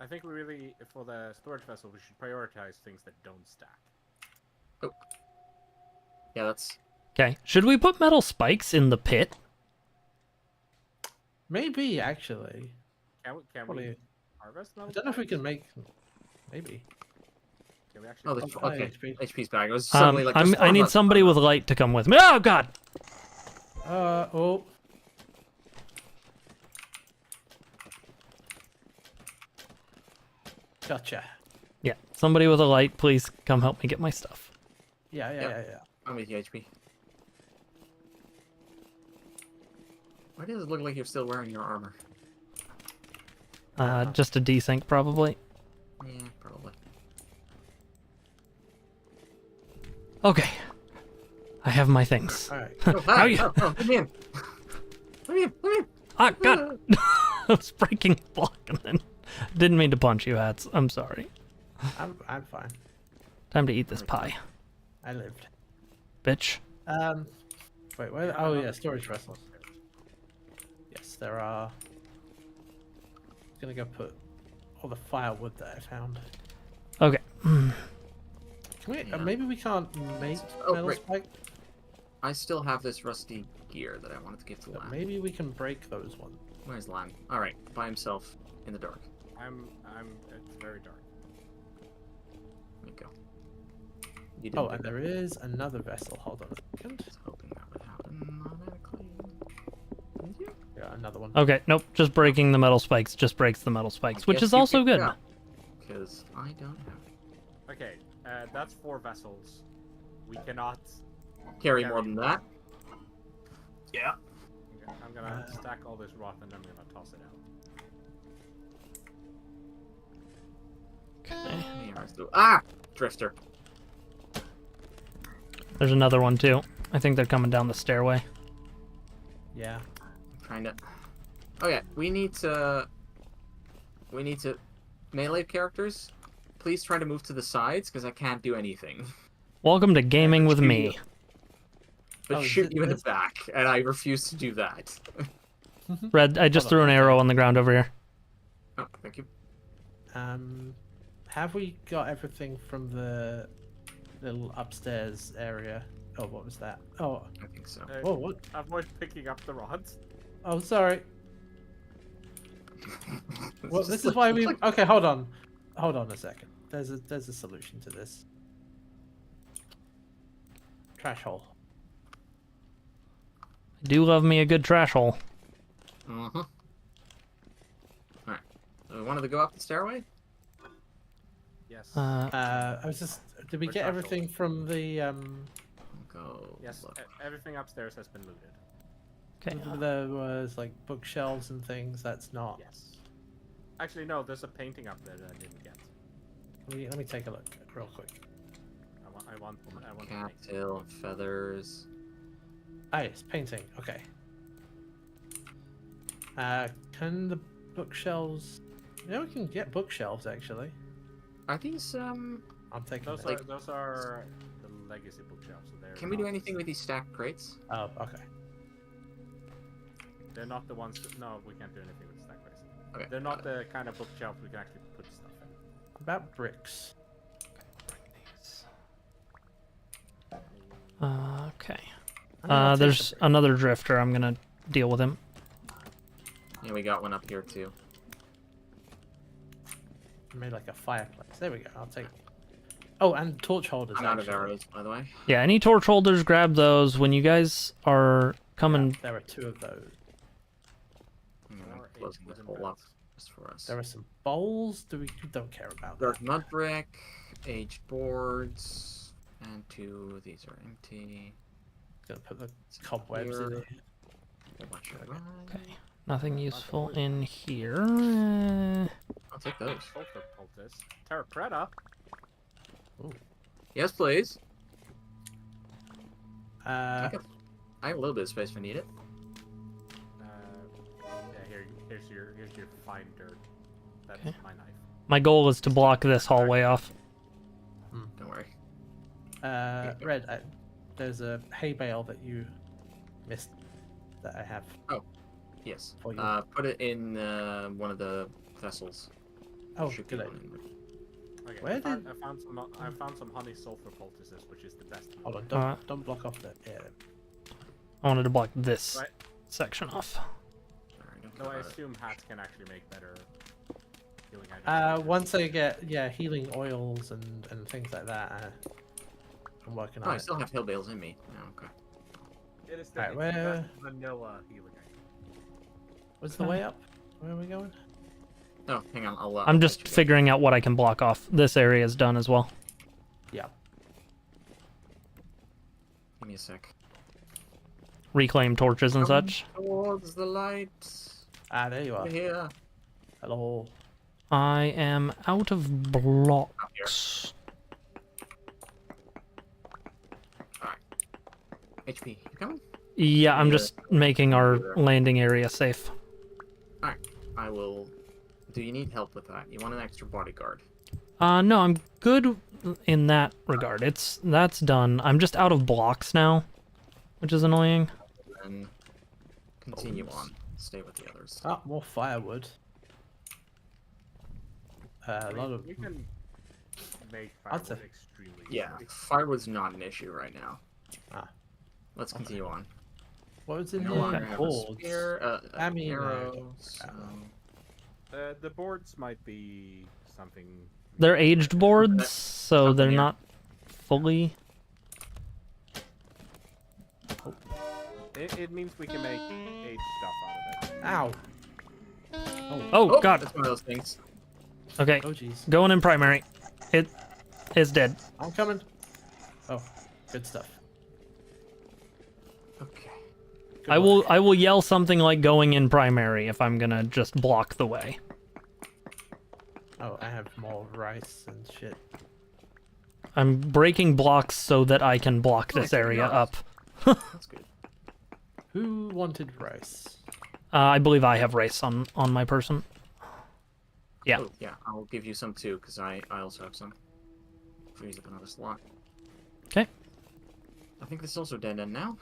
I think we really, for the storage vessel, we should prioritize things that don't stack. Yeah, that's. Okay. Should we put metal spikes in the pit? Maybe actually. Can What do we you- harvest I metal don't know if we spikes? can make. Maybe. Can we actually? Oh, this. Oh, Okay. HP. HP's back. It was suddenly like. I just need up. somebody with light to come with me. Oh god. Oh. Gotcha. Yeah, somebody with a light, please come help me get my stuff. Yeah. I'm with you, HP. Why does it look like you're still wearing your armor? Just a desync, probably. Yeah, probably. Okay. I have my things. All right. Oh, How hi. you- Let me in. Let me in. Let me in. Ah, God! I was breaking the block and then didn't mean to punch you, Hats. I'm sorry. I'm fine. Time to eat this pie, I lived. bitch. Wait, where? Oh yeah, storage vessels. Yes, there are. Gonna go put all the firewood that I found. Okay. Can we? Yeah. Maybe we can't make Oh, metal right. spike. I still have this rusty gear that I wanted to give to But Lan. maybe we can break those ones. Where's Lan? All right, by himself in the dark. It's very dark. There you go. You Oh, do and that. there is another vessel. Hold on a second. I was hoping that would happen automatically. Did you? Yeah, another one. Okay, nope. Just breaking the metal spikes just breaks the metal spikes, which is also good. Because I don't have it. Okay, that's 4 vessels. We cannot. Carry Carry more than that. Yeah. I'm gonna stack all this rock and I'm gonna toss it out. Okay. Ah! Drifter. There's another one too. I think they're coming down the stairway. Yeah. I'm trying to. Okay, we need to. Melee characters, please try to move to the sides because I can't do anything. Welcome to gaming with me. But Oh, shoot you in the this- back, and I refuse to do that. Red, I just Hold threw on, an okay. arrow on the ground over here. Oh, thank you. Have we got everything from the little upstairs area? Oh, what was that? Oh, I think so. whoa, what? Avoid picking up the rods. Oh, sorry. Well, this is why we. Okay, hold on a second. There's a solution to this. Trash hole. I do love me a good trash hole. Mm-hmm. Alright. So we wanted to go up the stairway? Yes. I was just. Did we Or get trash hole. everything from the Go. Yes. Look. Everything upstairs has been looted. Okay. There was like bookshelves and things. That's not. Yes. Actually, no. There's a painting up there that I didn't get. Let me take a look real quick. I want to make Cattail and feathers. Ah, yes, painting. Okay. Can the bookshelves? Yeah, we can get bookshelves actually. Are these I'm taking Those them. are those are the legacy bookshelves. So they're Can we do not- anything with these stacked crates? Oh, okay. They're not the ones. No, we can't do anything with stack races. Okay. They're not the kind of bookshelves we can actually put stuff in. What about bricks? Okay. I mean, I'll take the There's brick. another drifter. I'm gonna deal with him. Yeah, we got one up here too. I made like a fireplace. There we go. I'll take. Oh, and torch holders. I'm out of actually. arrows, by the way. Yeah, any torch holders, grab those. When you guys are coming, Yeah, there are 2 of those. I'm Or closing eight this wooden hole up beds. just for us. There are some bowls. We don't care about Dark that. mud brick, aged boards, and 2. These are empty. Gonna put the It's cobwebs in here. here. A bunch of Okay. okay, nothing useful in here. I'll take those. Sulfur poultice. Terra Preta. Yes, please. Uh, I have a little bit of space if I need it. Yeah, here's your fine dirt. That's Okay. my knife. My goal is to block this hallway off. Don't worry. Red. There's a hay bale that you missed that I have. Yes. For you. Put it in one of the vessels. Oh, Should be good. one in there. Okay, Where I found some honey sulfur poultices, which is the best. Hold on. Don't block off the. Yeah. I wanted to block this Right. section off. Alright, don't No, care I about it. assume hats can actually make better healing items. Once I get healing oils and things like that, I'm working Oh, on I it. still have hill bales in me. Oh, okay. It is Alright, the where- best vanilla healing item. What's the way up? Where are we going? Oh, hang on. I'm just figuring out what I can block off. This area is done as well. Yeah. Give me a sec. Reclaim torches and such. Towards the light. Ah, there you are. Here. Hello. I am out of blocks. Alright. HP, you coming? Yeah, I'm Yeah. just making our landing area safe. I will. Do you need help with that? You want an extra bodyguard? No, I'm good in that regard. That's done. I'm just out of blocks now, which is annoying. Then continue on. Stay with the others. Ah, more firewood. A lot of. You can make I'd say- firewood extremely Yeah, easily. firewood's not an issue right now. Ah. Let's continue on. What was in No here? longer have a Boards. spear, I mean, arrow, so... The boards might be something. They're aged boards, so they're here. not fully. It means we can make age stuff out of it. Ow. Oh God. That's one of those things. Okay, Oh jeez. going in primary. It is dead. I'm coming. Oh, good stuff. Okay. Good I work. will yell something like going in primary if I'm gonna just block the way. Oh, I have more rice and shit. I'm breaking blocks so that I can block this Nice, area nice. up. That's good. Who wanted rice? I believe I have race on my person. Yeah. Oh, yeah, I'll give you some too, because I also have some. Freeze up another slot. Okay. I think this is also dead end now.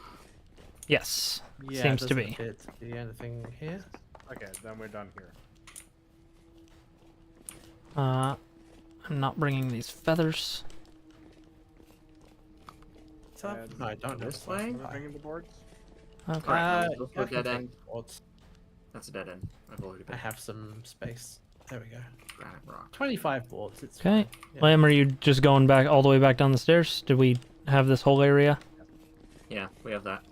Yes. Yeah, Seems to doesn't be. appear to be anything here. Okay, then we're done here. I'm not bringing these feathers. What's up? And No, I don't know. this way? We're bringing the boards. Okay. Alright, go for I a can dead take end. boards. That's a dead end. I've already I been have some space. There we go. granite rock. 25 boards. It's Okay. fine. Yeah. Lamb, are you just going back all the way back down the stairs? Did we have this whole area? Yeah, we have that.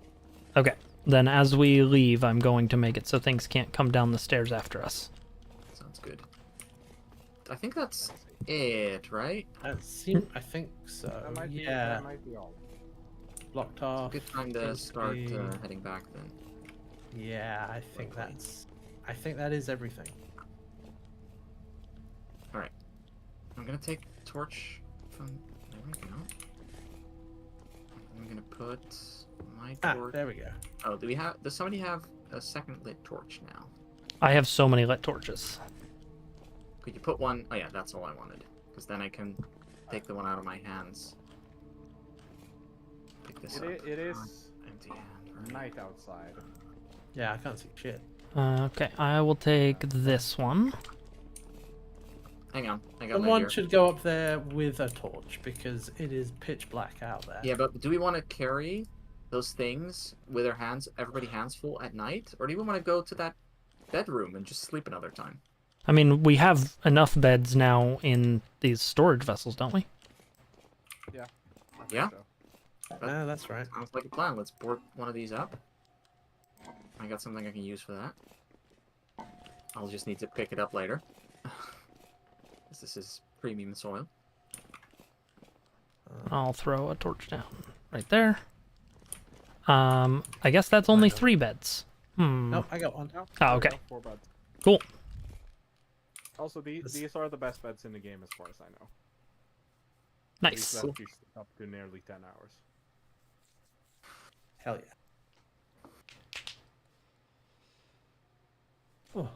Okay. Then as we leave, I'm going to make it so things can't come down the stairs after us. Sounds good. I think that's it, right? I think so. That might be, Yeah, that might be all. blocked off. Good time to seems to start be- heading back then. Yeah, I think that is everything. I'm gonna take torch from. There we go. I'm gonna put my Ah, torch. there we go. Oh, does somebody have a second lit torch now? I have so many lit torches. Could you put one? Oh yeah, that's all I wanted. Because then I can take the one out of my hands. Pick this up. It is Empty hand. Right? night outside. Yeah, I can't see shit. Okay, I will take this one. Hang on, I got lit Someone here. should go up there with a torch because it is pitch black out there. Yeah, but do we want to carry those things with our hands, everybody hands full at night, or do we want to go to that bedroom and just sleep another time? I mean, we have enough beds now in these storage vessels, don't we? I think Yeah? so. Yeah, that's right. Sounds like a plan. Let's board one of these up. I got something I can use for that. I'll just need to pick it up later. This is premium soil. I'll throw a torch down right there. I guess that's only 3 beds. Nope, I got one. No, Oh, okay. there we go, 4 beds. Cool. Also, these are the best beds in the game as far as I know. Nice. These left you up to nearly 10 hours. Hell yeah. Oh,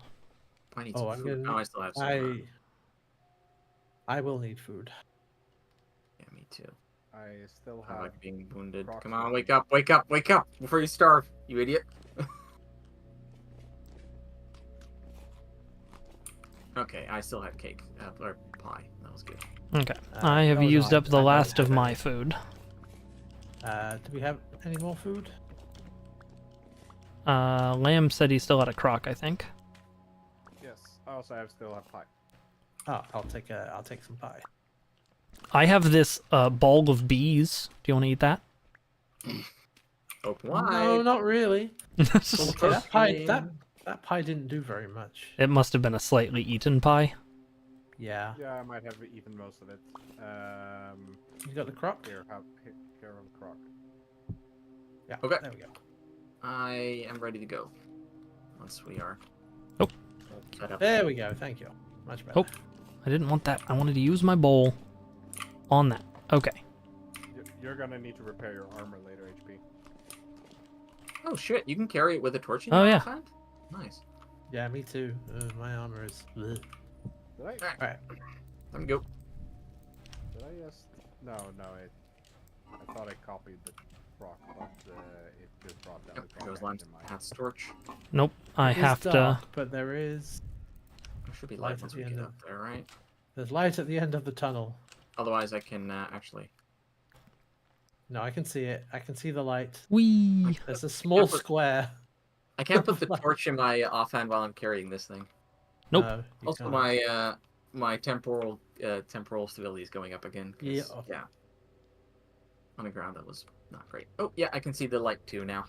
I need Oh, some I'm food. gonna- Oh, I still have some. I will need food. Yeah, me too. I still I have. like being wounded. rocks Come on, left. wake up, wake up, wake up before you starve, you idiot. Okay, I still have cake or pie. That was good. Okay. I have oh, no, used up I the don't last of have my any. food. Do we have any more food? Lamb said he still had a crock, I think. Yes. I also still have pie. Oh, I'll take some pie. I have this ball of bees. Do you want to eat that? Open No, wide. not really. Okay. That That pie didn't do very much. It must have been a slightly eaten pie. Yeah. Yeah, I might have eaten most of it. You got the crock? Here have a crock. Yeah. Okay. There we go. I am ready to go. Once we are. Oh. Set up. There we go. Thank you. Much better. Oh. I didn't want that. I wanted to use my bowl on that. Okay. You're gonna need to repair your armor later, HP. Oh shit! You can carry it with a torch in Oh, your yeah. hand? Nice. Yeah, me too. My armor is. Bleh. Did I? Alright. Alright. Let me go. Did I just? No. I thought I copied the crock, but it just brought down Yep, the there goes crock Lance. in my. Hat's torch. Nope. I It is have to. dark, but there is. There should be Light light at once the we end get of- up there, right? There's light at the end of the tunnel. Otherwise, I can actually. No, I can see it. I can see the light. Wee. There's a small put- square. I can't put the Light. torch in my offhand while I'm carrying this thing. Nope. No, you Also, can't. my temporal stability is going up again. 'Cause, Yeah. yeah. On the ground, that was not great. Oh yeah, I can see the light too now.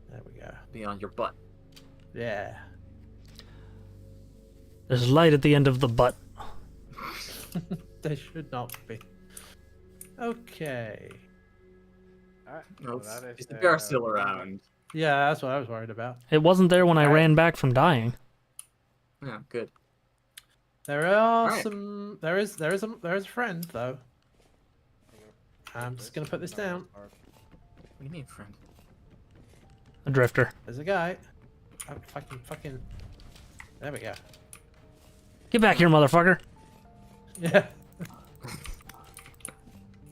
There we go. Beyond your butt. Yeah. There's light at the end of the butt. There should not be. Okay. Alright, No, so that is is the bear still around? Yeah, that's what I was worried about. It wasn't there when I Alright. ran back from dying. Yeah, good. There are Alright. some. There is a friend though. I'm just gonna put this down. What do you mean, friend? A drifter. There's a guy. Oh, fucking. There we go. Get back here, motherfucker. Yeah.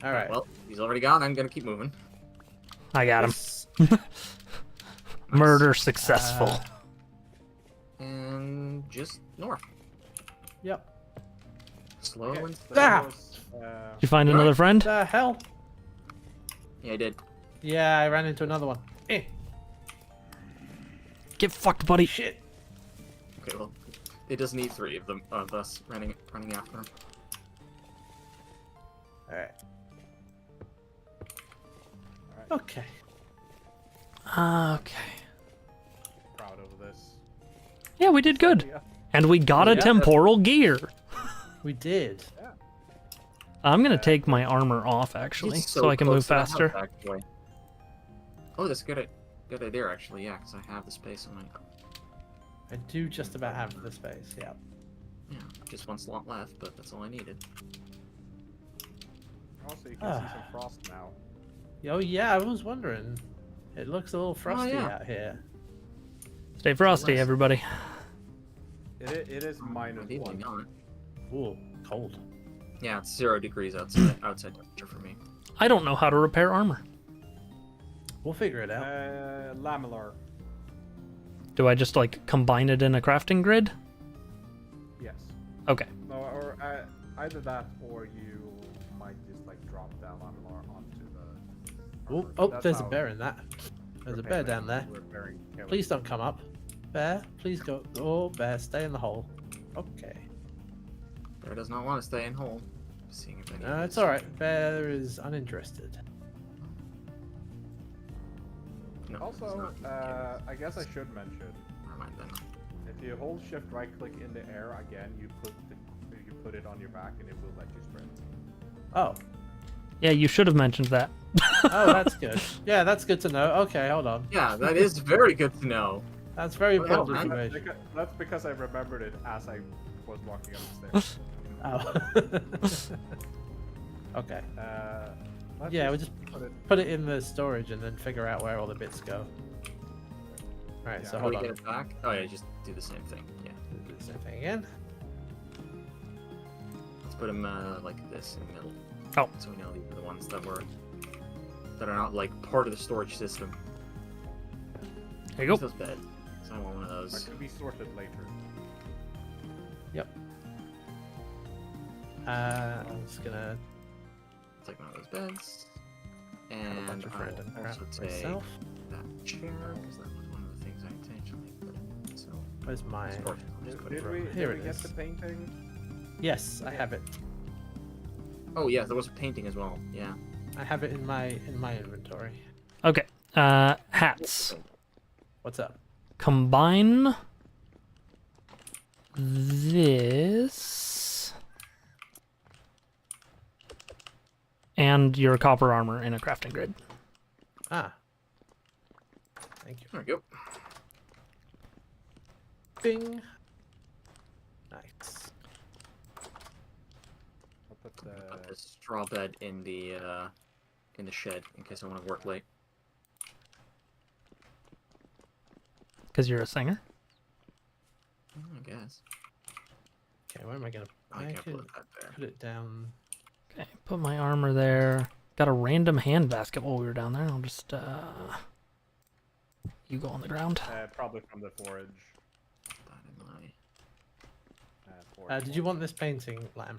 All right. Well, he's already gone. I'm gonna keep moving. I got him. Yes. Murder successful. And just north. Yep. Slow Okay, and so steady. Ah! that was, Did you find another friend? The hell? Yeah, I did. Yeah, I ran into another one. Eh. Get fucked, buddy. Shit. Okay, well, it does need three of us running after him. All right. Alright, Okay. Okay. proud of this. Yeah, we did good. Yeah. And we got a Yeah. temporal gear. We did. I'm gonna take my armor off, actually, He's so I can move close to the house, faster. actually. Oh, that's a good idea, actually. Yeah, because I have the space on my. I do just about have the space. Yeah. Yeah, just one slot left, but that's all I needed. Also, you can see some frost now. Oh yeah, I was wondering. It looks a little frosty yeah. out here. Stay frosty, Nice. everybody. It is minus Ideally 1. not. Ooh, cold. Yeah, it's 0 degrees outside temperature for me. I don't know how to repair armor. We'll figure it out. Lamellar. Do I just, like, combine it in a crafting grid? Yes. Okay. No, or either that, or you might just like drop down Lamellar onto the. Oh, armor. oh, That's there's a how bear in that. There's a bear down there. repairing killing. Please don't come up. Bear, please go. Oh, bear, stay in the hole. Okay. Bear does not want to stay in hole. Seeing if any. No, it's alright. Bear is uninterested. No, it's Also, not. I guess I should mention, Never mind then. if you hold shift right click in the air again, you put it on your back and it will let you sprint. Oh. Yeah, you should have mentioned that. Oh, that's good. Yeah, that's good to know. Okay, hold on. Yeah, that is very good to know. That's very What the hell, important man? information. That's because I remembered it as I was walking up the stairs. Oh. Okay. Let's Yeah, we just put it. put it in the storage and then figure out where all the bits go. Alright, Yeah. so How hold do on. we get it back? Oh yeah, just do the same thing. Yeah, Do the same thing again. let's put them like this in the middle. Oh. So we know these are the ones that are not like part of the storage system. There you Use go. those beds. So I want one of That those. can be sorted later. Yep. I'm just gonna Take one of those beds. have a And bunch of I random will crap also take myself. that chair because that was one of the things I intentionally put in. So Where's my? storage, I'll just put it Did we, right- Here did it we get is. the painting? Yes, I have it. Oh yeah, there was a painting as well. Yeah. I have it in my inventory. Okay. Hats. What's up? combine this and your copper armor in a crafting grid. Ah. Thank you. There we go. Bing. Nice. I'll put Put the straw bed in the shed in case I want to work late. Because you're a singer? I guess. Okay, where am I gonna? I I can't can put that there. put it down. Okay, put my armor there. Got a random hand basket while we were down there. I'll just, you go on the ground. probably from the forage. That in my... Did you want this painting, Lamb?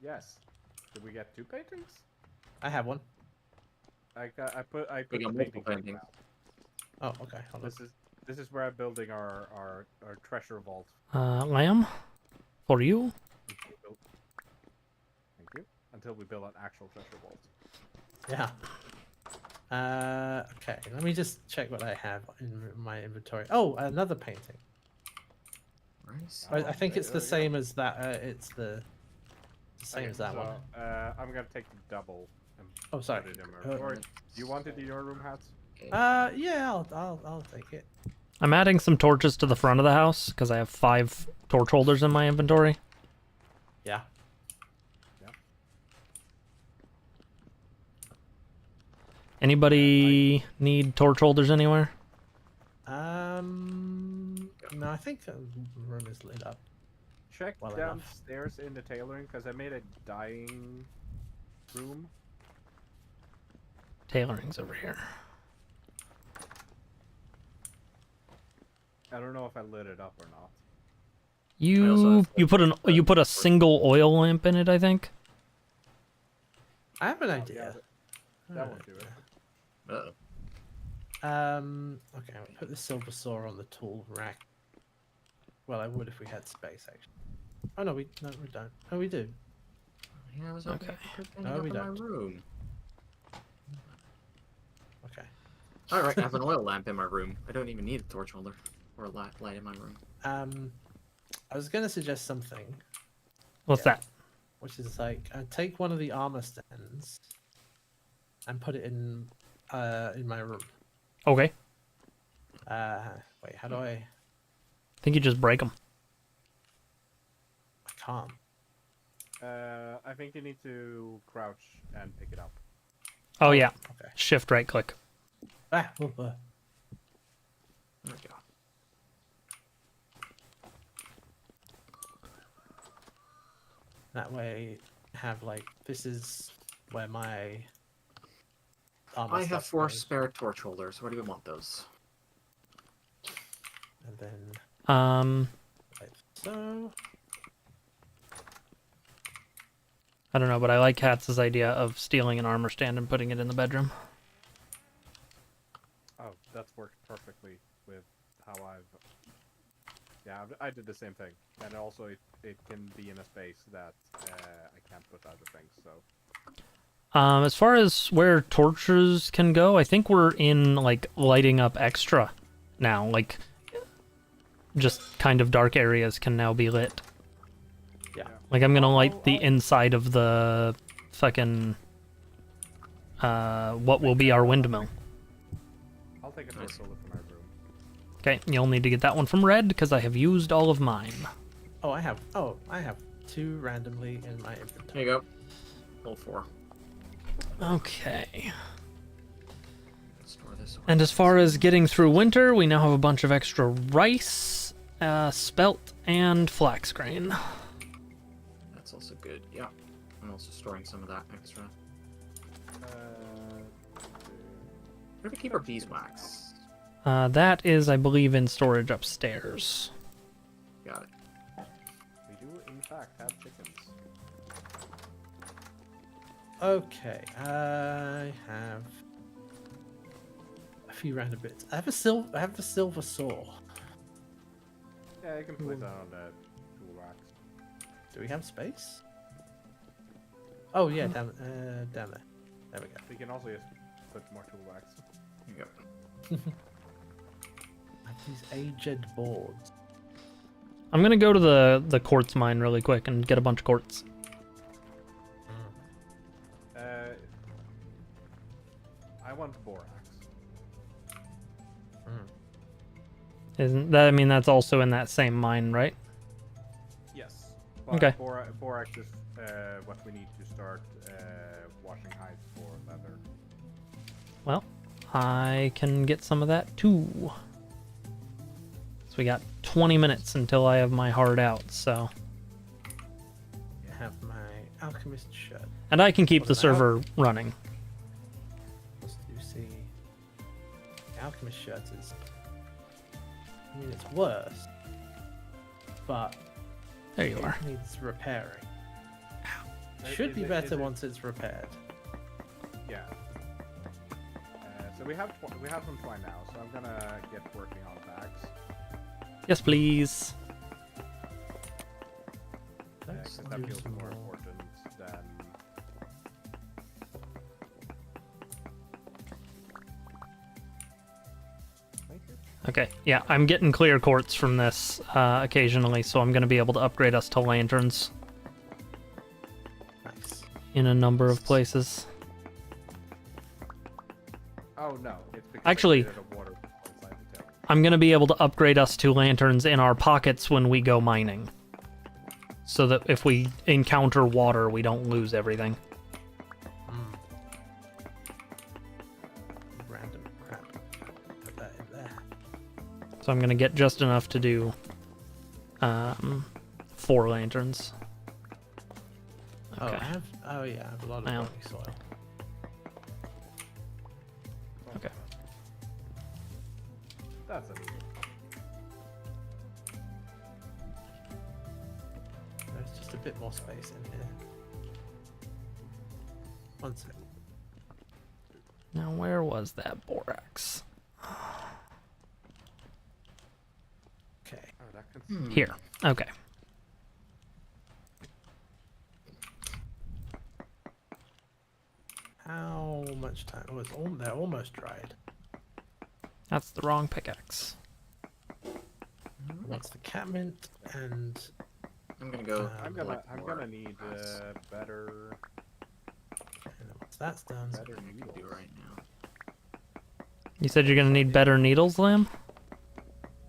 Yes. Did we get 2 paintings? I have one. I put We the got painting multiple thing paintings. Oh, okay. Hold on. This is where I'm building our treasure vault. Lamb? For you? Thank you. Until we build an actual treasure vault. Yeah. Okay. Let me just check what I have in my inventory. Oh, another painting. Nice. I think it's there the we go. same as that. It's the same Okay, as that so, one. I'm gonna take the double and Oh, sorry. put it in my or, do you want it in your room, Hats? Yeah, I'll take it. I'm adding some torches to the front of the house because I have 5 torch holders in my inventory. Yeah. Anybody need torch holders anywhere? No, I think the room is lit up. Check Well enough. downstairs in the tailoring because I made a dyeing room. Tailoring's over here. I don't know if I lit it up or not. You put a single oil lamp in it, I think. I have an Oh, idea. That won't do it. Uh-oh. Okay, I'll put the silver saw on the tool rack. Well, I would if we had space, actually. Oh no, we don't. Oh, we do. Yeah, I was Okay. No, we in my don't. room. Okay. All right, I have an oil lamp in my room. I don't even need a torch holder or a light in my room. I was gonna suggest something, What's Yeah. that? which is like take one of the armor stands and put it in my room. Okay. Wait, how do I think you just break them. can't. I think you need to crouch and pick it up. Oh, yeah. Okay. Shift right click. Ah, There we go. that way, have like this is where my armor I have stuff 4 goes. spare torch holders. Where do we want those? And then like so. I don't know, but I like Hatz's idea of stealing an armor stand and putting it in the bedroom. Oh, that's worked perfectly with how I've. Yeah, I did the same thing, and also it can be in a space that I can't put other things. So. As far as where torches can go, I think we're in, like, lighting up extra now. Like, just kind of dark areas can now be lit. Yeah. Like, I'm gonna light the inside of the fucking, what will be our windmill. I'll take a torch holder for my room. Okay, you'll need to get that one from Red, because I have used all of mine. Oh, I have 2 randomly in my inventory. Here you go. All 4. Okay. Store this away. And as far as getting through winter, we now have a bunch of extra rice, spelt, and flax grain. That's also good. Yeah. I'm also storing some of that extra. Where do we keep our beeswax? That is, I believe, in storage upstairs. Got it. We do, in fact, have chickens. Okay, I have a few random bits. I have a silver saw. Yeah, you can place that on the tool racks. Do we have space? Oh yeah, down there. There we go. You can also just put more tool racks. Here you go. These aged boards. I'm gonna go to the quartz mine really quick and get a bunch of quartz. I want borax. Isn't that? I mean, that's also in that same mine, right? Yes. But Okay. Borax is what we need to start washing hides for leather. Well, I can get some of that too. So we got 20 minutes until I have my heart out, so. I have my alchemist shirt. And I can keep What the about- server running. What do you see? The alchemist shirt is. I mean, it's worse, but There you it are. needs repairing. Is Should be it- better is it- once it's repaired. Yeah. So we have some twine now, so I'm gonna get working on bags. Yes, please. Let's Because that do feels some more more. important than. Thank you. Okay, yeah, I'm getting clear quartz from this occasionally, so I'm going to be able to upgrade us to lanterns Nice. in a number of places. Oh no, it's because Actually- I created a water inside the tail. I'm going to be able to upgrade us to lanterns in our pockets when we go mining. So that if we encounter water, we don't lose everything. Random crap. Put that in there. So I'm going to get just enough to do 4 lanterns. Oh, Okay. I have. Oh yeah, I have a lot of Wow. bony soil. Okay. That's unusual. There's just a bit more space in here. One sec. Now, where was that borax? Okay. Oh, that can. Here. Okay. How much time? Oh, they're almost dried. That's the wrong pickaxe. What's the catmint and I'm gonna go. I'm collect gonna more need grass. better once that's done, better I can needles. do right now. You said you're going to need better needles, Lamb?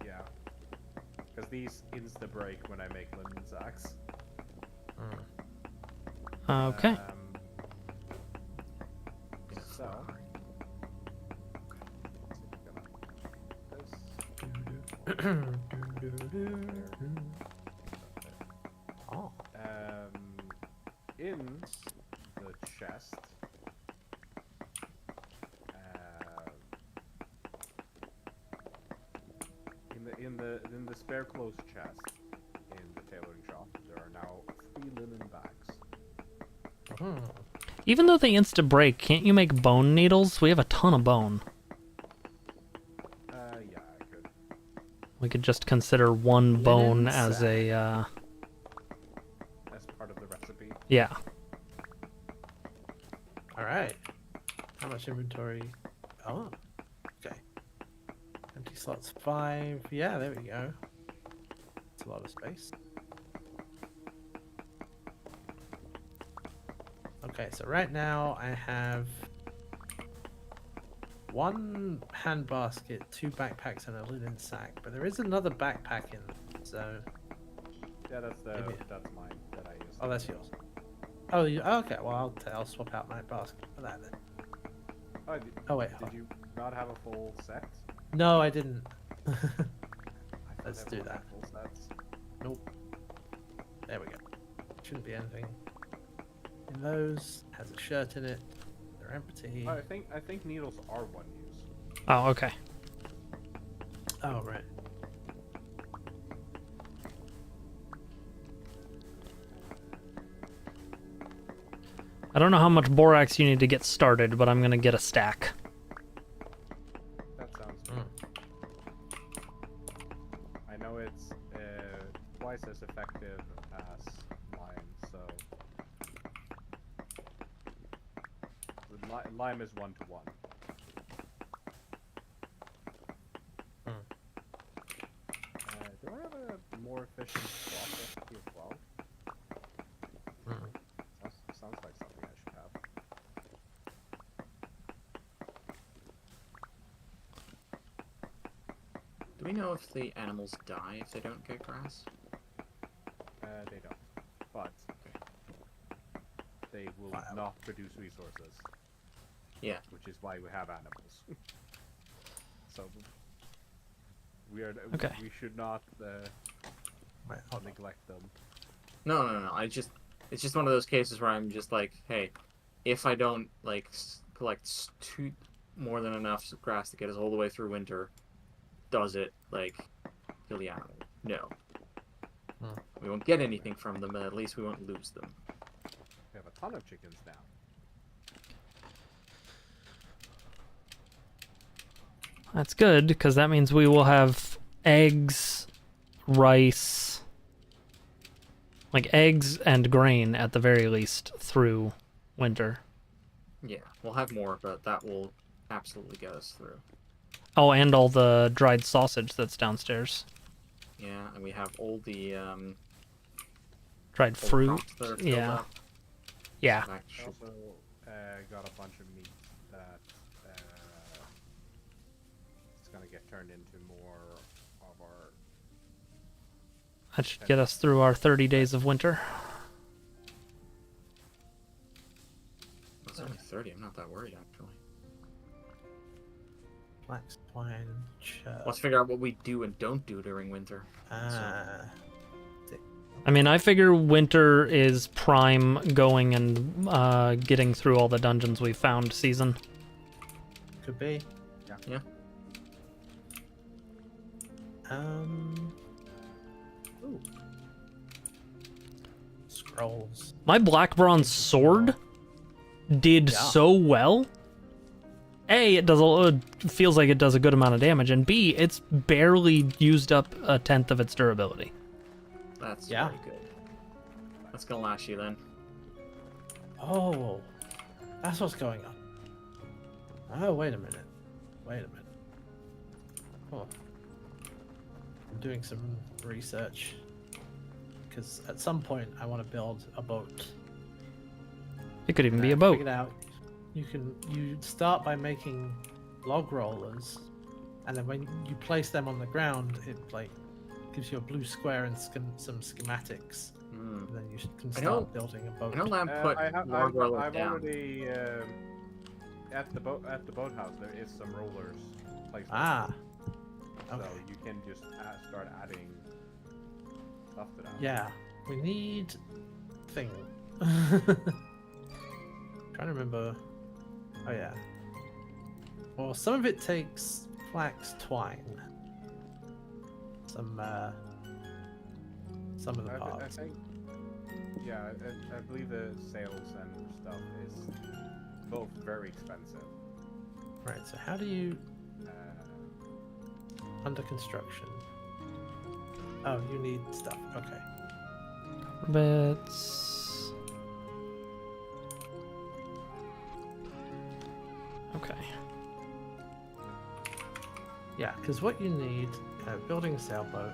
Yeah. Because these insta break when I make linen sacks. Okay. So. Oh, In the chest. In the spare clothes chest in the tailoring shop, there are now 3 linen bags. Even though they insta-break, can't you make bone needles? We have a ton of bone. Yeah, I could. We could just consider one Linen bone as sack. a, That's part of the recipe. yeah. all right. How much inventory? Oh, okay. Empty slots 5. Yeah, there we go. It's a lot of space. Okay, so right now I have 1 hand basket, 2 backpacks, and a linen sack. But there is another backpack in there, so. Yeah, that's Maybe. that's mine that I use. Oh, that's yours. Oh, okay. Well, I'll swap out my basket for that then. Oh, Oh wait, did you not have a full set? no, I didn't. I thought Let's do everyone that. had full sets. Nope. There we go. Shouldn't be anything in those. Has a shirt in it. They're empty. Oh, I think needles are 1 use. Oh, okay. Oh, right. I don't know how much borax you need to get started, but I'm going to get a stack. That sounds good. I know it's twice as effective as lime, so lime is 1 to 1. more efficient process key as well. Sounds like something I should have. Do we know if the animals die if they don't get grass? They don't, but they will not produce resources. Yeah. Which is why we have animals. So Okay. we should not neglect them. No. It's just one of those cases where I'm just like, hey, if I don't like collect more than enough grass to get us all the way through winter, does it like kill the animal? No. We won't get anything from them, but at least we won't lose them. We have a ton of chickens now. That's good, because that means we will have eggs, rice, like eggs and grain at the very least through winter. Yeah, we'll have more, but that will absolutely get us through. Oh, and all the dried sausage that's downstairs. Yeah, and we have all the Dried all the fruit. crops that are filled Yeah. up. Yeah. Back I also got a bunch of meat that is gonna get turned into more of our. That should get us through our 30 days of winter. It's only 30. I'm not that worried actually. Flax twine. Chirp. Let's figure out what we do and don't do during winter. I mean, I figure winter is prime going and getting through all the dungeons we found season. Could be. Yeah. Ooh. Scrolls. My black bronze sword did so well. A, it feels like it does a good amount of damage, and B, it's barely used up a tenth of its durability. That's very good. That's gonna last you then. Oh, that's what's going on. Oh, wait a minute. Oh. I'm doing some research. Because at some point I want to build a boat. It could even be a I boat. figured out you start by making log rollers, and then when you place them on the ground, it like gives you a blue square and some schematics. And then you can start building a boat. I know Lamb put I've rollers down. already at the boathouse. There is some rollers placed. Okay. So you can just start adding stuff to that. Yeah, we need thing. Trying to remember. Oh yeah. Well, some of it takes flax twine. Some of the parts. I think. Yeah, I believe the sails and stuff is both very expensive. Right. So how do you under construction? Oh, you need stuff. Okay. Bits. Okay. Yeah, because what you need, building a sailboat,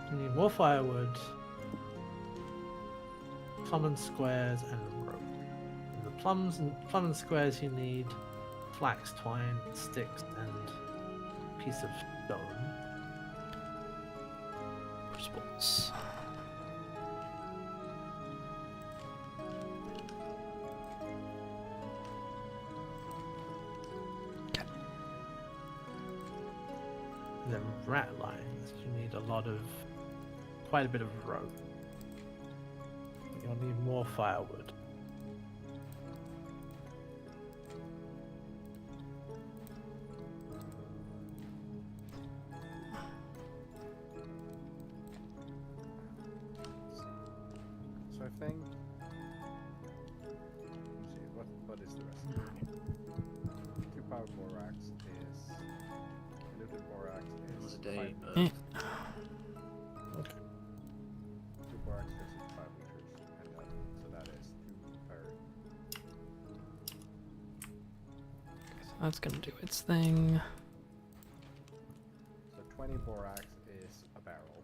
you need more firewood, plum and squares, and rope. And the plum and squares you need flax twine, sticks, and piece of stone. Crucibles. And then rat lines, you need quite a bit of rope. You'll need more firewood. So I think. Let's see, what is the recipe? 2 power borax is. Diluted borax It was is a day. 5 liters. 2 borax is 5 liters, and so that is 2 per. So that's gonna do its thing. So 20 borax is a barrel.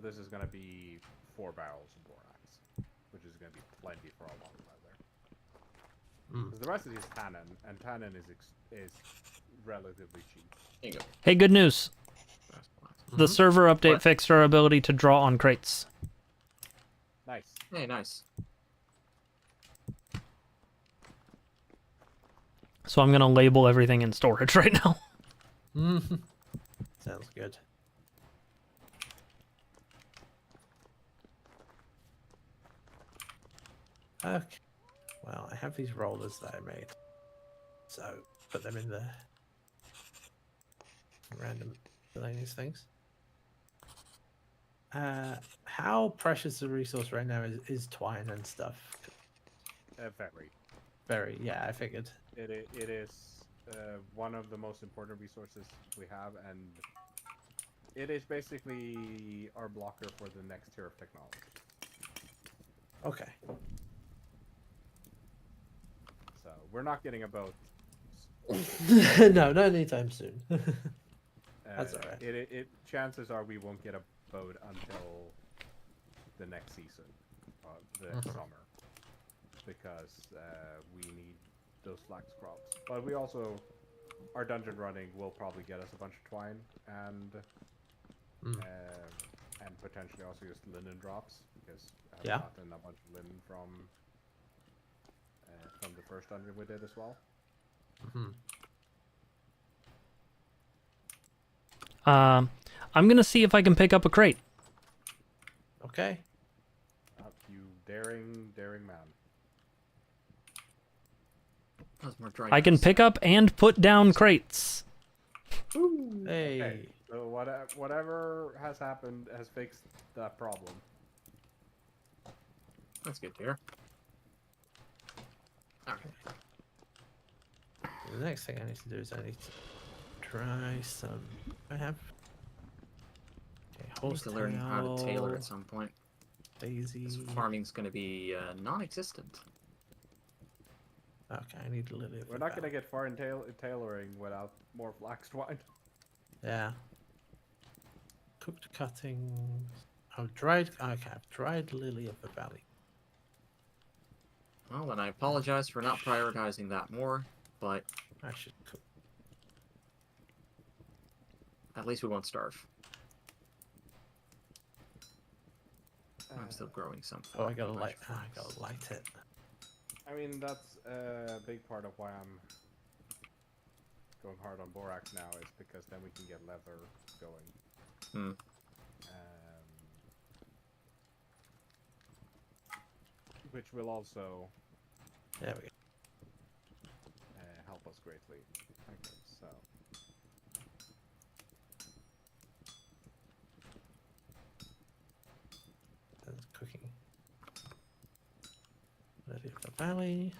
this is gonna be 4 barrels of borax, which is gonna be plenty for a long weather. Because the rest of these tannin, and tannin is relatively cheap. There you go. Hey, good news. The server update What? fixed our ability to draw on crates. Nice. Hey, nice. So I'm gonna label everything in storage right now. Sounds good. Okay. Well, I have these rollers that I made. So, put them in the random miscellaneous things. How precious a resource right now is twine and stuff? Very. Very, yeah, I figured. It is one of the most important resources we have, and it is basically our blocker for the next tier of technology. Okay. So we're not getting a boat. No, not anytime soon. That's alright. Chances are we won't get a boat until the next season, the summer, because we need those flax crops. But we also, our dungeon running will probably get us a bunch of twine and potentially also just linen drops, because I've gotten a bunch of linen from the first dungeon we did as well. I'm gonna see if I can pick up a crate. Okay. You daring man. That's more dry I can ice. pick up and put down crates. Hey. Okay, so whatever has happened has fixed that problem. That's good to hear. Okay. The next thing I need to do is I need to try some. I have. Okay, I need to learn how to tailor at some point. Daisy. This farming's going to be non-existent. Okay, I need a lily. We're not gonna get far in tailoring without more flax twine. Yeah. Cooked cuttings. Oh, dried. Okay, dried lily of the valley. Well, then I apologize for not prioritizing that more, but I should cook. at least we won't starve. I'm still growing some. Oh, I gotta bunch light. of I flax. gotta light it. I mean, that's a big part of why I'm going hard on borax now, is because then we can get leather going. Which will also There we go. help us greatly. Okay, so That's cooking. Lily of the valley.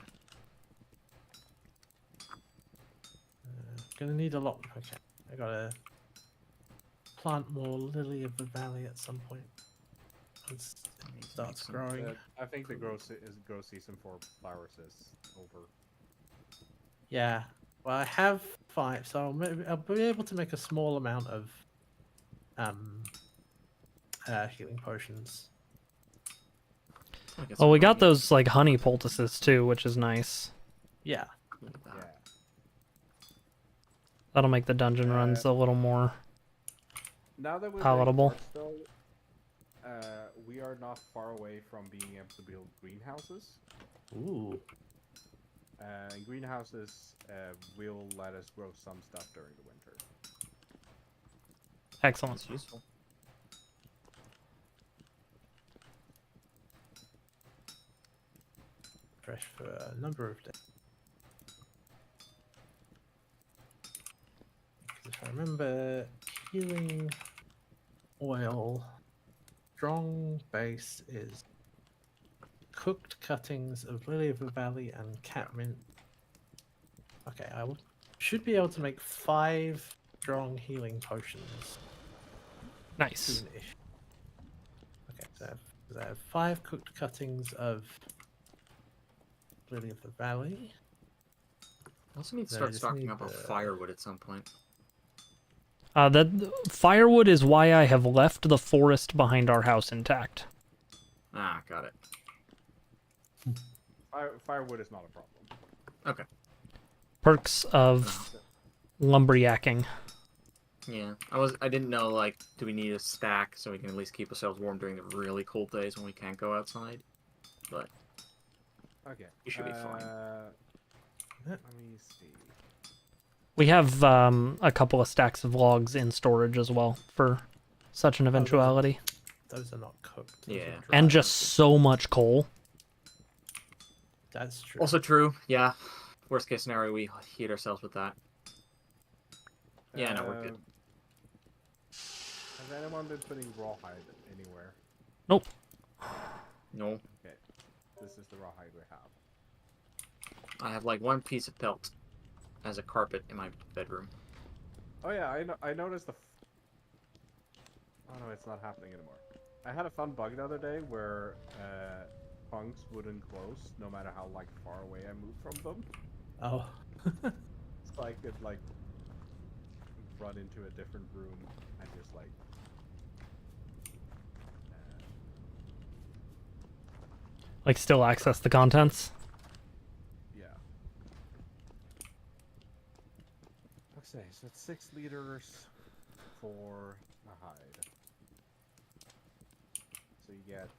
Gonna need a lot. Okay, I gotta plant more lily of the valley at some point. Once it starts growing. I think the grow season for flowers is over. Yeah. Well, I have 5, so I'll be able to make a small amount of healing potions. I guess Oh, we I'm got not those like honey poultices too, which is nice. Yeah. Look at that. Yeah. That'll make the dungeon runs a little more Now that we're palatable. in Hearthstone, we are not far away from being able to build greenhouses. Ooh. And greenhouses will let us grow some stuff during the winter. Excellent. That's useful. Fresh for a number of days. If I remember, healing oil, strong base is cooked cuttings of lily of the valley and catmint. Okay, should be able to make 5 strong healing potions Nice. soonish. Okay, so I have 5 cooked cuttings of lily of the valley. I also need to No, I start just stocking need up on the- firewood at some point. That firewood is why I have left the forest behind our house intact. Ah, got it. Firewood is not a problem. Okay. Perks of lumberyacking. Yeah, I didn't know, like, do we need a stack so we can at least keep ourselves warm during the really cold days when we can't go outside? But Okay. you should be fine. Let me see. We have a couple of stacks of logs in storage as well for such an eventuality. Those are not cooked. Those are Yeah. And dry. just so much coal. That's true. Also true, yeah. Worst case scenario, we heat ourselves with that. Yeah, no, we're good. Has anyone been putting rawhide anywhere? Nope. No, Okay. This is the rawhide we have. I have like one piece of pelt as a carpet in my bedroom. Oh yeah, I noticed the... Oh no, it's not happening anymore. I had a fun bug the other day where punks wouldn't close no matter how like far away I moved from them. Oh. So I could like run into a different room and just like Like, still access the contents. yeah. Okay, so it's 6 liters for a hide. So you get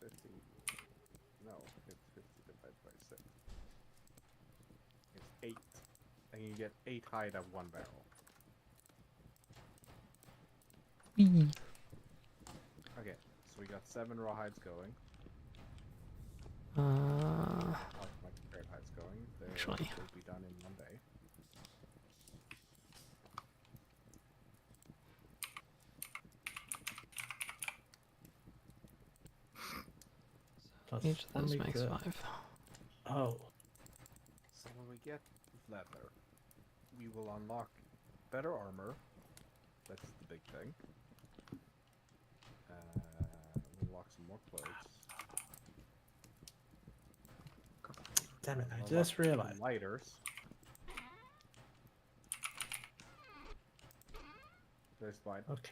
50. No, it's 50 divided by 6. It's 8. And you get 8 hide of 1 barrel. Okay, so we got 7 raw hides going. My prepared hides going. Actually. They'll be done in 1 day. Plus Each of those one makes week, 5. Oh. So when we get leather, we will unlock better armor. That's the big thing. We'll unlock some more clothes. Damn it, I Unlock just some realized. lighters. There's fine. Okay.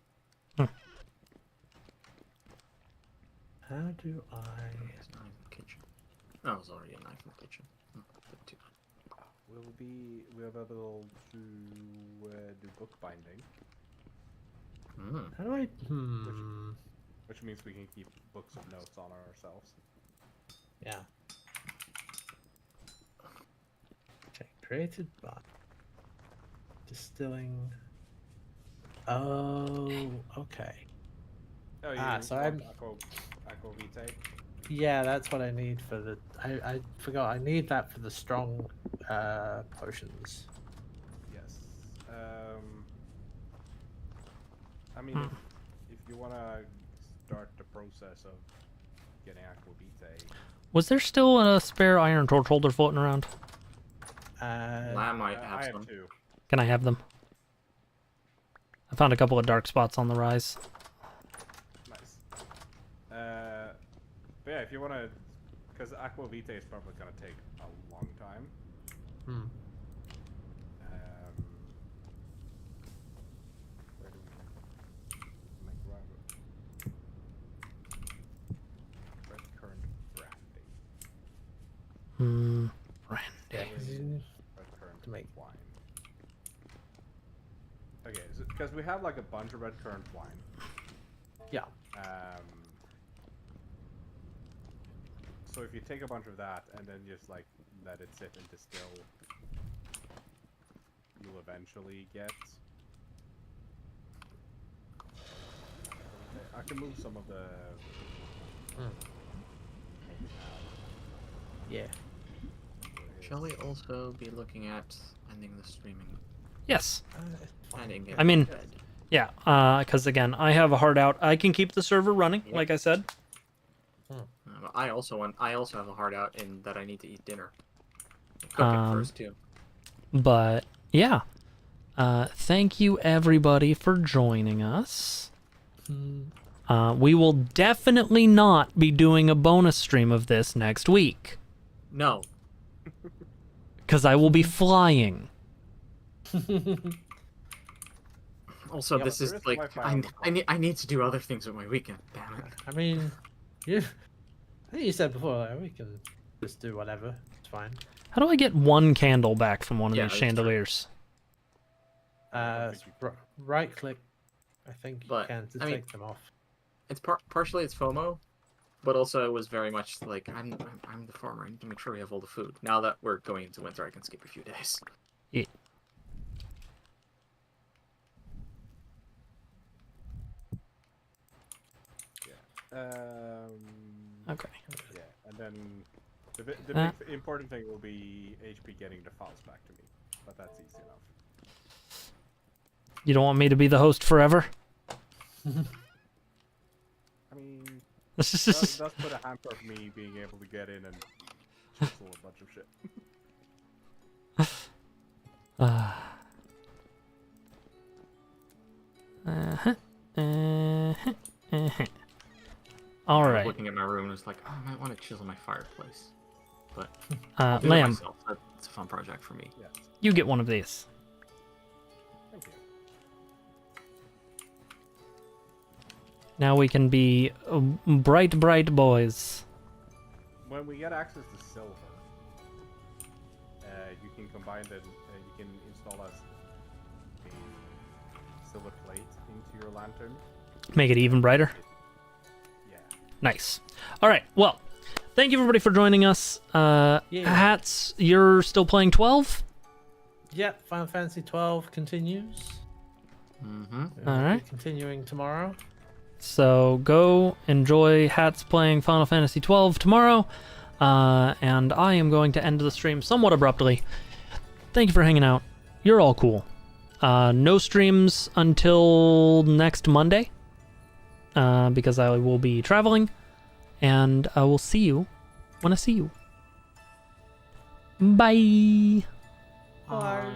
How do I... It's not in the kitchen. Oh, it was already a knife in the kitchen. Put 2. We'll be able to do bookbinding, Mm. How do I... which means we can keep books of notes on ourselves. Yeah. Okay, created by... Distilling... Oh, okay. Oh, you so want I'm... aquavitae? Yeah, that's what I need for the... I forgot, I need that for the strong potions. Yes. I mean, if you want to start the process of getting aquavitae, Was there still a spare iron torch holder floating around? Lamb might have I some. have 2. Can I have them? I found a couple of dark spots on the rise. Nice. But yeah, if you want to, because aquavitae is probably going to take a long time. Where do we make red currant brandy? Brandy. Red currant To make- wine. Okay, because we have like a bunch of red currant wine. Yeah. So if you take a bunch of that and then just like let it sit and distill, you'll eventually get. I can move some of the. Yeah. Shall we also be looking at ending the streaming? Yes. Ending it I mean- dead? Yeah, because again, I have a hard out. I can keep the server running, Yeah. like I said. But I also have a hard out in that I need to eat dinner. Cook it first too. But yeah, thank you everybody for joining us. We will definitely not be doing a bonus stream of this next week. No. Because I will be flying. Also, Yeah, this but is there is like Wi-Fi on the I need to do other things with my weekend. Damn it. I mean, I think you said before, like, we can just do whatever. It's fine. How do I get one candle back from one of Yeah, these that's true. chandeliers? Right click, I think you But, can to I mean- take them off. It's partially it's FOMO, but also it was very much like I'm the farmer. I need to make sure we have all the food. Now that we're going into winter, I can skip a few days. Yeah. Okay. Yeah, and then the Uh. big important thing will be HP getting the files back to me, but that's easy enough. You don't want me to be the host forever? I mean, does put a hamper of me being able to get in and cancel a bunch of shit. All I was right. looking at my room and was like, oh, I might want to chisel my fireplace, but I'll do it Lamb, myself. That's a fun project for me. Yes. you get one of these. Thank you. Now we can be bright, bright boys. When we get access to silver, you can combine them. You can install a silver plate into your lantern. Make it even brighter. Yeah. Nice. All right. Well, thank you everybody for joining us. Hats, you're still playing 12? Yep, Final Fantasy 12 continues. Mm-hmm. All right. Continuing tomorrow. So go enjoy Hats playing Final Fantasy 12 tomorrow. And I am going to end the stream somewhat abruptly. Thank you for hanging out. You're all cool. No streams until next Monday. Because I will be traveling. And I will see you when I see you. Bye. Bye.